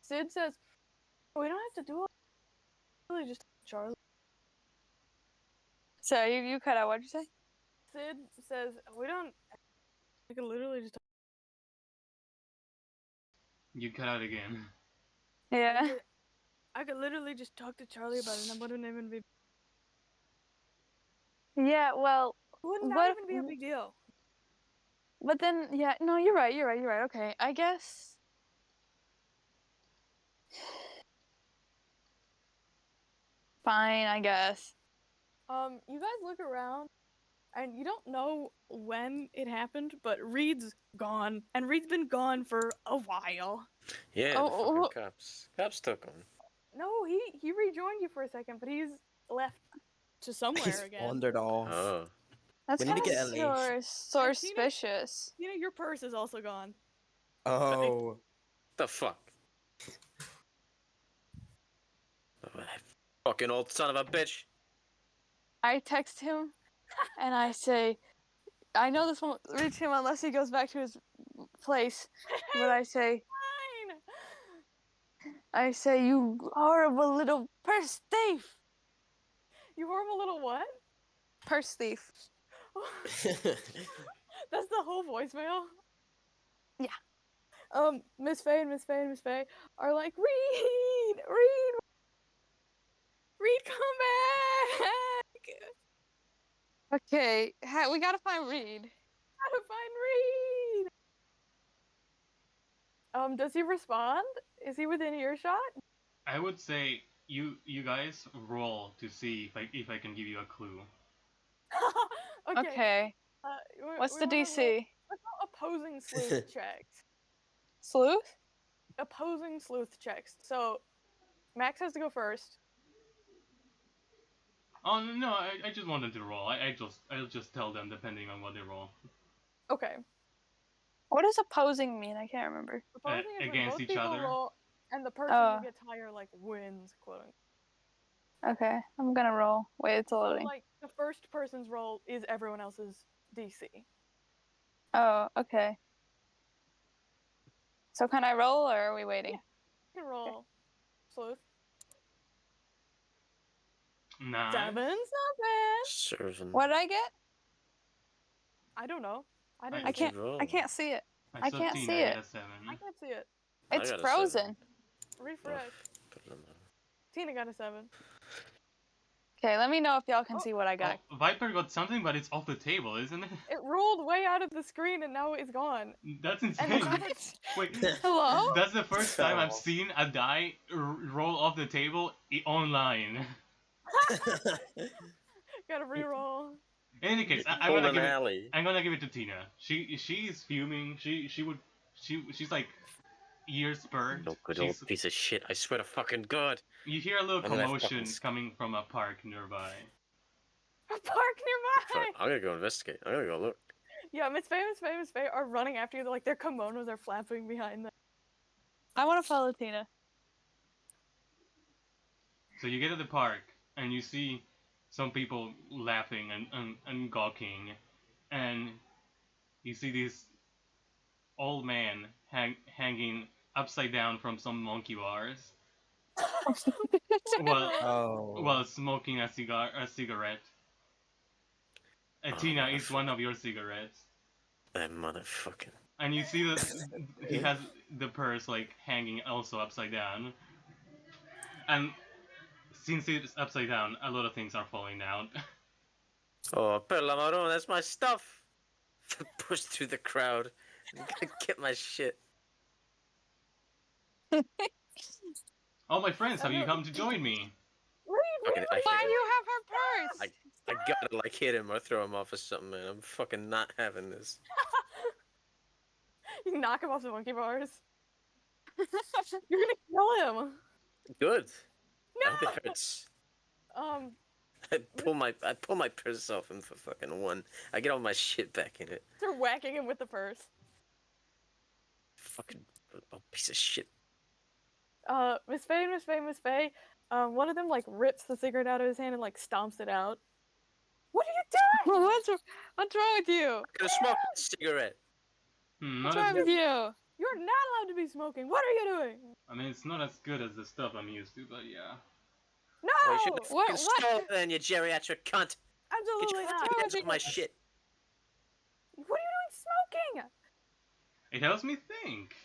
Sid says we don't have to do it. Really, just Charlie. So you cut out. What'd you say? Sid says we don't. I could literally just. You cut out again. Yeah. I could literally just talk to Charlie about it, and I wouldn't even be. Yeah. Well, Would not what? even be a big deal. But then, yeah. No, you're right. You're right. You're right. Okay. I guess. Fine. I guess. You guys look around, and you don't know when it happened, but Reed's gone, and Reed's been gone for a while. Yeah, the Oh, fucking cops. Cops took him. No, he rejoined you for a second, but he's left to somewhere He's again. wandered off. Oh. That's We need kind to of get a leash. suspicious. You know, your purse is also gone. Oh. The fuck? Oh, fucking old son of a bitch. I text him, and I say, I know this won't reach him unless he goes back to his place. But I say, Fine. you horrible little purse thief. You horrible little what? Purse thief. That's the whole voicemail. Yeah. Miss Faye and Miss Faye and Miss Faye are like, Reed, come back. Okay, we gotta find Reed. Gotta find Reed. Does he respond? Is he within earshot? I would say you guys roll to see if I can give you a clue. Okay. Okay. What's the DC? Let's go opposing sleuth checks. Sleuth? Opposing sleuth checks. So, Max has to go first. Oh no, I just wanted to roll. I'll just tell them depending on what they roll. Okay. What does opposing mean? I can't remember. Opposing is when against both each people other? roll, and the person Oh. who gets higher like wins, quote unquote. Okay, I'm gonna roll. Wait, it's So, loading. like, the first person's roll is everyone else's DC. Oh, okay. So can I roll, or are we waiting? You can roll sleuth. Nice. 7's not bad. Serving. What did I get? I don't know. I didn't. I What'd you can't. roll? I can't see it. I can't Tina see got it. a 7. I can't see it. I It's got a frozen. 7. Refresh. Put it on the- Tina got a 7. Okay, let me know if y'all can Oh. see what I got. Oh, Viper got something, but it's off the table, isn't it? It rolled way out of the screen and now it's gone. That's And insane. it's not Wait, Hello? that's the first time I've Oh. seen a die roll off the table online. Gotta re-roll. In any case, I'm Hold gonna an give it. alley. I'm gonna give it to Tina. She's fuming. She's like ears burnt. No good old She's, piece of shit. I swear to fucking God. you hear a little I'm gonna have commotion fucking coming from a park nearby. A park nearby. I'm gonna go investigate. I'm gonna go look. Yeah, Miss Faye are running after you. Like their kimonos are flapping behind them. I want to follow Tina. So you get to the park and you see some people laughing and gawking, and you see this old man hanging upside down from some monkey bars while Oh. smoking a cigarette. Tina is one of your cigarettes, That motherfucking. and you see that he has the purse like hanging also upside down. And since it's upside down, a lot of things are falling down. Oh, per la marron, that's my stuff. Push through the crowd and get my shit. All my friends, have you come to join me? What are you Okay, I doing? Why hit do him. you have her purse? I gotta like hit him or throw him off or something, man. I'm fucking not having this. You knock him off the monkey bars. You're gonna kill him. Good. I No. hope it hurts. I pull my purse off him for fucking one. I get all my shit back in it. They're whacking him with the purse. Fucking piece of shit. Miss Faye. One of them like rips the cigarette out of his hand and like stomps it out. What are you doing? What's wrong with you? I'm gonna smoke a cigarette. What's Not wrong as, with you? You're not allowed to be smoking. What are you doing? I mean, it's not as good as the stuff I'm used to, but yeah. No! Well, you should have What- fucking what? stole it then, you geriatric cunt. Get Absolutely your not. fucking hands with off my shit. What are you doing smoking? It helps me think.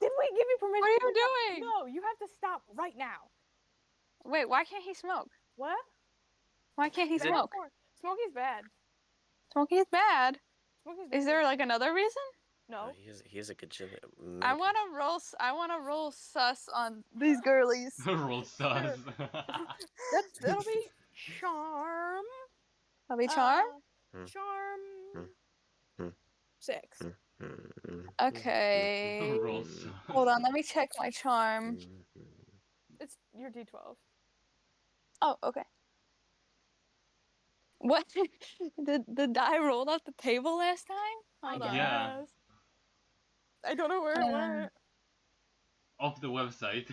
Did we give you permission? What are you to stop? doing? No, you have to stop right now. Wait, why can't he smoke? What? Why can't he Bad smoke? for- Smoking's bad. Smoking is bad. Smoking's bad. Is there like another reason? No. He is a good gym. I wanna roll sus on these girlies. Roll sus. That'll be charm. I'll be charm. Charm. Hmm. 6. Okay. Roll sus. Hold on, let me check my charm. It's your D12. Oh, okay. What? the die rolled off the table last time? Hold on. Yeah. Yes. I don't know where it went. Off the website.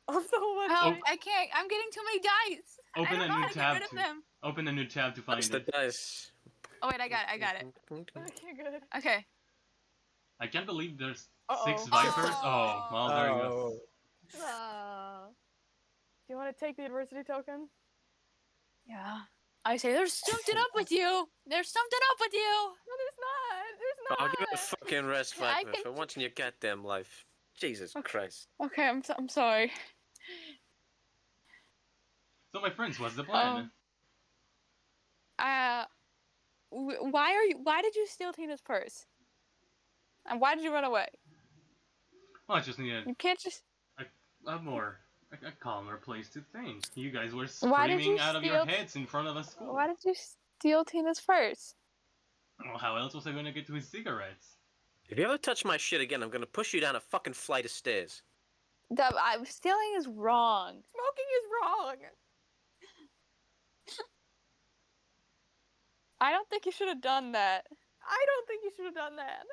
Off the whole Oh, website. I can't. I'm getting too many dice. Open I a don't know new how to get tab rid of to them. open a new tab to find That's the it. dice. Oh wait, I got it. Okay, good. Okay. I can't believe there's Uh-oh. 6 vipers. Oh, well, there you go. Do you want to take the adversity token? Yeah. I say there's something up with you. There's something up with you. No, there's not. There's not. I'll give it a fucking rest, Yeah, I Viper, can- for once in your goddamn life. Jesus Christ. Okay, I'm sorry. So, my friends, what's the plan? Why did you steal Tina's purse? And why did you run away? Well, I just needed You can't just. a calmer place to think. You guys were Why did screaming you out of your steal- heads in front of a school. Why did you steal Tina's purse? Well, how else was I going to get to his cigarettes? If you ever touch my shit again, I'm gonna push you down a fucking flight of stairs. Stealing is wrong. Smoking is wrong. I don't think you should have done that. I don't think you should have done that.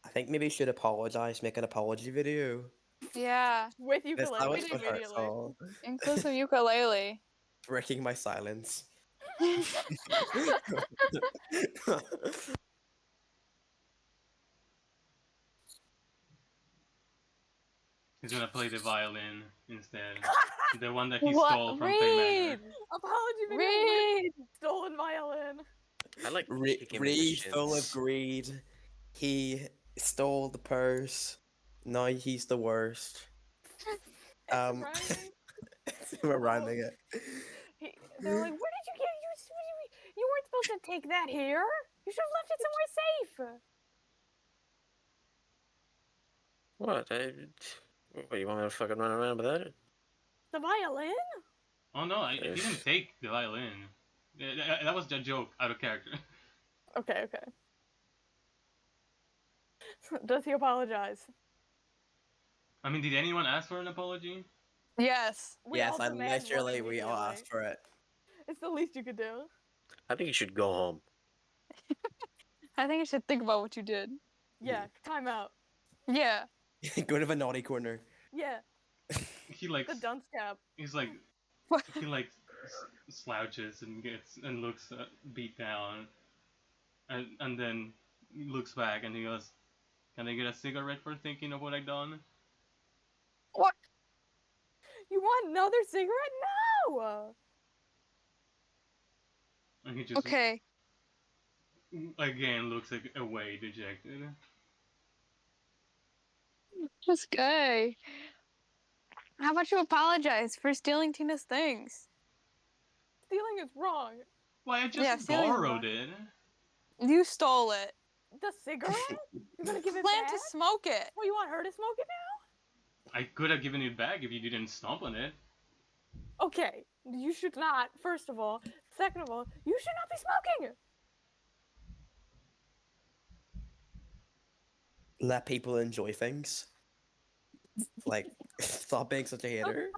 I think maybe you should apologize, make an apology video. Yeah, With That's how ukulele it's what hurts immediately. all. include some ukulele. Breaking my silence. He's gonna play the violin instead. The one that he What? stole from Faye Read! Manor. Apology video. Read! Stolen violin. I like kicking him in the Reed, full of shins. greed. He stole the purse. Now he's the worst. Ryan, We're rhyming it. they're like, where did you get you weren't supposed to take that here. You should have left it somewhere safe. What, you want me to fucking run around with that? The violin? Oh no, I didn't take the violin. That was a joke out of character. Okay. Does he apologize? I mean, did anyone ask for an apology? Yes. We Yes, all I demand one literally we all immediately. asked for it. It's the least you could do. I think you should go home. I think you should think about what you did. Yeah, time out. Yeah. Go to the naughty corner. Yeah, He like the dunce cap. he's like What? he like slouches and gets and looks beat down, and then he looks back and he goes, "Can I get a cigarette for thinking of what I've done?" What? You want another cigarette? No! And he just Okay. again looks like away, dejected. This guy. How about you apologize for stealing Tina's things? Stealing is wrong. Why, I Yeah, just stealing is borrowed wrong. it. You stole it. The cigarette? You're gonna give it Plan back? to smoke it. Well, you want her to smoke it now? I could have given it back if you didn't stomp on it. Okay, you should not, first of all. Second of all, you should not be smoking! Let people enjoy things. Like, stop being such a hater.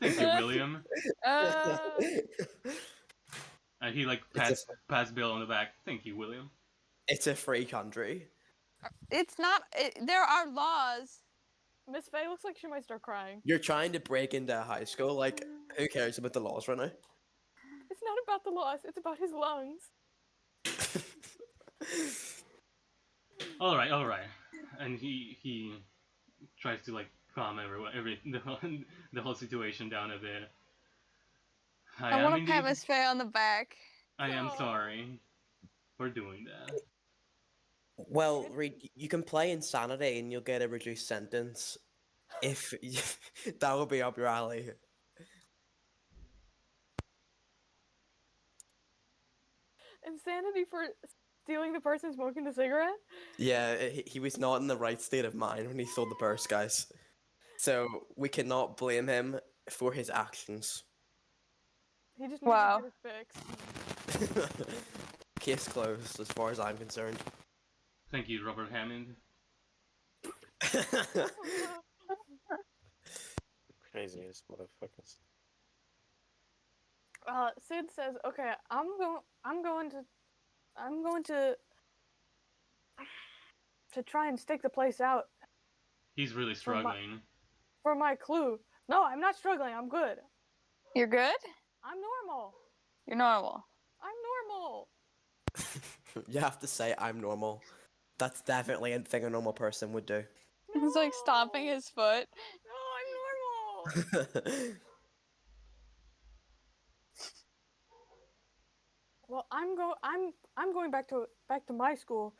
Thank you, William. Uh, And he like pats Bill on the back. Thank you, William. It's a free country. it's not. There are laws. Miss Faye looks like she might start crying. You're trying to break into a high school. Like, who cares about the laws right now? It's not about the loss, it's about his lungs. All right. And he tries to like calm the whole situation down a bit. I want to pat Miss Faye on the back. I am Oh. sorry for doing that. Well, Reed, you can play Insanity and you'll get a reduced sentence. If that will be up your alley. Insanity for stealing the person smoking the cigarette? Yeah, he was not in the right state of mind when he sold the purse, guys. So we cannot blame him for his actions. He just needs Wow. to get it fixed. Case closed, as far as I'm concerned. Thank you, Robert Hammond. Craziest motherfuckers. Sid says, "Okay, I'm going to try and stake the place out He's really struggling. for my clue." No, I'm not struggling. I'm good. You're good. I'm normal. You're normal. I'm normal. You have to say I'm normal. That's definitely a thing a normal person would do. He's like stomping his foot. No, I'm normal. Well, I'm going back to my school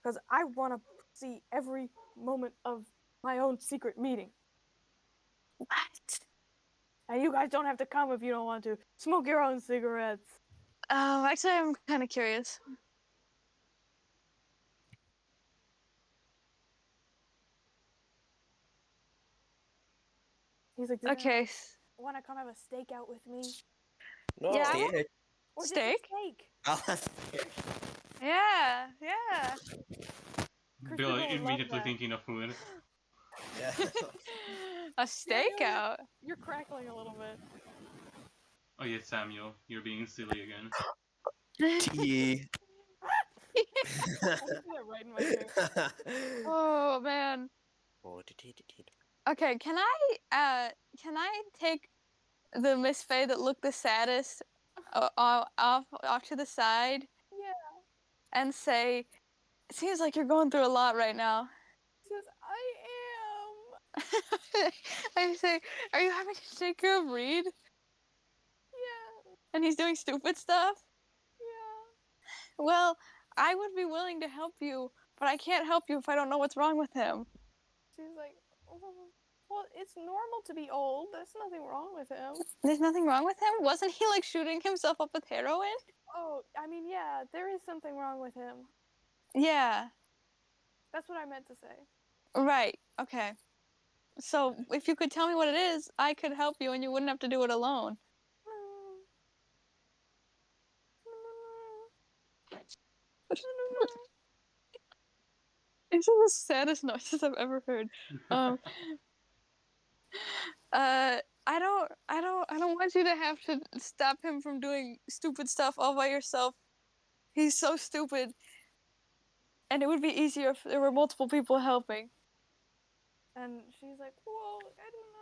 because I want to see every moment of my own secret meeting. What? And you guys don't have to come if you don't want to. Smoke your own cigarettes. Oh, actually, I'm kind of curious. He's like, Okay. Want to come have a steak out with me? No. Yeah. Steak? Or just a Steak? steak? I'll have steak. Yeah. Yeah. Bill would love immediately that. thinking of food. Yeah. A stakeout. You're crackling a little bit. Oh yes, Samuel, you're being silly again. Tea. I see that right in my face. Oh man. Oh, Okay, can I take the Miss Faye that looked the saddest off to the side Yeah. and say, "It seems like you're going through a lot right now." He says, I am. I say, "Are you having to take care of Reed?" Yeah. And he's doing stupid stuff? Yeah. Well, I would be willing to help you, but I can't help you if I don't know what's wrong with him. She's like, well, it's normal to be old. There's nothing wrong with him. There's nothing wrong with him? Wasn't he like shooting himself up with heroin? Oh, I mean, yeah, there is something wrong with him. Yeah. That's what I meant to say. Right. Okay. So if you could tell me what it is, I could help you and you wouldn't have to do it alone. These are the saddest noises I've ever heard. I don't want you to have to stop him from doing stupid stuff all by yourself. He's so stupid. And it would be easier if there were multiple people helping. And she's like, well, I don't know.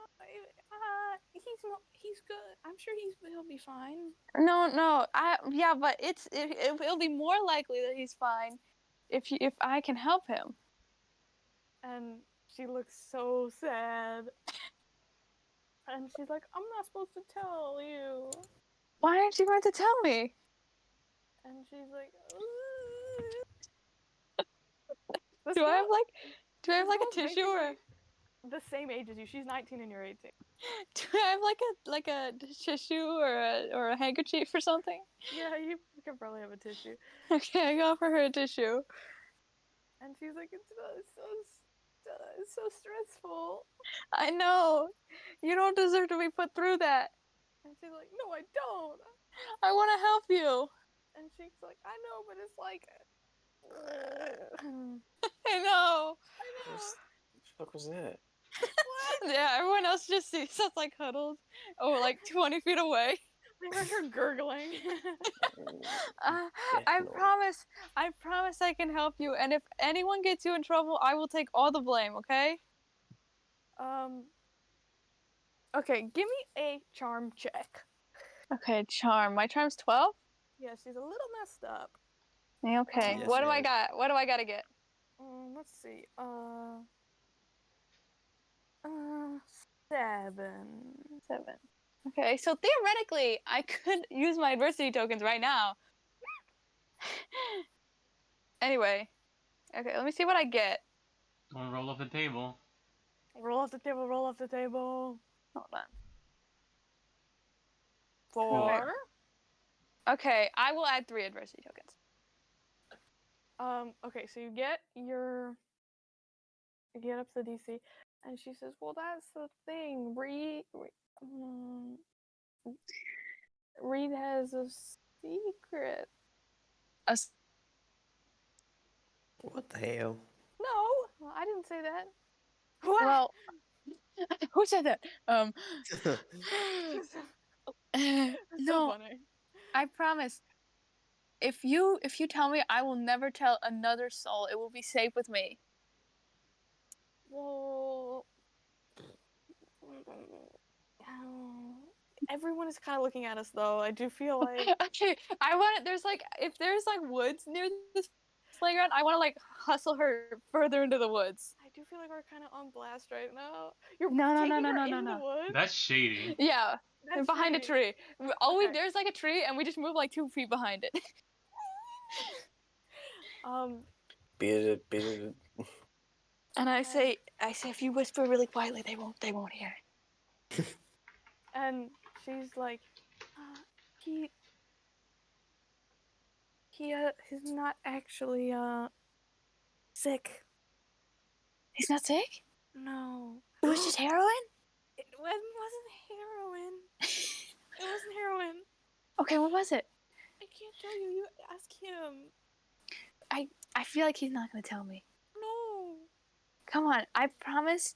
He's good. I'm sure he'll be fine. No. Yeah, but it'll be more likely that he's fine if I can help him. And she looks so sad. And she's like, I'm not supposed to tell you. Why aren't you going to tell me? And she's like, Do I have like a tissue or? the same age as you. She's 19 and you're 18. Do I have like a tissue or a handkerchief or something? Yeah, you could probably have a tissue. Okay, I offer her a tissue. And she's like, it's so stressful. I know. You don't deserve to be put through that. And she's like, no, I don't. I want to help you. And she's like, I know, but it's like, I know. What the fuck was that? What? Yeah, everyone else just sees us like huddled or like 20 feet away. I heard her gurgling. I Death promise I can help you. And if anyone gets you in trouble, I will take all the blame, okay? Okay, give me a charm check. Okay, charm. My charm's 12? Yeah, she's a little messed up. Okay. Yes, What do I ma'am. got? What do I got to get? Let's see. 7. 7. Okay, so theoretically, I could use my adversity tokens right now. Anyway. Okay, let me see what I get. Don't roll off the table. Roll off the table, roll off the table. Hold on. 4. Okay, I will add 3 adversity tokens. Okay, so you get up to the DC, and she says, well, that's the thing. Reed has a secret. What the hell? No, I didn't say that. What? Well, who said that? That's No, so funny. I promise. If you tell me, I will never tell another soul. It will be safe with me. Well, everyone is kind of looking at us, though. I do feel like Okay, I want it. If there's like woods near this playground, I want to like hustle her further into the woods. I do feel like we're kind of on blast right now. You're No, taking her no, into the woods. That's shady. Yeah, That's behind a shady. tree. Always Okay. there's like a tree, and we just move like 2 feet behind it. Beat it. And I say, if you whisper really quietly, they won't hear. And she's like, he's not actually sick. He's not sick? No, It was just heroin? it wasn't heroin. It wasn't heroin. Okay, what was it? I can't tell you. You ask him. I feel like he's not gonna tell me. No. Come on, I promise.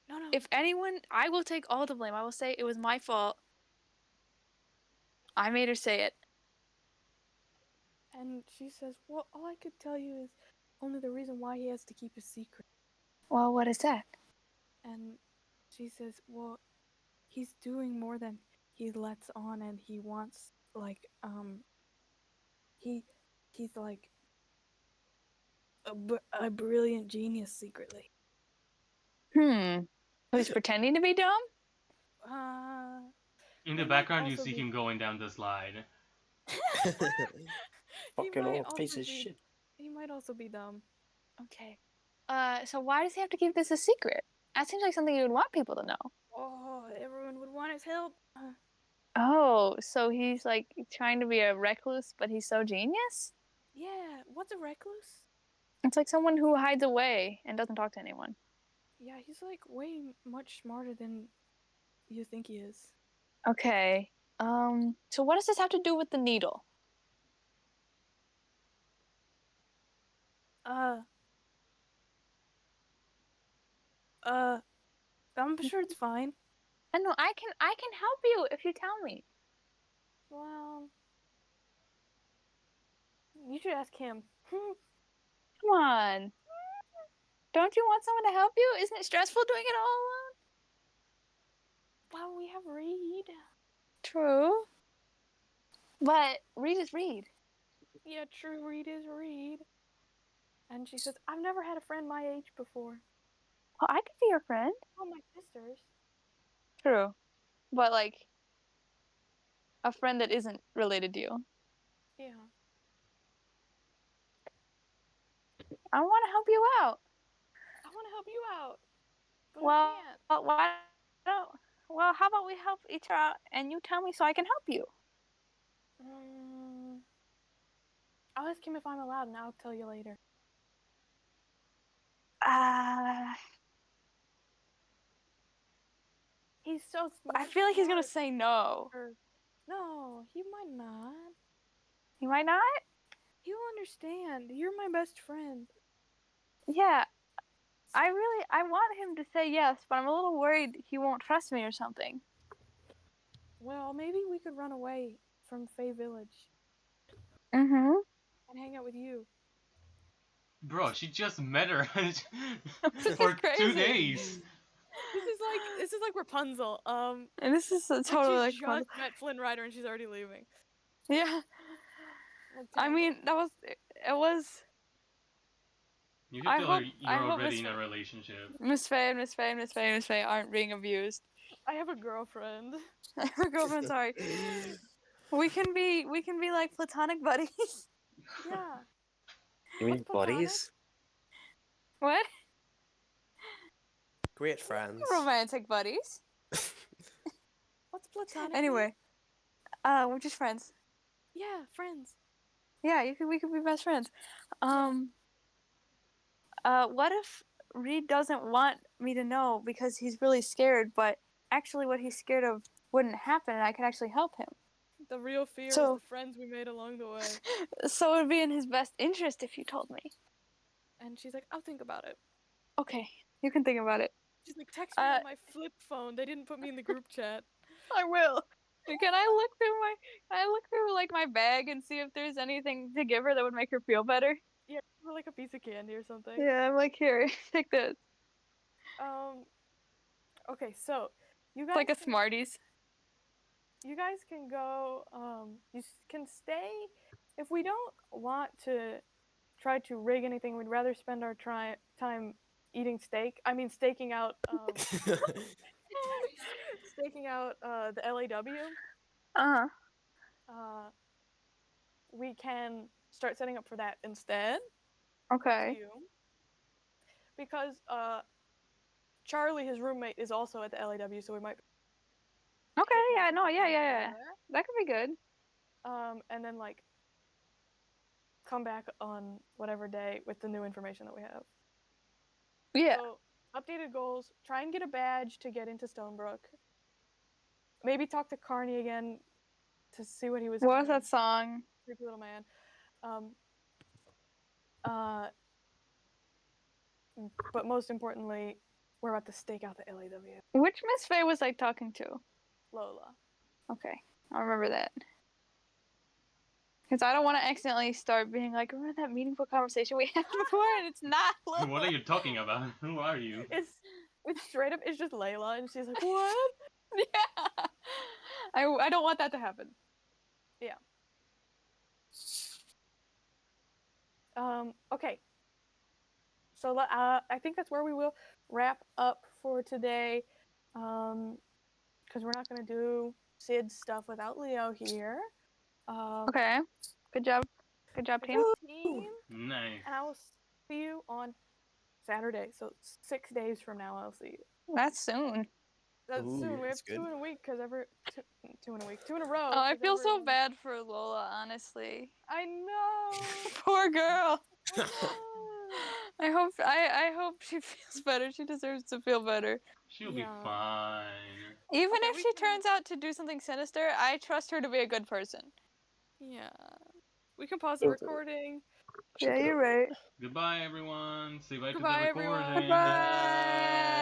No. If anyone, I will take all the blame. I will say it was my fault. I made her say it. And she says, well, all I could tell you is only the reason why he has to keep a secret. Well, what is that? And she says, well, he's doing more than he lets on, and he wants, like, he's like a brilliant genius secretly. Who's pretending to be dumb? In He the might background, you also see be- him going down the slide. Fucking might old piece also of be- shit. He might also be dumb. Okay. So why does he have to keep this a secret? That seems like something you would want people to know. Oh, everyone would want his help. Oh, so he's like trying to be a recluse, but he's so genius? Yeah, what's a recluse? It's like someone who hides away and doesn't talk to anyone. Yeah, he's like way much smarter than you think he is. Okay. So what does this have to do with the needle? I'm sure it's fine. I know I can help you if you tell me. Well, you should ask him. Come on. Don't you want someone to help you? Isn't it stressful doing it all alone? Well, we have Reed. True. But Reed is Reed. Yeah, true, Reed is Reed. And she says, I've never had a friend my age before. Well, I could be your friend. All my sisters. True. But like a friend that isn't related to you. Yeah. I want to help you out. I want to help you out. But Well, I can't. why don't? Well, how about we help each other out, and you tell me so I can help you? I'll ask him if I'm allowed, and I'll tell you later. He's so smart. I feel like he's gonna say no. No, he might not. He might not. He'll understand. You're my best friend. Yeah, I want him to say yes, but I'm a little worried he won't trust me or something. Well, maybe we could run away from Fae Village Mm-hmm. and hang out with you. Bro, she just met her This for is 2 crazy. days. This is like Rapunzel. And this is Like totally like she fun. just met Flynn Rider and she's already leaving. Yeah. Like, I mean, it was. You should I tell her hope you're already in a relationship. Miss Faye aren't being abused. I have a girlfriend. Her girlfriend, sorry. We can be like platonic buddies. Yeah. You mean What's platonic? buddies? What? Great friends. Romantic buddies. What's platonic? Anyway, we're just friends. Yeah, friends. Yeah, we could be best friends. What if Reed doesn't want me to know because he's really scared, but actually what he's scared of wouldn't happen and I could actually help him? The real fear So- was the friends we made along the way. So it would be in his best interest if you told me. And she's like, I'll think about it. Okay, you can think about it. She's like, text me on my flip phone. They didn't put me in the group chat. I will. Can I look through like my bag and see if there's anything to give her that would make her feel better? Yeah, or like a piece of candy or something. Yeah, I'm like, here, take this. Okay, so you guys It's like a can- Smarties. You guys can go. You can stay. If we don't want to try to rig anything, we'd rather spend our time eating steak. I mean, staking out. Staking out the LAW. Uh-huh. We can start setting up for that instead. Okay. Too. Because Charlie, his roommate, is also at the LAW, so we might. Okay, yeah, no, yeah. That could be good. And then like come back on whatever day with the new information that we have. Yeah. So updated goals. Try and get a badge to get into Stonebrook. Maybe talk to Carney again to see what he was. What was that song? Creepy little man. But most importantly, we're about to stake out the LAW. Which Miss Faye was I talking to? Lola. Okay, I'll remember that. Because I don't want to accidentally start being like, remember that meaningful conversation we had before, and it's not Lola. What are you talking about? Who are you? It's straight up. It's just Layla, and she's like, "What?" Yeah. I don't want that to happen. Yeah. Okay. So I think that's where we will wrap up for today. Because we're not gonna do Sid's stuff without Leo here. Okay. Good job. Good job, team. Nice. And I will see you on Saturday. So 6 days from now, I'll see you. That's soon. That's Ooh, soon. We have that's good. 2 in a week because two in a week, 2 in a row. Oh, I 'cause feel so everyone- bad for Lola, honestly. I know. Poor girl. I know. I hope she feels better. She deserves to feel better. She'll be Yeah. fine. Even Okay, if we she can- turns out to do something sinister, I trust her to be a good person. Yeah. We can pause the recording. Yeah, you're right. Goodbye, everyone. Say bye Goodbye, to the recording. everyone. Bye.